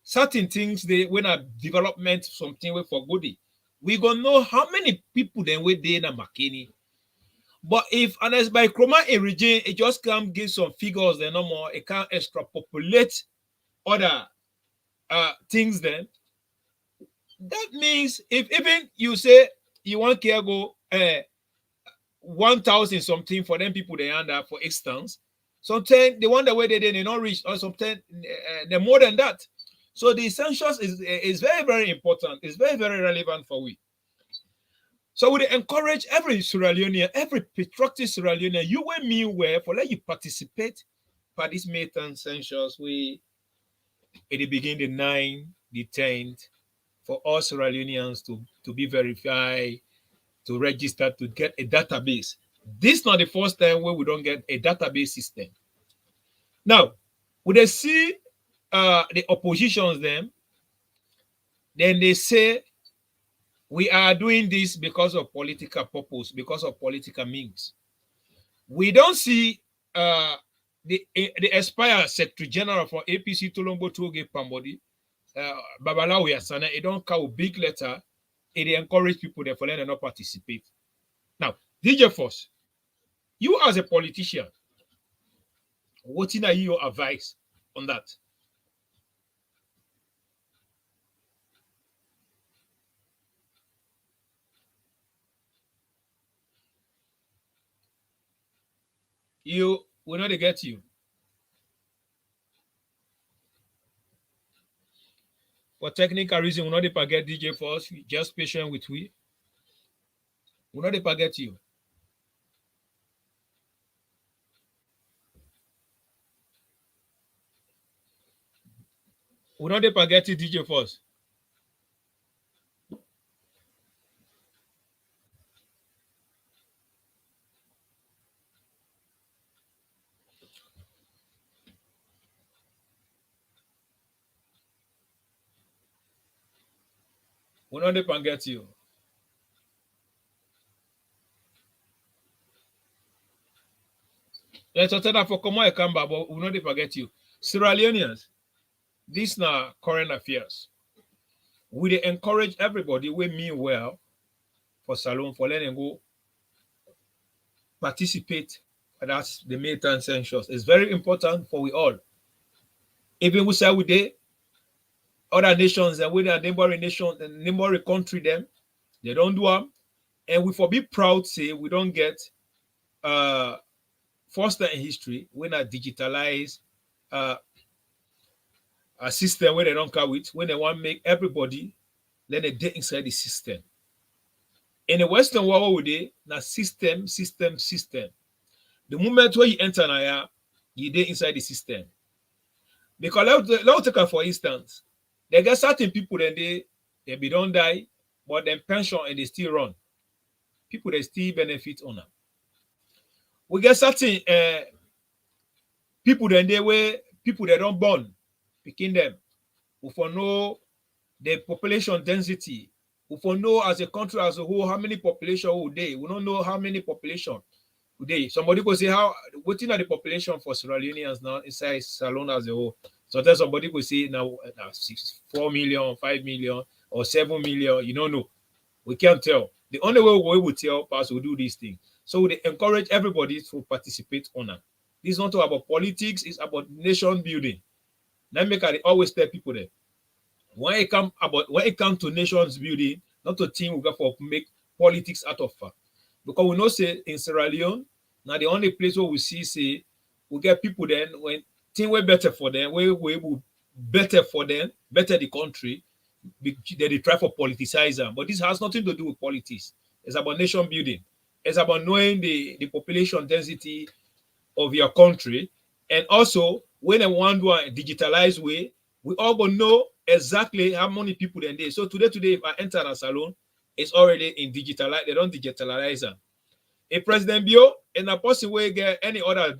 S5: certain things they when a development something way for goodie, we gonna know how many people then were there in a McKinney. But if unless by chroma in region, it just can give some figures, then no more, it can't extrapolate other things then. That means if even you say you want to go 1,000 something for them people they under, for instance, sometimes the one that way they not reach, or sometimes they're more than that. So the essentials is very, very important. It's very, very relevant for we. So we encourage every Sierra Leonean, every patriotic Sierra Leonean, you and me where for let you participate for this Mayton census. We at the beginning the 9th, the 10th, for all Sierra Leoneans to be verified, to register, to get a database. This is not the first time where we don't get a database system. Now, when they see the oppositions then they say we are doing this because of political purpose, because of political means. We don't see the Aspire Secretary General for APC Tolombo Toge Pambody, Babalawo Yasana, it don't call big letter, it encourage people there for them to not participate. Now, DJ Force, you as a politician, what is your advice on that? You will not get you. For technical reason, we'll not forget DJ Force, just patient with we. We'll not forget you. We'll not forget you, DJ Force. We'll not forget you. Let's tell that for come on, come back, but we'll not forget you. Sierra Leoneans, this now current affairs. We encourage everybody we mean well for Salon for letting go participate. That's the Mayton census. It's very important for we all. Even we say we did other nations and with our neighboring nation and neighboring country, them they don't do them, and we for be proud say we don't get first in history when I digitalize a system where they don't come with when they want to make everybody let they get inside the system. In the Western world, we do na system. The moment where you enter now, you get inside the system. Because let's take for instance, they get certain people then they be don't die, but then pension and they still run. People they still benefit on them. We get certain people then they were people they don't born, picking them. We for know the population density. We for know as a country as a whole how many population would they. We don't know how many population would they. Somebody could say how what's the population for Sierra Leoneans now inside Salon as a whole. So then somebody could say now 4 million, 5 million, or 7 million. You don't know. We can't tell. The only way we will tell us will do this thing. So they encourage everybody to participate on it. This is not about politics, it's about nation building. Let me always tell people that when it comes to nations building, not to think we got for make politics out of it. Because we know say in Sierra Leone, now the only place where we see say we get people then when things were better for them, we better for them, better the country, they try for politicize them. But this has nothing to do with politics. It's about nation building. It's about knowing the population density of your country. And also, when I want to a digitalized way, we all gonna know exactly how many people then there. So today, if I enter a salon, it's already in digitalize. They don't digitalize them. A President Bio and a person will get any other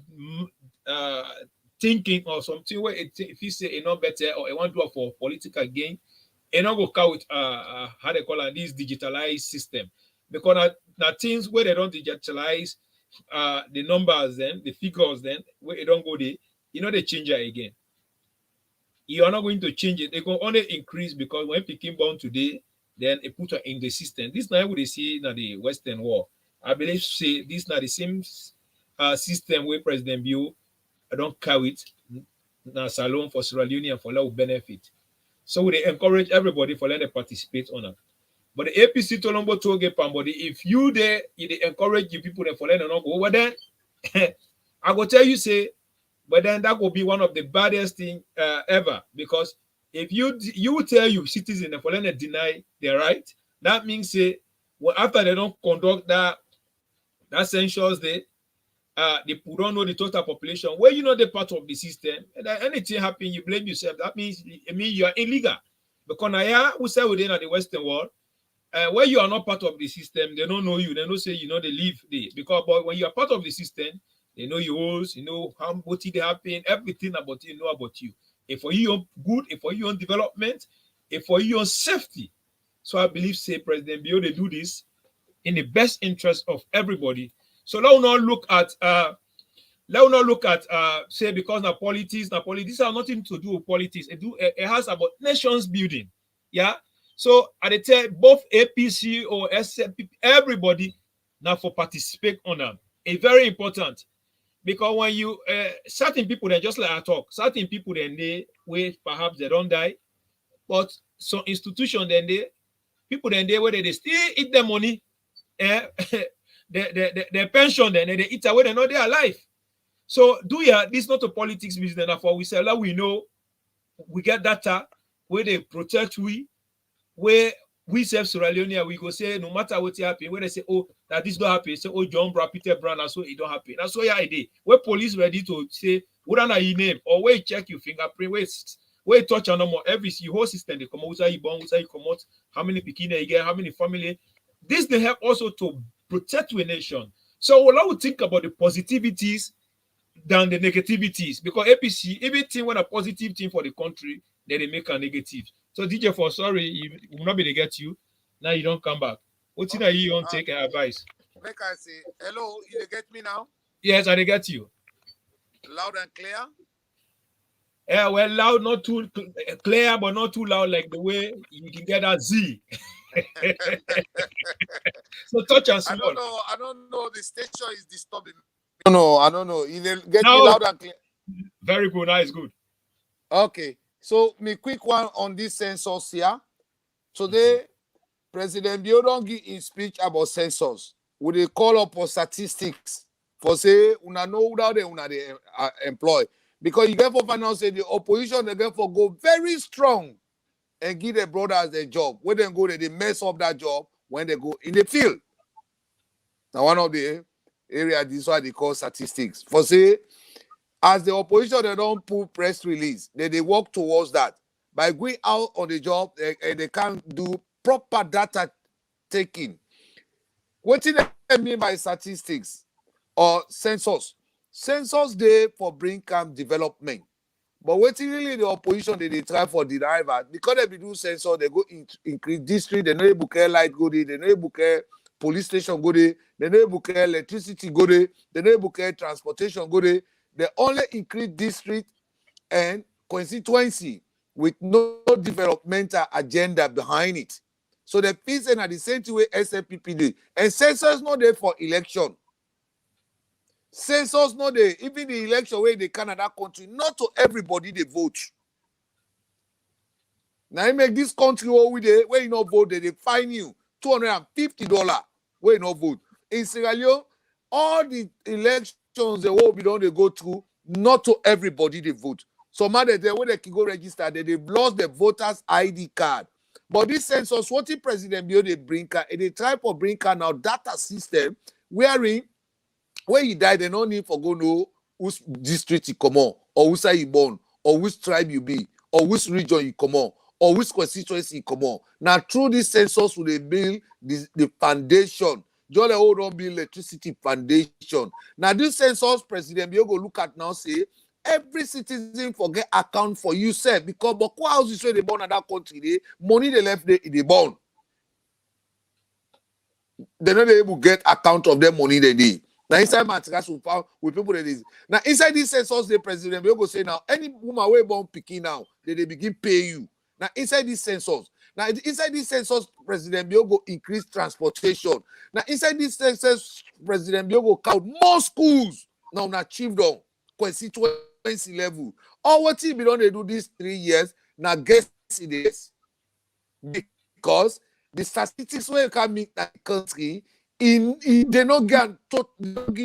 S5: thinking or something where if he say it not better or it want to do it for political gain, and not go count how they call it this digitalized system, because now things where they don't digitalize the numbers then the figures then where it don't go there, they change it again. You are not going to change it. They can only increase because when picking born today, then it put in the system. This now what they see in the Western world. I believe say this not the same system where President Bio don't carry it now salon for Sierra Leone and for low benefit. So they encourage everybody for them to participate on it. But the APC Tolombo told somebody, if you there, they encourage you people for them to not go over there, I go tell you say, but then that will be one of the baddest thing ever, because if you tell you citizens for them to deny their right, that means say, well, after they don't conduct that census, they don't know the total population. Where you know the part of the system, and anything happen, you blame yourself. That means you are illegal. Because now we say within the Western world, where you are not part of the system, they don't know you. They don't say they live there. Because but when you are part of the system, they know your rules, how what they happen, everything about you know about you. If for you on good, if for you on development, if for you on safety. So I believe say President Bio they do this in the best interest of everybody. So let us not look at say because now politics have nothing to do with politics. It has about nations building. Yeah. So I tell both APC or SLPP, everybody now for participate on them. It's very important. Because when you certain people then just like I talk, certain people then they wait, perhaps they don't die, but some institution then people then where they still eat their money, their pension then they eat away, they know they are alive. So this is not a politics business. Therefore, we say we know we get data where they protect where we serve Sierra Leone, we go say no matter what happen, where they say, oh, that this don't happen, say, oh, John Brown, Peter Brown, and so it don't happen. That's why I did. Where police ready to say, what are your name? Or where check your fingerprint, where touch on more every whole system, they come out, you born, you come out, how many bikini you get, how many family. This they help also to protect the nation. So we'll now think about the positivities than the negativities, because APC, everything when a positive thing for the country, then they make a negative. So DJ, for sorry, you will not be to get you. Now you don't come back. What okay. You don't take advice?
S6: Like I say, hello, you get me now?
S5: Yes, I get you.
S6: Loud and clear?
S5: Yeah, well, loud, not too clear, but not too loud, like the way you can get that Z. So touch and small.
S6: I don't know. The station is disturbing me. No, I don't know. You get me loud and clear.
S5: Very good. That is good.
S6: Okay. So, me quick one on this census here. Today, President Bio don't give his speech about census. Would they call up for statistics for say, una know how they employ? Because you get for finance, say the opposition, they get for go very strong and give their brothers their job. When they go, they mess up that job when they go in the field. Now, one of the area, this is why they call statistics. For say, as the opposition, they don't put press release. They work towards that. By going out on the job, they can't do proper data taking. What do they mean by statistics or census? Census day for bring camp development. But what really the opposition they try for the driver, because they do census, they go increase district, they know able care light go there, they know able care police station go there, they know able care electricity go there, they know able care transportation go there. They only increase district and constituency. with no developmental agenda behind it. So the peace and at the same way SLPP did. And census not there for election. Census not there. Even the election where they can in that country, not to everybody they vote. Now you make this country where you not vote, they fine you $250 where you not vote. In Sierra Leone, all the elections they will be done, they go through, not to everybody they vote. Some other day when they can go register, they've lost the voters' ID card. But this census, what the president Bio they bring, they try for bring now data system wherein when you die, they no need for go know which district you come on, or which side you born, or which tribe you be, or which region you come on, or which constituency you come on. Now, through this census, will they build the foundation. Just the whole don't build electricity foundation. Now, this census, President Bio go look at now, say, every citizen forget account for you, sir, because but what houses where they born in that country, they money they left they born. They're not able to get account of their money they need. Now inside matters with people that is now inside this census, the president will go say now any woman way born picking now they begin pay you. Now inside this census, now inside this census, President Bio go increase transportation. Now inside this census, President Bio go count more schools now achieved on constituency level. All what he be done they do these 3 years now guess it is because the statistics where you can make that country in they not give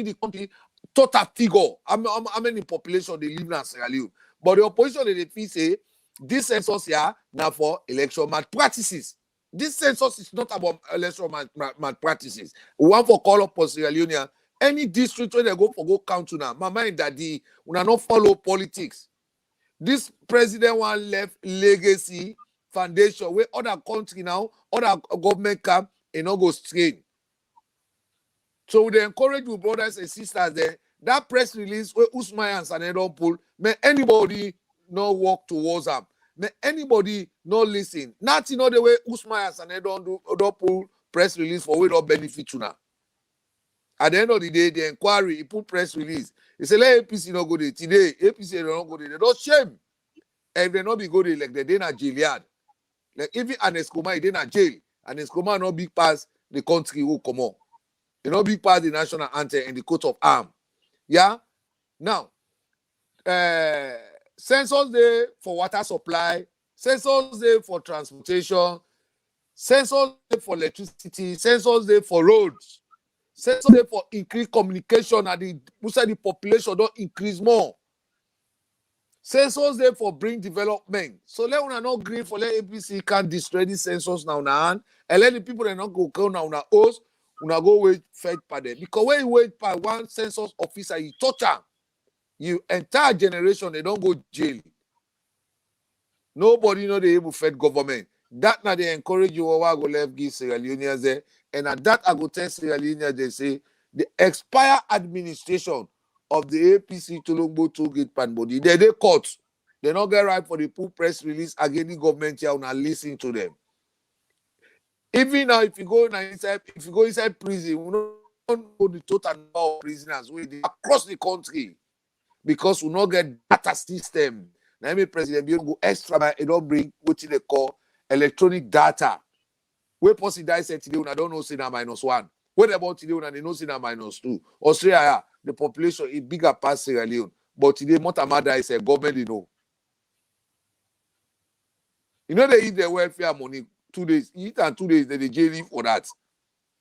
S6: the country total figure. How many population they live in Sierra Leone. But the opposition they feel say this census here now for election malpractices. This census is not about election malpractices. We want for call up for Sierra Leone. Any district where they go for go count to now. My mind that we not follow politics. This president want left legacy foundation where other country now, other government camp and not go straight. So we encourage you brothers and sisters there. That press release where Usman and Sané don't pull, may anybody not walk towards them. May anybody not listen. Not in the way Usman and Sané don't pull press release for we don't benefit you now. At the end of the day, the inquiry, he put press release. He said, let APC not go there. Today, APC don't go there. They don't shame. And they not be go there like they in a jail yard. Like even an Escoma, he in a jail. And Escoma not big past the country who come on. You know, big part of the national anthem and the coat of arms. Yeah? Now, census day for water supply, census day for transportation, census day for electricity, census day for roads, census day for increased communication and the population don't increase more. Census day for bring development. So let una not agree for let APC can destroy the census now and let the people that not go count now na host. Una go wait fed by them. Because when you wait by one census officer, you torture. You entire generation, they don't go jail. Nobody know they able fed government. That now they encourage you over go left give Sierra Leoneans there. And at that I go tell Sierra Leoneans, they say the expire administration of the APC Tolongbo to get pan body. They caught. They not get right for the full press release against the government here and listen to them. Even now, if you go inside prison, we don't know the total number of prisoners across the country because we not get data system. Now, President Bio go extra, but it don't bring what they call electronic data. Where possibly said today, I don't know, say na -1. What about today, they know say na -2. Australia, the population is bigger past Sierra Leone, but today, Montamada is a government, you know. You know they eat their welfare money. 2 days, eat and 2 days, they jail you for that.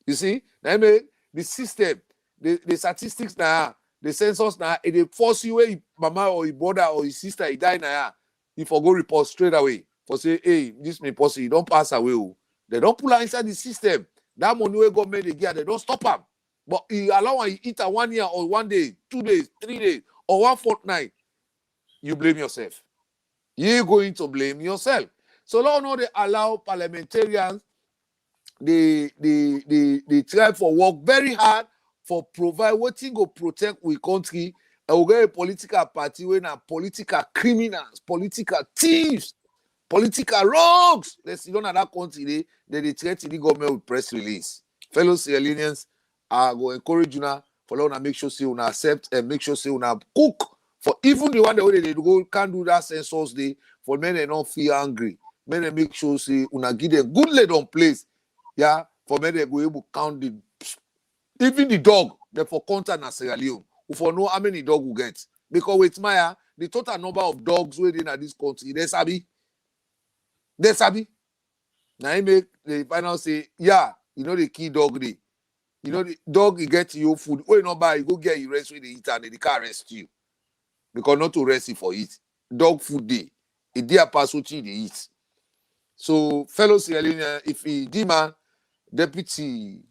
S6: You see, now the system, the statistics now, the census now, they force you where mama or your brother or your sister he die now, you forgo report straight away. For say, hey, this may possible, you don't pass away. They don't pull out inside the system. That money where government they get, they don't stop them. But you allow you eat a 1 year or 1 day, 2 days, 3 days, or 1 fortnight, you blame yourself. You're going to blame yourself. So now they allow parliamentarians, they try for work very hard for provide what thing go protect we country. And we get a political party when are political criminals, political thieves, political rogues. Let's see, don't have that country they threaten the government with press release. Fellow Sierra Leoneans, I go encourage you now for now make sure say you accept and make sure say you cook For even the one that way they go can't do that census day for men they not feel angry. Men they make sure say una give them good lead on place. Yeah, for men they go able to count the even the dog they for contact na Sierra Leone. We for know how many dog will get. Because with Maya, the total number of dogs within this country, they sabi. They sabi. Now he make the final say, yeah, you know the key dog day. You know the dog you get your food. When you not buy, you go get your rest with the eat and they can't rest you. Because not to rest it for it. Dog food day. A day pass what they eat. So fellow Sierra Leonean, if he Dima, deputy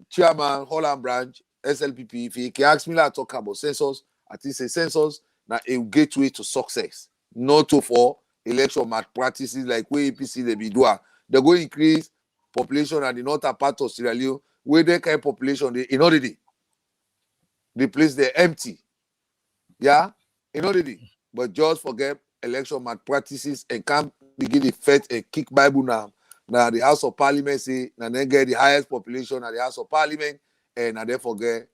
S6: chairman, Holland branch, SLPP, if he can ask me like talk about census, I think say census now a gateway to success, not to for election malpractices like where APC they be doing. They go increase population and the northern part of Sierra Leone, where they kind population they in order the place they empty. Yeah, in order but just forget election malpractices and can't begin the fetch and kick Bible now. Now the House of Parliament say, and then get the highest population at the House of Parliament, and then forget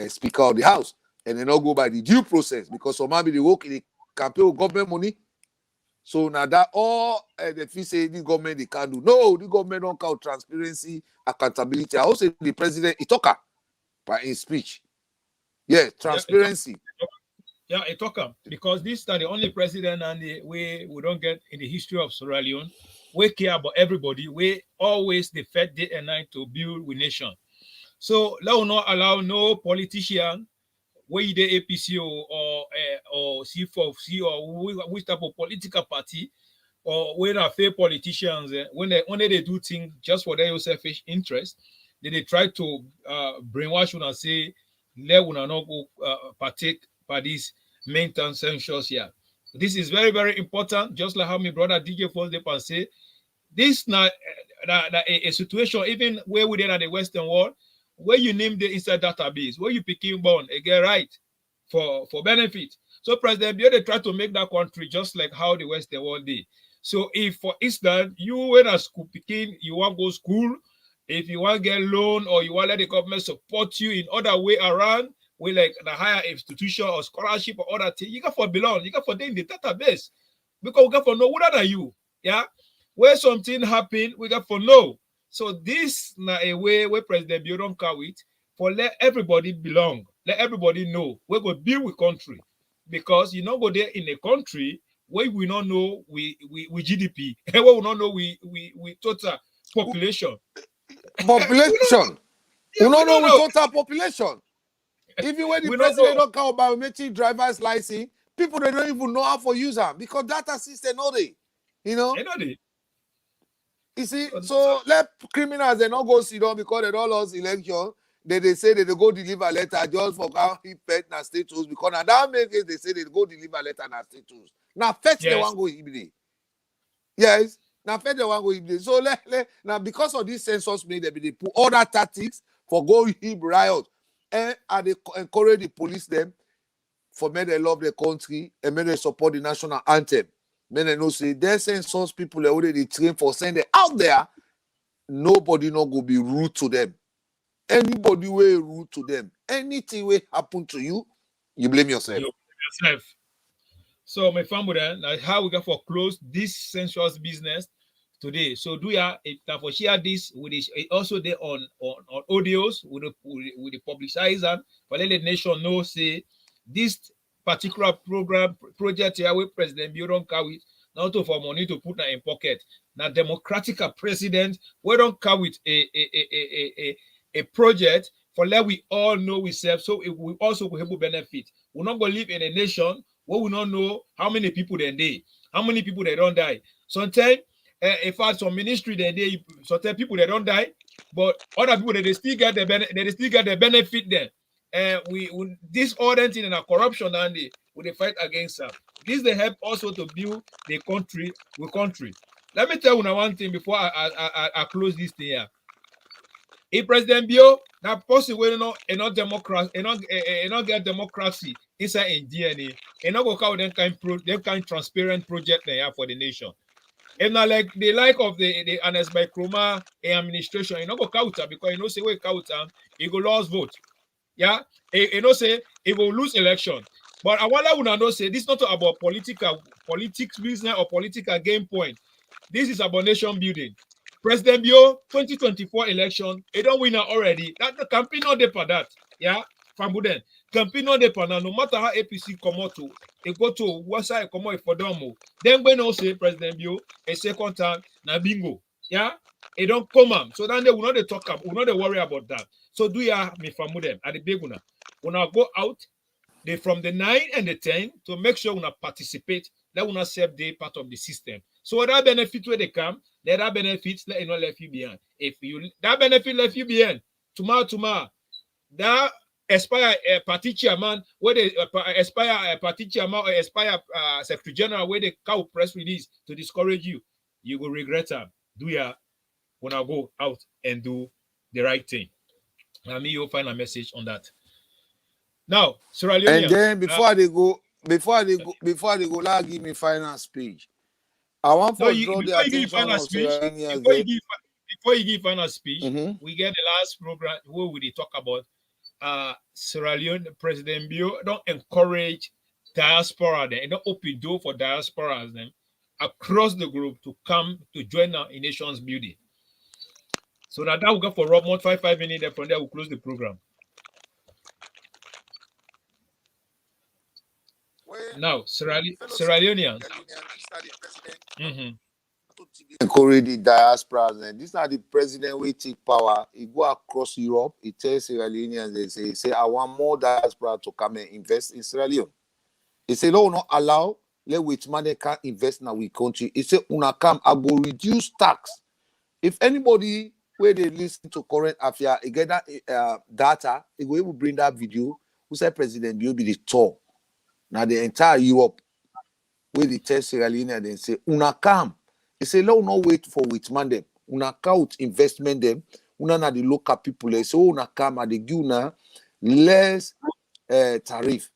S6: Speaker of the House, and then not go by the due process because some maybe they work in the campaign with government money. So now that all the fee say this government they can't do. No, the government don't count transparency, accountability. I also say the president he talk by his speech. Yeah, transparency.
S5: Yeah, a talker, because this is the only president and we don't get in the history of Sierra Leone. We care about everybody. We always defend day and night to build with nation. So let us not allow no politician, whether the APC or C4C or which type of political party, or whether fair politicians, when they do things just for their own selfish interest, they try to brainwash you and say, let una not go partake by this main census here. This is very, very important. Just like how my brother DJ Force Dep and say, this not a situation even where we did at the Western world, where you name the inside database, where you picking born, get right for benefit. So President Bio they try to make that country just like how the Western world did. So if for instance you when a school picking, you want to go school, if you want to get loan or you want to let the government support you in other way around, with like the higher institution or scholarship or other thing, you got for belong, you got for in the database. Because we got for know what are you. Yeah. Where something happen, we got for know. So this na a way where President Bio don't carry it for let everybody belong. Let everybody know we're going to build with country. Because you not go there in a country where we don't know we GDP, where we don't know we total population.
S6: Population. We don't know we total population. Even when the president don't count biometric driver's license, people they don't even know how to use them because data system know they, you know.
S5: They know they.
S6: You see, so let criminals they not go sit down because they don't lose election. They say that they go deliver letter just for how he pet na status because now that make it they say they go deliver letter na status. Now first they want go Ibide. Yes. Now first they want go Ibide. So now because of this census made they put other tactics for go hib riot. And they encourage the police them for men they love their country and men they support the national anthem. Men they know say their census people they already trained for send them out there. Nobody not go be rude to them. Anybody will rude to them. Anything will happen to you, you blame yourself.
S5: So my family then, how we got for close this census business today. So do you for share this with also there on audios with the publicizer for let the nation know say this particular project here with President Bio don't carry not to for money to put in pocket. Now democratic president we don't carry a project for let we all know we serve so it will also be able to benefit. We're not going to live in a nation where we don't know how many people they how many people they don't die. Sometimes in fact, some ministry they certain people they don't die, but other people they still get the benefit there. And we this other thing in a corruption and they fight against them. This they help also to build the country with country. Let me tell you now one thing before I close this thing here. If President Bio that person will not democracy, not get democracy inside in DNA, and not go call them kind transparent project they have for the nation. And now like the like of the Anes by Chroma administration, you know go counter because you know say we counter, he go lose vote. Yeah, you know say he will lose election. But I want to know say this is not about politics business or political game point. This is about nation building. President Bio 2024 election, they don't win already. That the campaign not there for that. Yeah, from Buden. Campaign not there for now. No matter how APC come out to, they go to what side come out for them. Then when I say President Bio a second time, na bingo. Yeah, they don't come up. So then they will not they talk up, will not they worry about that. So do ya me from Buden at the big one. When I go out, they from the 9 and the 10 to make sure we not participate, that will not serve the part of the system. So that benefit where they come, that benefits let you not left you behind. If you that benefit left you behind, tomorrow, that expire party chairman, where they expire party chairman or expire secretary general, where they cow press release to discourage you, you will regret them. Do ya when I go out and do the right thing? I mean, you'll find a message on that. Now, Sierra
S6: And
S5: Leoneans,
S6: then before they go, let give me final speech. I want
S5: no,
S6: to draw the
S5: before you give
S6: attention
S5: final
S6: of
S5: speech,
S6: Serenians.
S5: before you give final speech,
S6: Mm-hmm.
S5: we get the last program where we talk about Sierra Leone President Bio don't encourage diaspora then, don't open door for diasporas then across the group to come to join our in nations building. So that will go for Rob more 5 minutes. Then from there we'll close the program. Now, Sierra Leoneans. Mm-hmm.
S6: Encourage the diaspora, and this is not the president will take power. He go across Europe, he tells Sierra Leoneans, they say, I want more diaspora to come and invest in Sierra Leone. He say, no, not allow, let which money can invest in our country. He say, una come, I go reduce tax. If anybody where they listen to current affairs, he get that data, he go able bring that video, who said President Bio be the tour. Now the entire Europe, where they tell Sierra Leone and they say, una come. They say, no, no wait for Whitman them. Una count investment them. Una na the local people. They say, una come and they give una less tariff.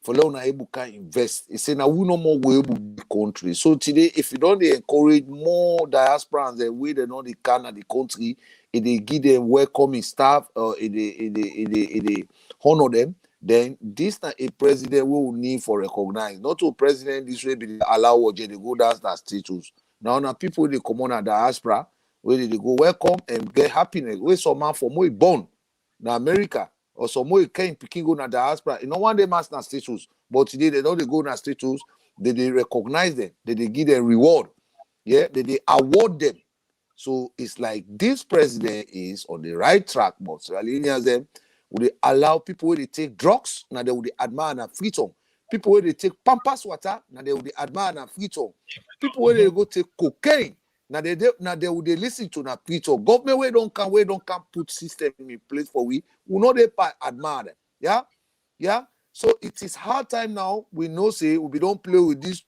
S6: For una able can invest. They say, now we no more we able the country. So today, if you don't encourage more diaspora and the way they know they can at the country, if they give them welcoming staff or if they honor them, then this na a president we will need for recognize. Not to president this way be allow what they go down that status. Now people they come on at diaspora where they go welcome and get happiness. Where some man for more born in America or some more came picking go na diaspora. You know one day master status, but today they don't go na status. They recognize them. They give them reward. Yeah, they award them. So it's like this president is on the right track, but Sierra Leoneans them would they allow people where they take drugs, now they would admire and freedom. People where they take pampas water, now they would admire and freedom. People where they go take cocaine, now they would listen to na freedom. Government where don't come put system in place for we know they admire them. Yeah. So it is hard time now. We know say we don't play with this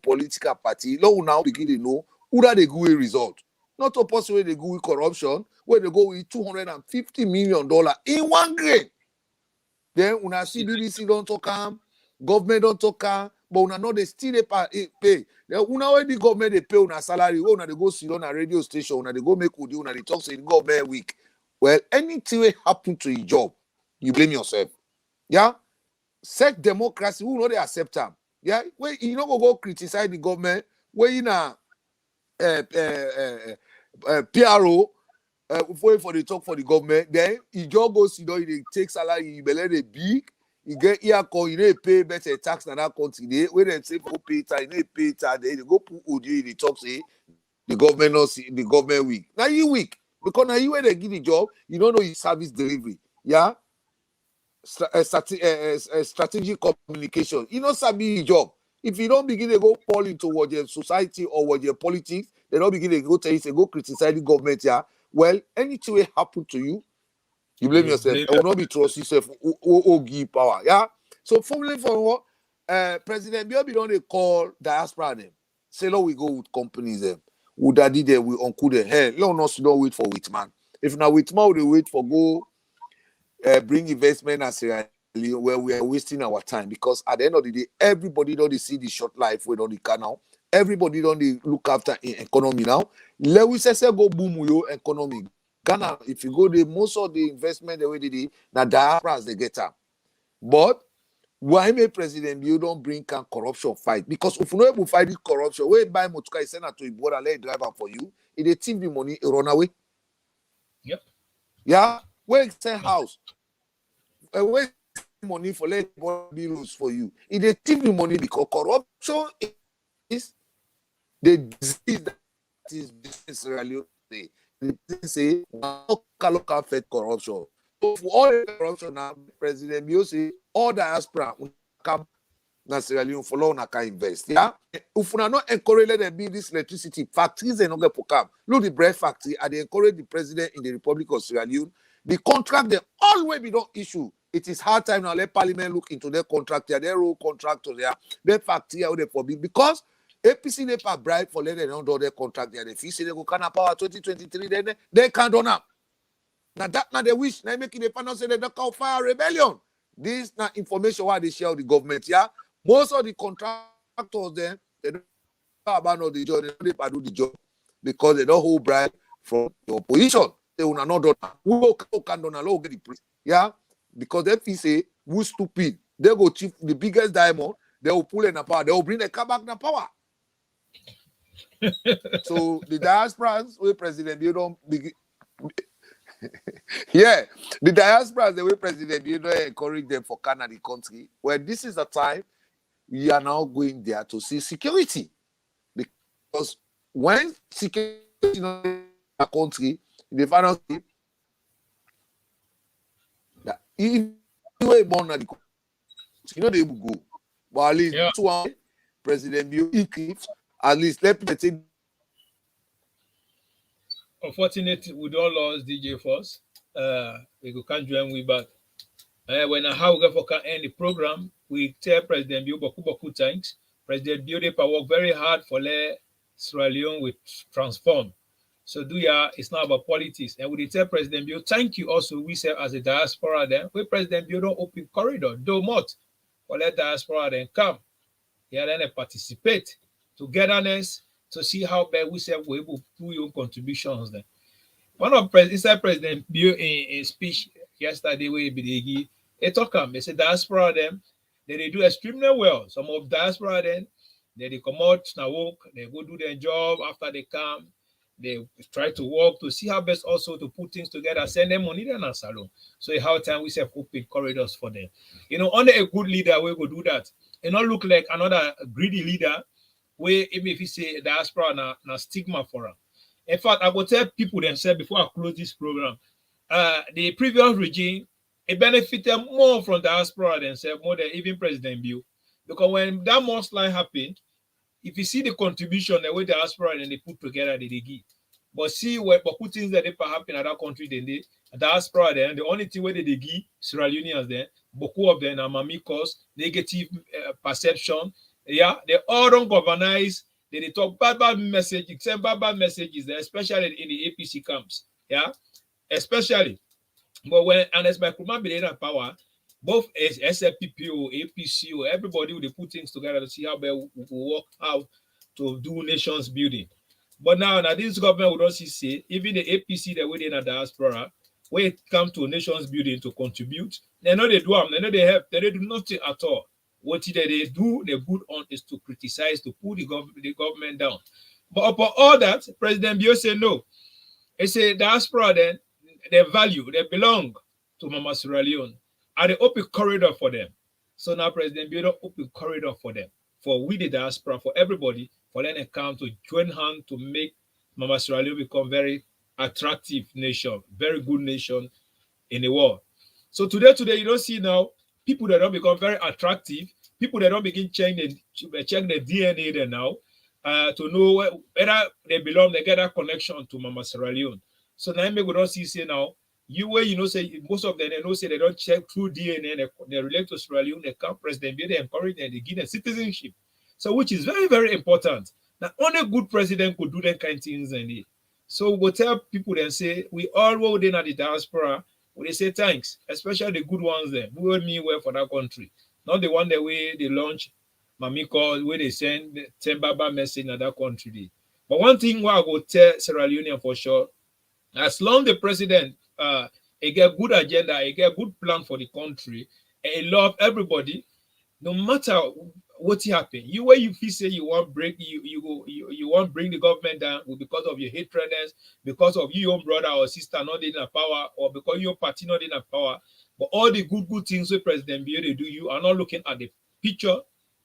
S6: political party. Now we now begin to know who that they go a result. Not to possible where they go with corruption, where they go with $250 million in one grain. Then when I see BBC don't talk, government don't talk, but when I know they still pay. Then when the government they pay on a salary, when they go sit on a radio station, when they go make Udi, when they talk say government week. Well, anything will happen to your job, you blame yourself. Yeah? Set democracy, who know they accept them. Yeah? Where you know go criticize the government, where you know PRO for the talk for the government, then you just go see you take salary, you let it big, you get ear call, you pay better tax than that country. They when they say go pay tax, you pay tax, they go put audio in the talk say the government not see the government weak. Now you weak because now you when they give the job, you don't know your service delivery. Yeah, strategic communication. You know sabi the job. If you don't begin to go fall into what your society or what your politics, they don't begin to go tell you, say, go criticize the government. Yeah, well, anything will happen to you, you blame yourself. It will not be trust yourself or give power. Yeah. So formally for what President Biobi don't they call diaspora them. Say, no, we go with companies them. Would daddy there, we uncle them. Hey, let us don't wait for Whitman. If now Whitman they wait for go bring investment and Sierra Leone, where we are wasting our time, because at the end of the day, everybody don't see the short life we don't canal. Everybody don't look after economy now. Let we say go boom your economy. Ghana, if you go there, most of the investment the way they did, now diasporas they get up. But why may President you don't bring can corruption fight? Because if you know able fight this corruption, where buy motuka is send to Ibora, let drive am for you. If they thief the money, it run away.
S5: Yep.
S6: Yeah, where send house, where money for let bills for you. If they thief the money because corruption is the disease that is really they say local fed corruption. So for all the corruption now, President Bio say all diaspora come na Sierra Leone for long can invest. Yeah, if we are not encouraged them build this electricity factories and not get program. Look the bread factory, and they encourage the president in the Republic of Sierra Leone. The contract they always be don't issue. It is hard time now. Let Parliament look into their contract, their role contractor there, their factory how they forbid because APC they pay bribe for letting them do their contract there. If you say they go can power 2023, then they can't do now. Now that now they wish now making the panel say they don't call fire rebellion. This now information why they share with the government. Yeah, most of the contractors then they don't abandon the job, they don't do the job because they don't hold bribe from the opposition. They will not do that. Who can do not get the price? Yeah, because if you say who's stupid, they go chief the biggest diamond, they will pull in the power, they will bring the car back the power. So the diasporas where President you don't begin. Yeah, the diaspora, the way President you don't encourage them for Canada country. Well, this is the time we are now going there to see security. Because when security in a country, the final that if you are born at the country, you know they will go. But at least one President you increase, at least let people take.
S5: Unfortunately, we don't lost DJ Force. We can't join we back. When how we can end the program, we tell President Bio Boku thanks. President Bio they work very hard for let Sierra Leone with transform. So it's not about politics. And we tell President Bio thank you also. We say as a diaspora then, we President Bio don't open corridor, do not for let diaspora then come. Yeah, then they participate togetherness to see how bad we say we're able to do your contributions then. One of President Bio in speech yesterday where he talk they say diaspora them they do extremely well. Some of diaspora then they come out now work, they go do their job after they come, they try to work to see how best also to put things together, send them money then and salon. So how time we say open corridors for them. You know, only a good leader will go do that. It not look like another greedy leader where even if you say diaspora na stigma for them. In fact, I will tell people themselves before I close this program, the previous regime, it benefited more from diaspora themselves, more than even President Bio. Because when that mudslide happened, if you see the contribution, the way diaspora and they put together, they give. But see what things that they happen in that country, then the diaspora then, the only thing where they give, Sierra Leoneans then, beaucoup of them are mamikos, negative perception. Yeah, they all don't governize. They talk bad messages, send bad messages there, especially in the APC camps. Yeah, especially. But when and as by Kuma be in power, both SLPP or APC or everybody will put things together to see how we will work out to do nations building. But now this government would also say even the APC that within a diaspora, when it comes to nations building to contribute, they know they do them, they know they help, they do nothing at all. What they do, the good on is to criticize, to pull the government down. But upon all that, President Bio said no. He said diaspora then, they value, they belong to Mama Sierra Leone. And they open corridor for them. So now President Bio open corridor for them. For we the diaspora, for everybody, for them to come to join hands to make Mama Sierra Leone become very attractive nation, very good nation in the world. So today, you don't see now people that don't become very attractive, people that don't begin check the DNA there now to know whether they belong, they get that connection to Mama Sierra Leone. So now we don't see say now, say most of them they know say they don't check through DNA, they relate to Sierra Leone, they come President, they encourage them, they give them citizenship. So which is very, very important. Now only a good president could do that kind of things and it. So we'll tell people and say we all were within at the diaspora. When they say thanks, especially the good ones there, who will mean well for that country. Not the one that way they launch Mamiko, where they send Baba message in that country. But one thing where I go tell Sierra Leone for sure, as long the president he get good agenda, he get good plan for the country, and he love everybody, no matter what happen, you where you feel say you want break, you want bring the government down because of your hatredness, because of you, your brother or sister not in a power, or because your party not in a power. But all the good things with President Bio they do, you are not looking at the picture.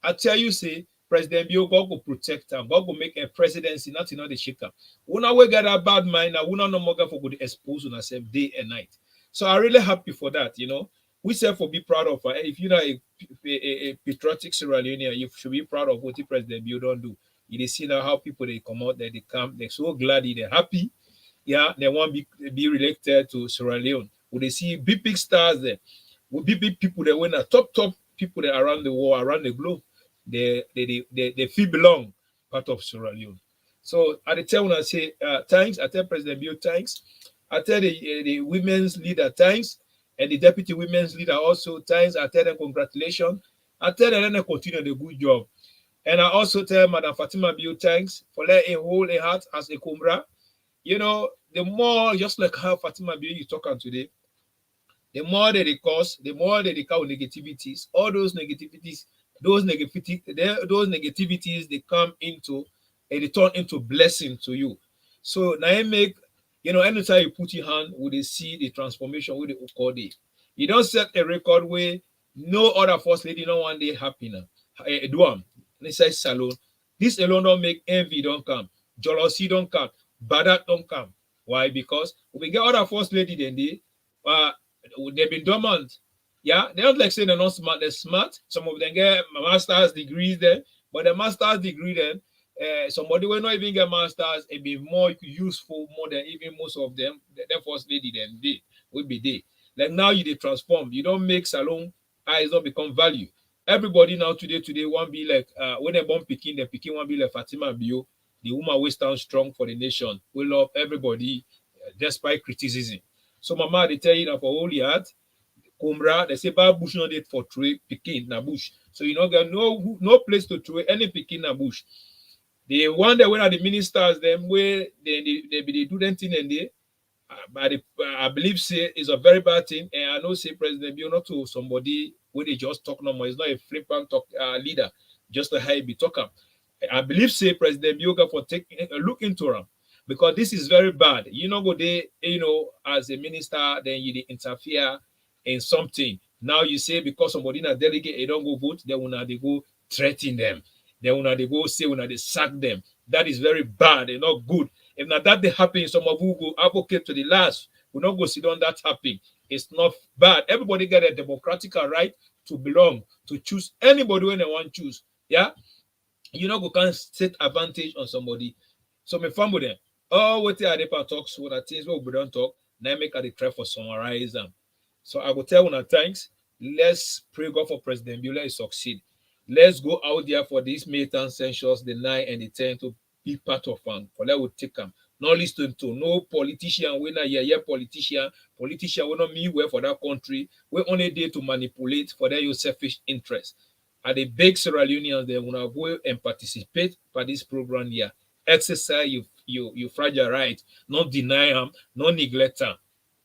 S5: I tell you, say President Bio, God will protect him, God will make a presidency, not in the shaker. We now we get a bad mind, now we not no more for good expose on ourselves day and night. So I'm really happy for that, you know. We say for be proud of her. If you're not a patriotic Sierra Leonean, you should be proud of what the President Bio don't do. You see now how people they come out there, they come, they're so glad, they're happy. Yeah, they want to be related to Sierra Leone. When they see big stars there, with big people that win a top people that around the world, around the globe, they feel belong part of Sierra Leone. So at the time when I say thanks, I tell President Bio thanks. I tell the women's leader thanks, and the deputy women's leader also thanks. I tell them congratulations. I tell them they continue the good job. And I also tell Madam Fatima Bio thanks for letting hold a heart as a Kumbra. You know, the more, just like how Fatima Bio you talking today, the more they cause, the more they cause negativities. All those negativities, those negativities, they come into and they turn into blessing to you. So now you make, you know, anytime you put your hand, will they see the transformation with the Okode. You don't set a record where no other first lady, no one day happy now. Duam, inside salon. This alone don't make envy don't come, jealousy don't come, bad don't come. Why? Because we get other first lady then they've been dormant. Yeah, they don't like saying they're not smart, they're smart. Some of them get master's degrees there, but the master's degree then, somebody will not even get masters and be more useful more than even most of them. The first lady then they will be there. Like now you they transform. You don't make salon eyes don't become value. Everybody now today won't be like when they born picking, the picking won't be like Fatima Bio, the woman will stand strong for the nation. We love everybody despite criticism. So mama they tell you that for holy heart, Kumbra, they say bad bush not for trade picking na bush. So you know get no place to trade any picking na bush. The one that when are the ministers them where they do them thing and they but I believe say is a very bad thing. And I know say President Bio not to somebody where they just talk no more. It's not a flippant talk leader, just a high be talker. I believe say President Bio for taking a look into him. Because this is very bad. You know, go there, you know, as a minister, then you interfere in something. Now you say because somebody not delegate, they don't go vote, then when they go threaten them. Then when they go say when they sack them. That is very bad and not good. If not that they happen, some of you go advocate to the last. We not go sit on that happen. It's not bad. Everybody get a democratic right to belong, to choose anybody when they want to choose. Yeah. You know, go can't set advantage on somebody. So my family then. Oh, what are the talks? What are things we don't talk? Now make a try for summarize them. So I will tell one thanks. Let's pray God for President Bio. Let's succeed. Let's go out there for this May 10 census, the 9 and the 10 to be part of them. For that will take them. Not listen to no politician. We're not yeah politician. Politician will not mean well for that country. We're only there to manipulate for their selfish interest. At the big Sierra Leoneans, they will go and participate for this program here. Exercise you fragile right, not deny them, not neglect them.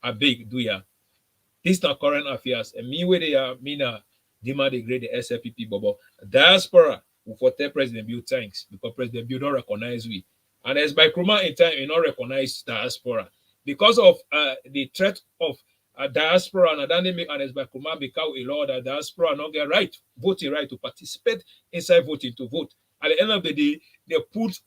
S5: I beg, do ya. This is not current affairs. And me where they are, me na demand the grade the SLPP bubble. Diaspora will for tell President Bio thanks because President Bio don't recognize we. And as by Kruma in time, you not recognize diaspora. Because of the threat of diaspora and then they make and as by Kruma become a law that diaspora not get right, voting right to participate inside voting to vote. At the end of the day, they put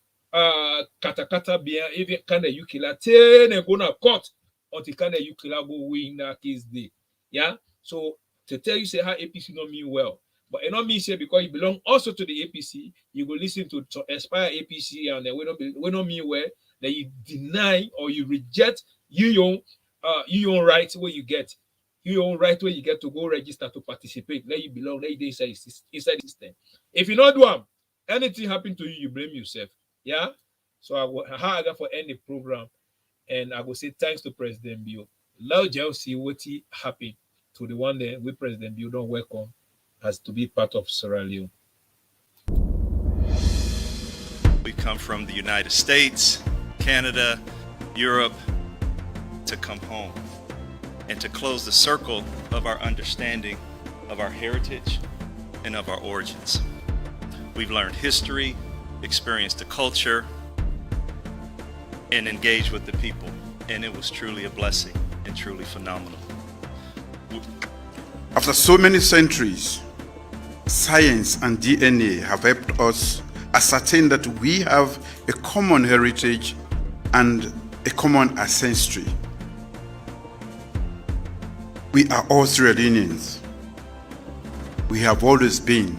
S5: katakata bien even kind of yukila ten and go na court until kind of yukila go win that case day. Yeah. So to tell you say how APC not mean well, but it not mean say because you belong also to the APC, you go listen to Aspire APC and then we don't mean well that you deny or you reject your right where you get. Your right where you get to go register to participate. Let you belong, let you inside the system. If you not do them, anything happen to you, you blame yourself. Yeah. So I got for any program, and I will say thanks to President Bio. Now just see what he happened to the one that we President Bio don't welcome as to be part of Sierra Leone.
S1: We come from the United States, Canada, Europe to come home and to close the circle of our understanding of our heritage and of our origins. We've learned history, experienced the culture, and engaged with the people. And it was truly a blessing and truly phenomenal.
S2: After so many centuries, science and DNA have helped us ascertain that we have a common heritage and a common ancestry. We are all Sierra Leoneans. We have always been,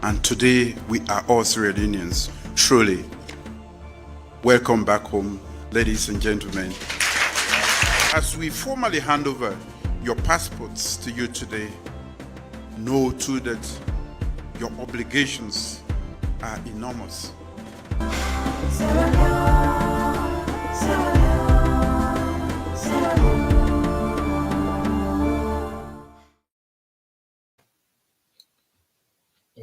S2: and today we are all Sierra Leoneans, truly. Welcome back home, ladies and gentlemen. As we formally hand over your passports to you today, know too that your obligations are enormous.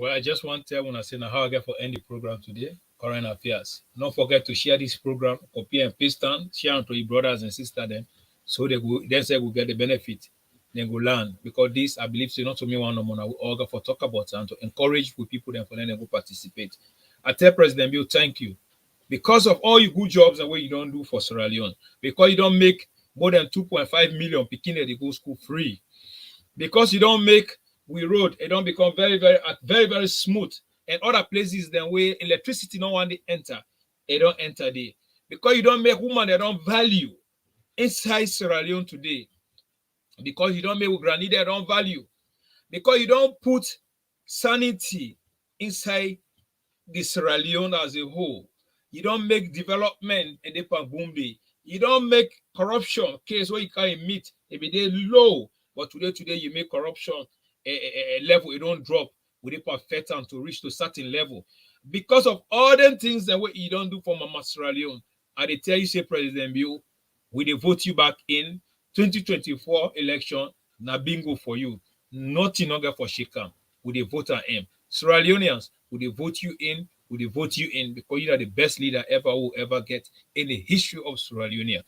S5: Well, I just want to tell when I say now how I get for end the program today, current affairs. Don't forget to share this program, copy and paste them, share them to your brothers and sisters then, so they will get the benefit, then go learn. Because this, I believe, is not to me one no more. I will all go for talk about and to encourage with people then for them to go participate. I tell President Bill, thank you. Because of all your good jobs and what you don't do for Sierra Leone, because you don't make more than 2.5 million picking they go school free, because you don't make we road, it don't become very smooth, and other places then where electricity no one they enter, it don't enter there. Because you don't make woman they don't value inside Sierra Leone today, because you don't make granny they don't value, because you don't put sanity inside the Sierra Leone as a whole. You don't make development in the Pangumbi. You don't make corruption case where you can't meet if it is low, but today you make corruption a level, it don't drop with a perfect time to reach to a certain level. Because of all them things that what you don't do for Mama Sierra Leone, I they tell you, say President Bill, we they vote you back in 2024 election, na bingo for you. Nothing longer for Shekam. We they vote on him. Sierra Leoneans, we they vote you in, because you are the best leader ever who ever get in the history of Sierra Leone.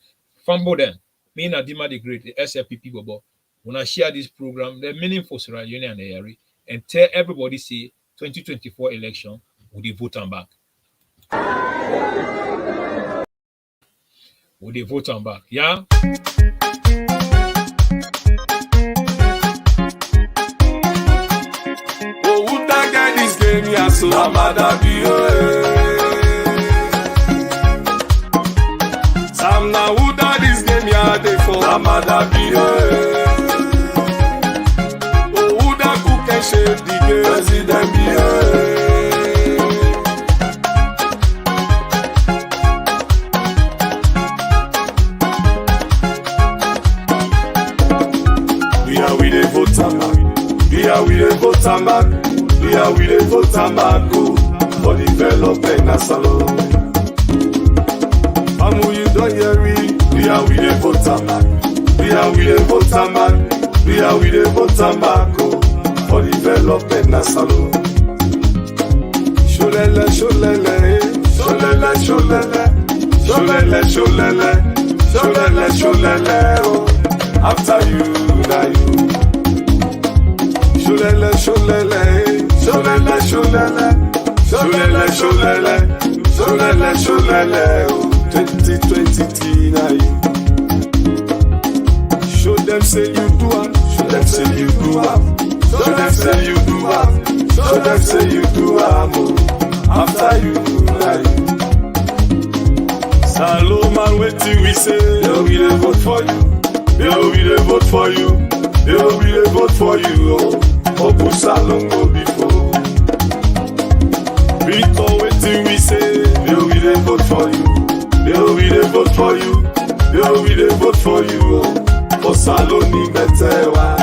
S5: Fambo then, me and Adima the Great, the SLPP Bobo, when I share this program, the meaning for Sierra Leone and the area, and tell everybody say 2024 election, would they vote on back? Would they vote on back? Yeah?
S14: Oh, who that guy this game, yeah, so I'm Sam now who that this game, yeah, they for I'm shape the game, President we are with the vote back. We are with the vote back. We are with the vote back. For development na salon. Amu you don't hear me. We are with the vote back. We are with the vote back. We are with the vote back. For development na salon. Sholele, sholele, sholele, sholele, sholele, sholele, sholele, sholele. Oh, after you, na you. Sholele, sholele, sholele, sholele, sholele, sholele, sholele, sholele. Oh, 2020 na you. Show them say you do am. Show them say you do am. So them say you do am. So them say you do am. After you, like Salomon, wait till we say, yo, we dey vote for you. Yo, we dey vote for you. Yo, we dey vote for you. Oh, Obu Salon go before. Victor, wait till we say, yo, we dey vote for you. Yo, we dey vote for you. Yo, we dey vote for you. Oh, Saloni Metewa.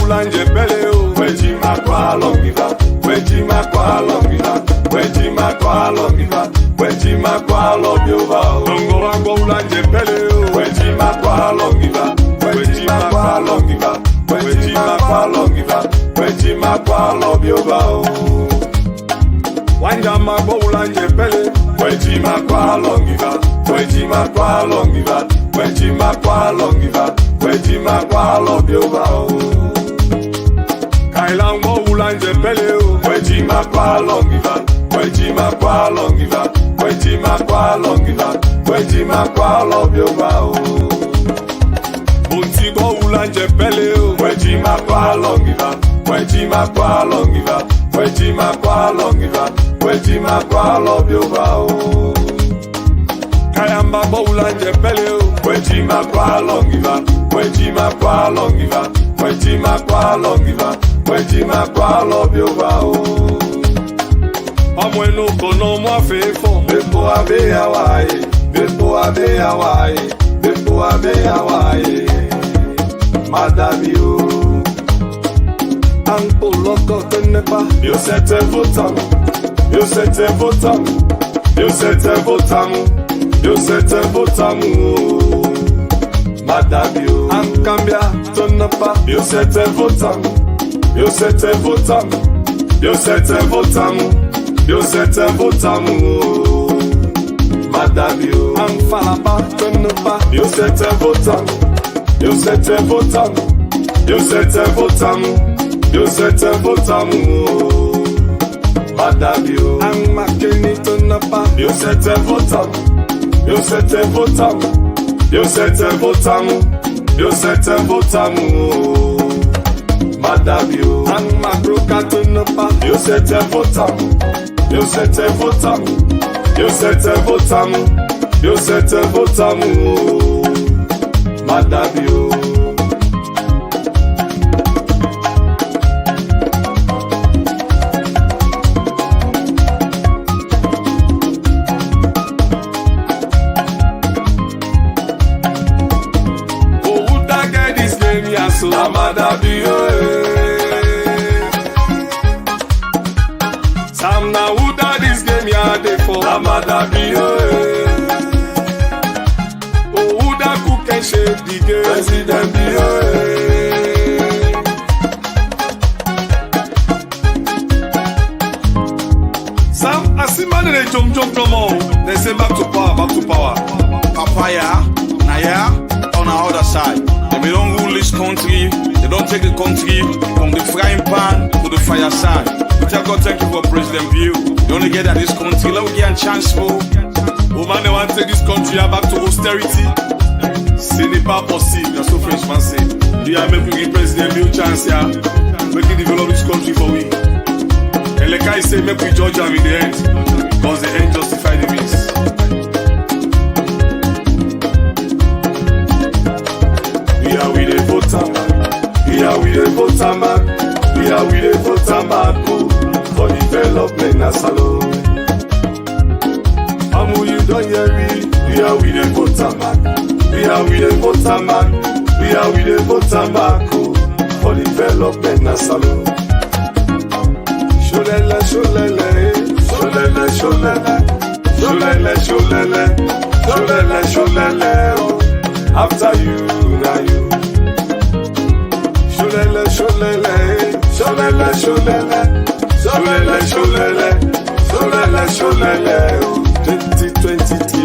S14: Ulanje pele o, weji makwa longiva, weji makwa longiva, weji makwa longiva, weji makwa longiva. Dongo wango ulanje pele o, weji makwa longiva, weji makwa longiva, weji makwa longiva, weji makwa longiva. longiva, wejima kwa longiva, wejima kwa longiva, wejima kwa lobiova. Kailango ulanje pele o, wejima kwa longiva, wejima kwa longiva, wejima kwa longiva, wejima kwa lobiova. Buntigo ulanje pele o, wejima kwa longiva, wejima kwa longiva, wejima kwa longiva, wejima kwa lobiova. Kayamba bo ulanje pele o, wejima kwa longiva, wejima kwa longiva, wejima kwa longiva, wejima kwa lobiova. Amweno kono mwa fefo, befo abe Hawaii, befo abe Hawaii, befo abe Hawaii. Madame you, Uncle Loco Tenepa, you set a votam, you set a votam, you set a votam, you set a votam. Madame you, Ancambia Tenepa, you set a votam, you set a votam, you set a votam, you set a votam. Madame you, Anfalapa Tenepa, you set a votam. You set a votam, you set a votam, you set a votam. Madame you, I'm making it on the path. You set a votam, you set a votam, you set a votam, you set a votam. Madame you, I'm my broker on the path. You set a votam, you set a votam, you set a votam, you set a votam. Madame you, oh, who that get this name, yeah, so Madame you, Sam now who that this game, yeah, they for Madame you. Shape the game, President Sam, I see man they jump come on. They say back to power.
S15: Papaya, Naya, on the other side. They don't rule this country. They don't take the country from the frying pan to the fireside. We tell God thank you for President View. You only get that this country. Let me get a chance for.
S14: Woman, they want to take this country back to austerity. Ce n'est pas possible, that's what Frenchman say. We are making President Bill chance here, making develop this country for we. And like I say, make we judge them in the end, because the end justify the means. We are with the voter man, we are with the voter man, we are with the voter man, for development as alone. Amu you don't hear me, we are with the voter man. We are with the voter man, we are with the voter man, for development na salon. Sholele, sholele, sholele, sholele, sholele, sholele, sholele, sholele, oh. After you, now you. Sholele, sholele, sholele, sholele, sholele, sholele, sholele, sholele, oh. 2023.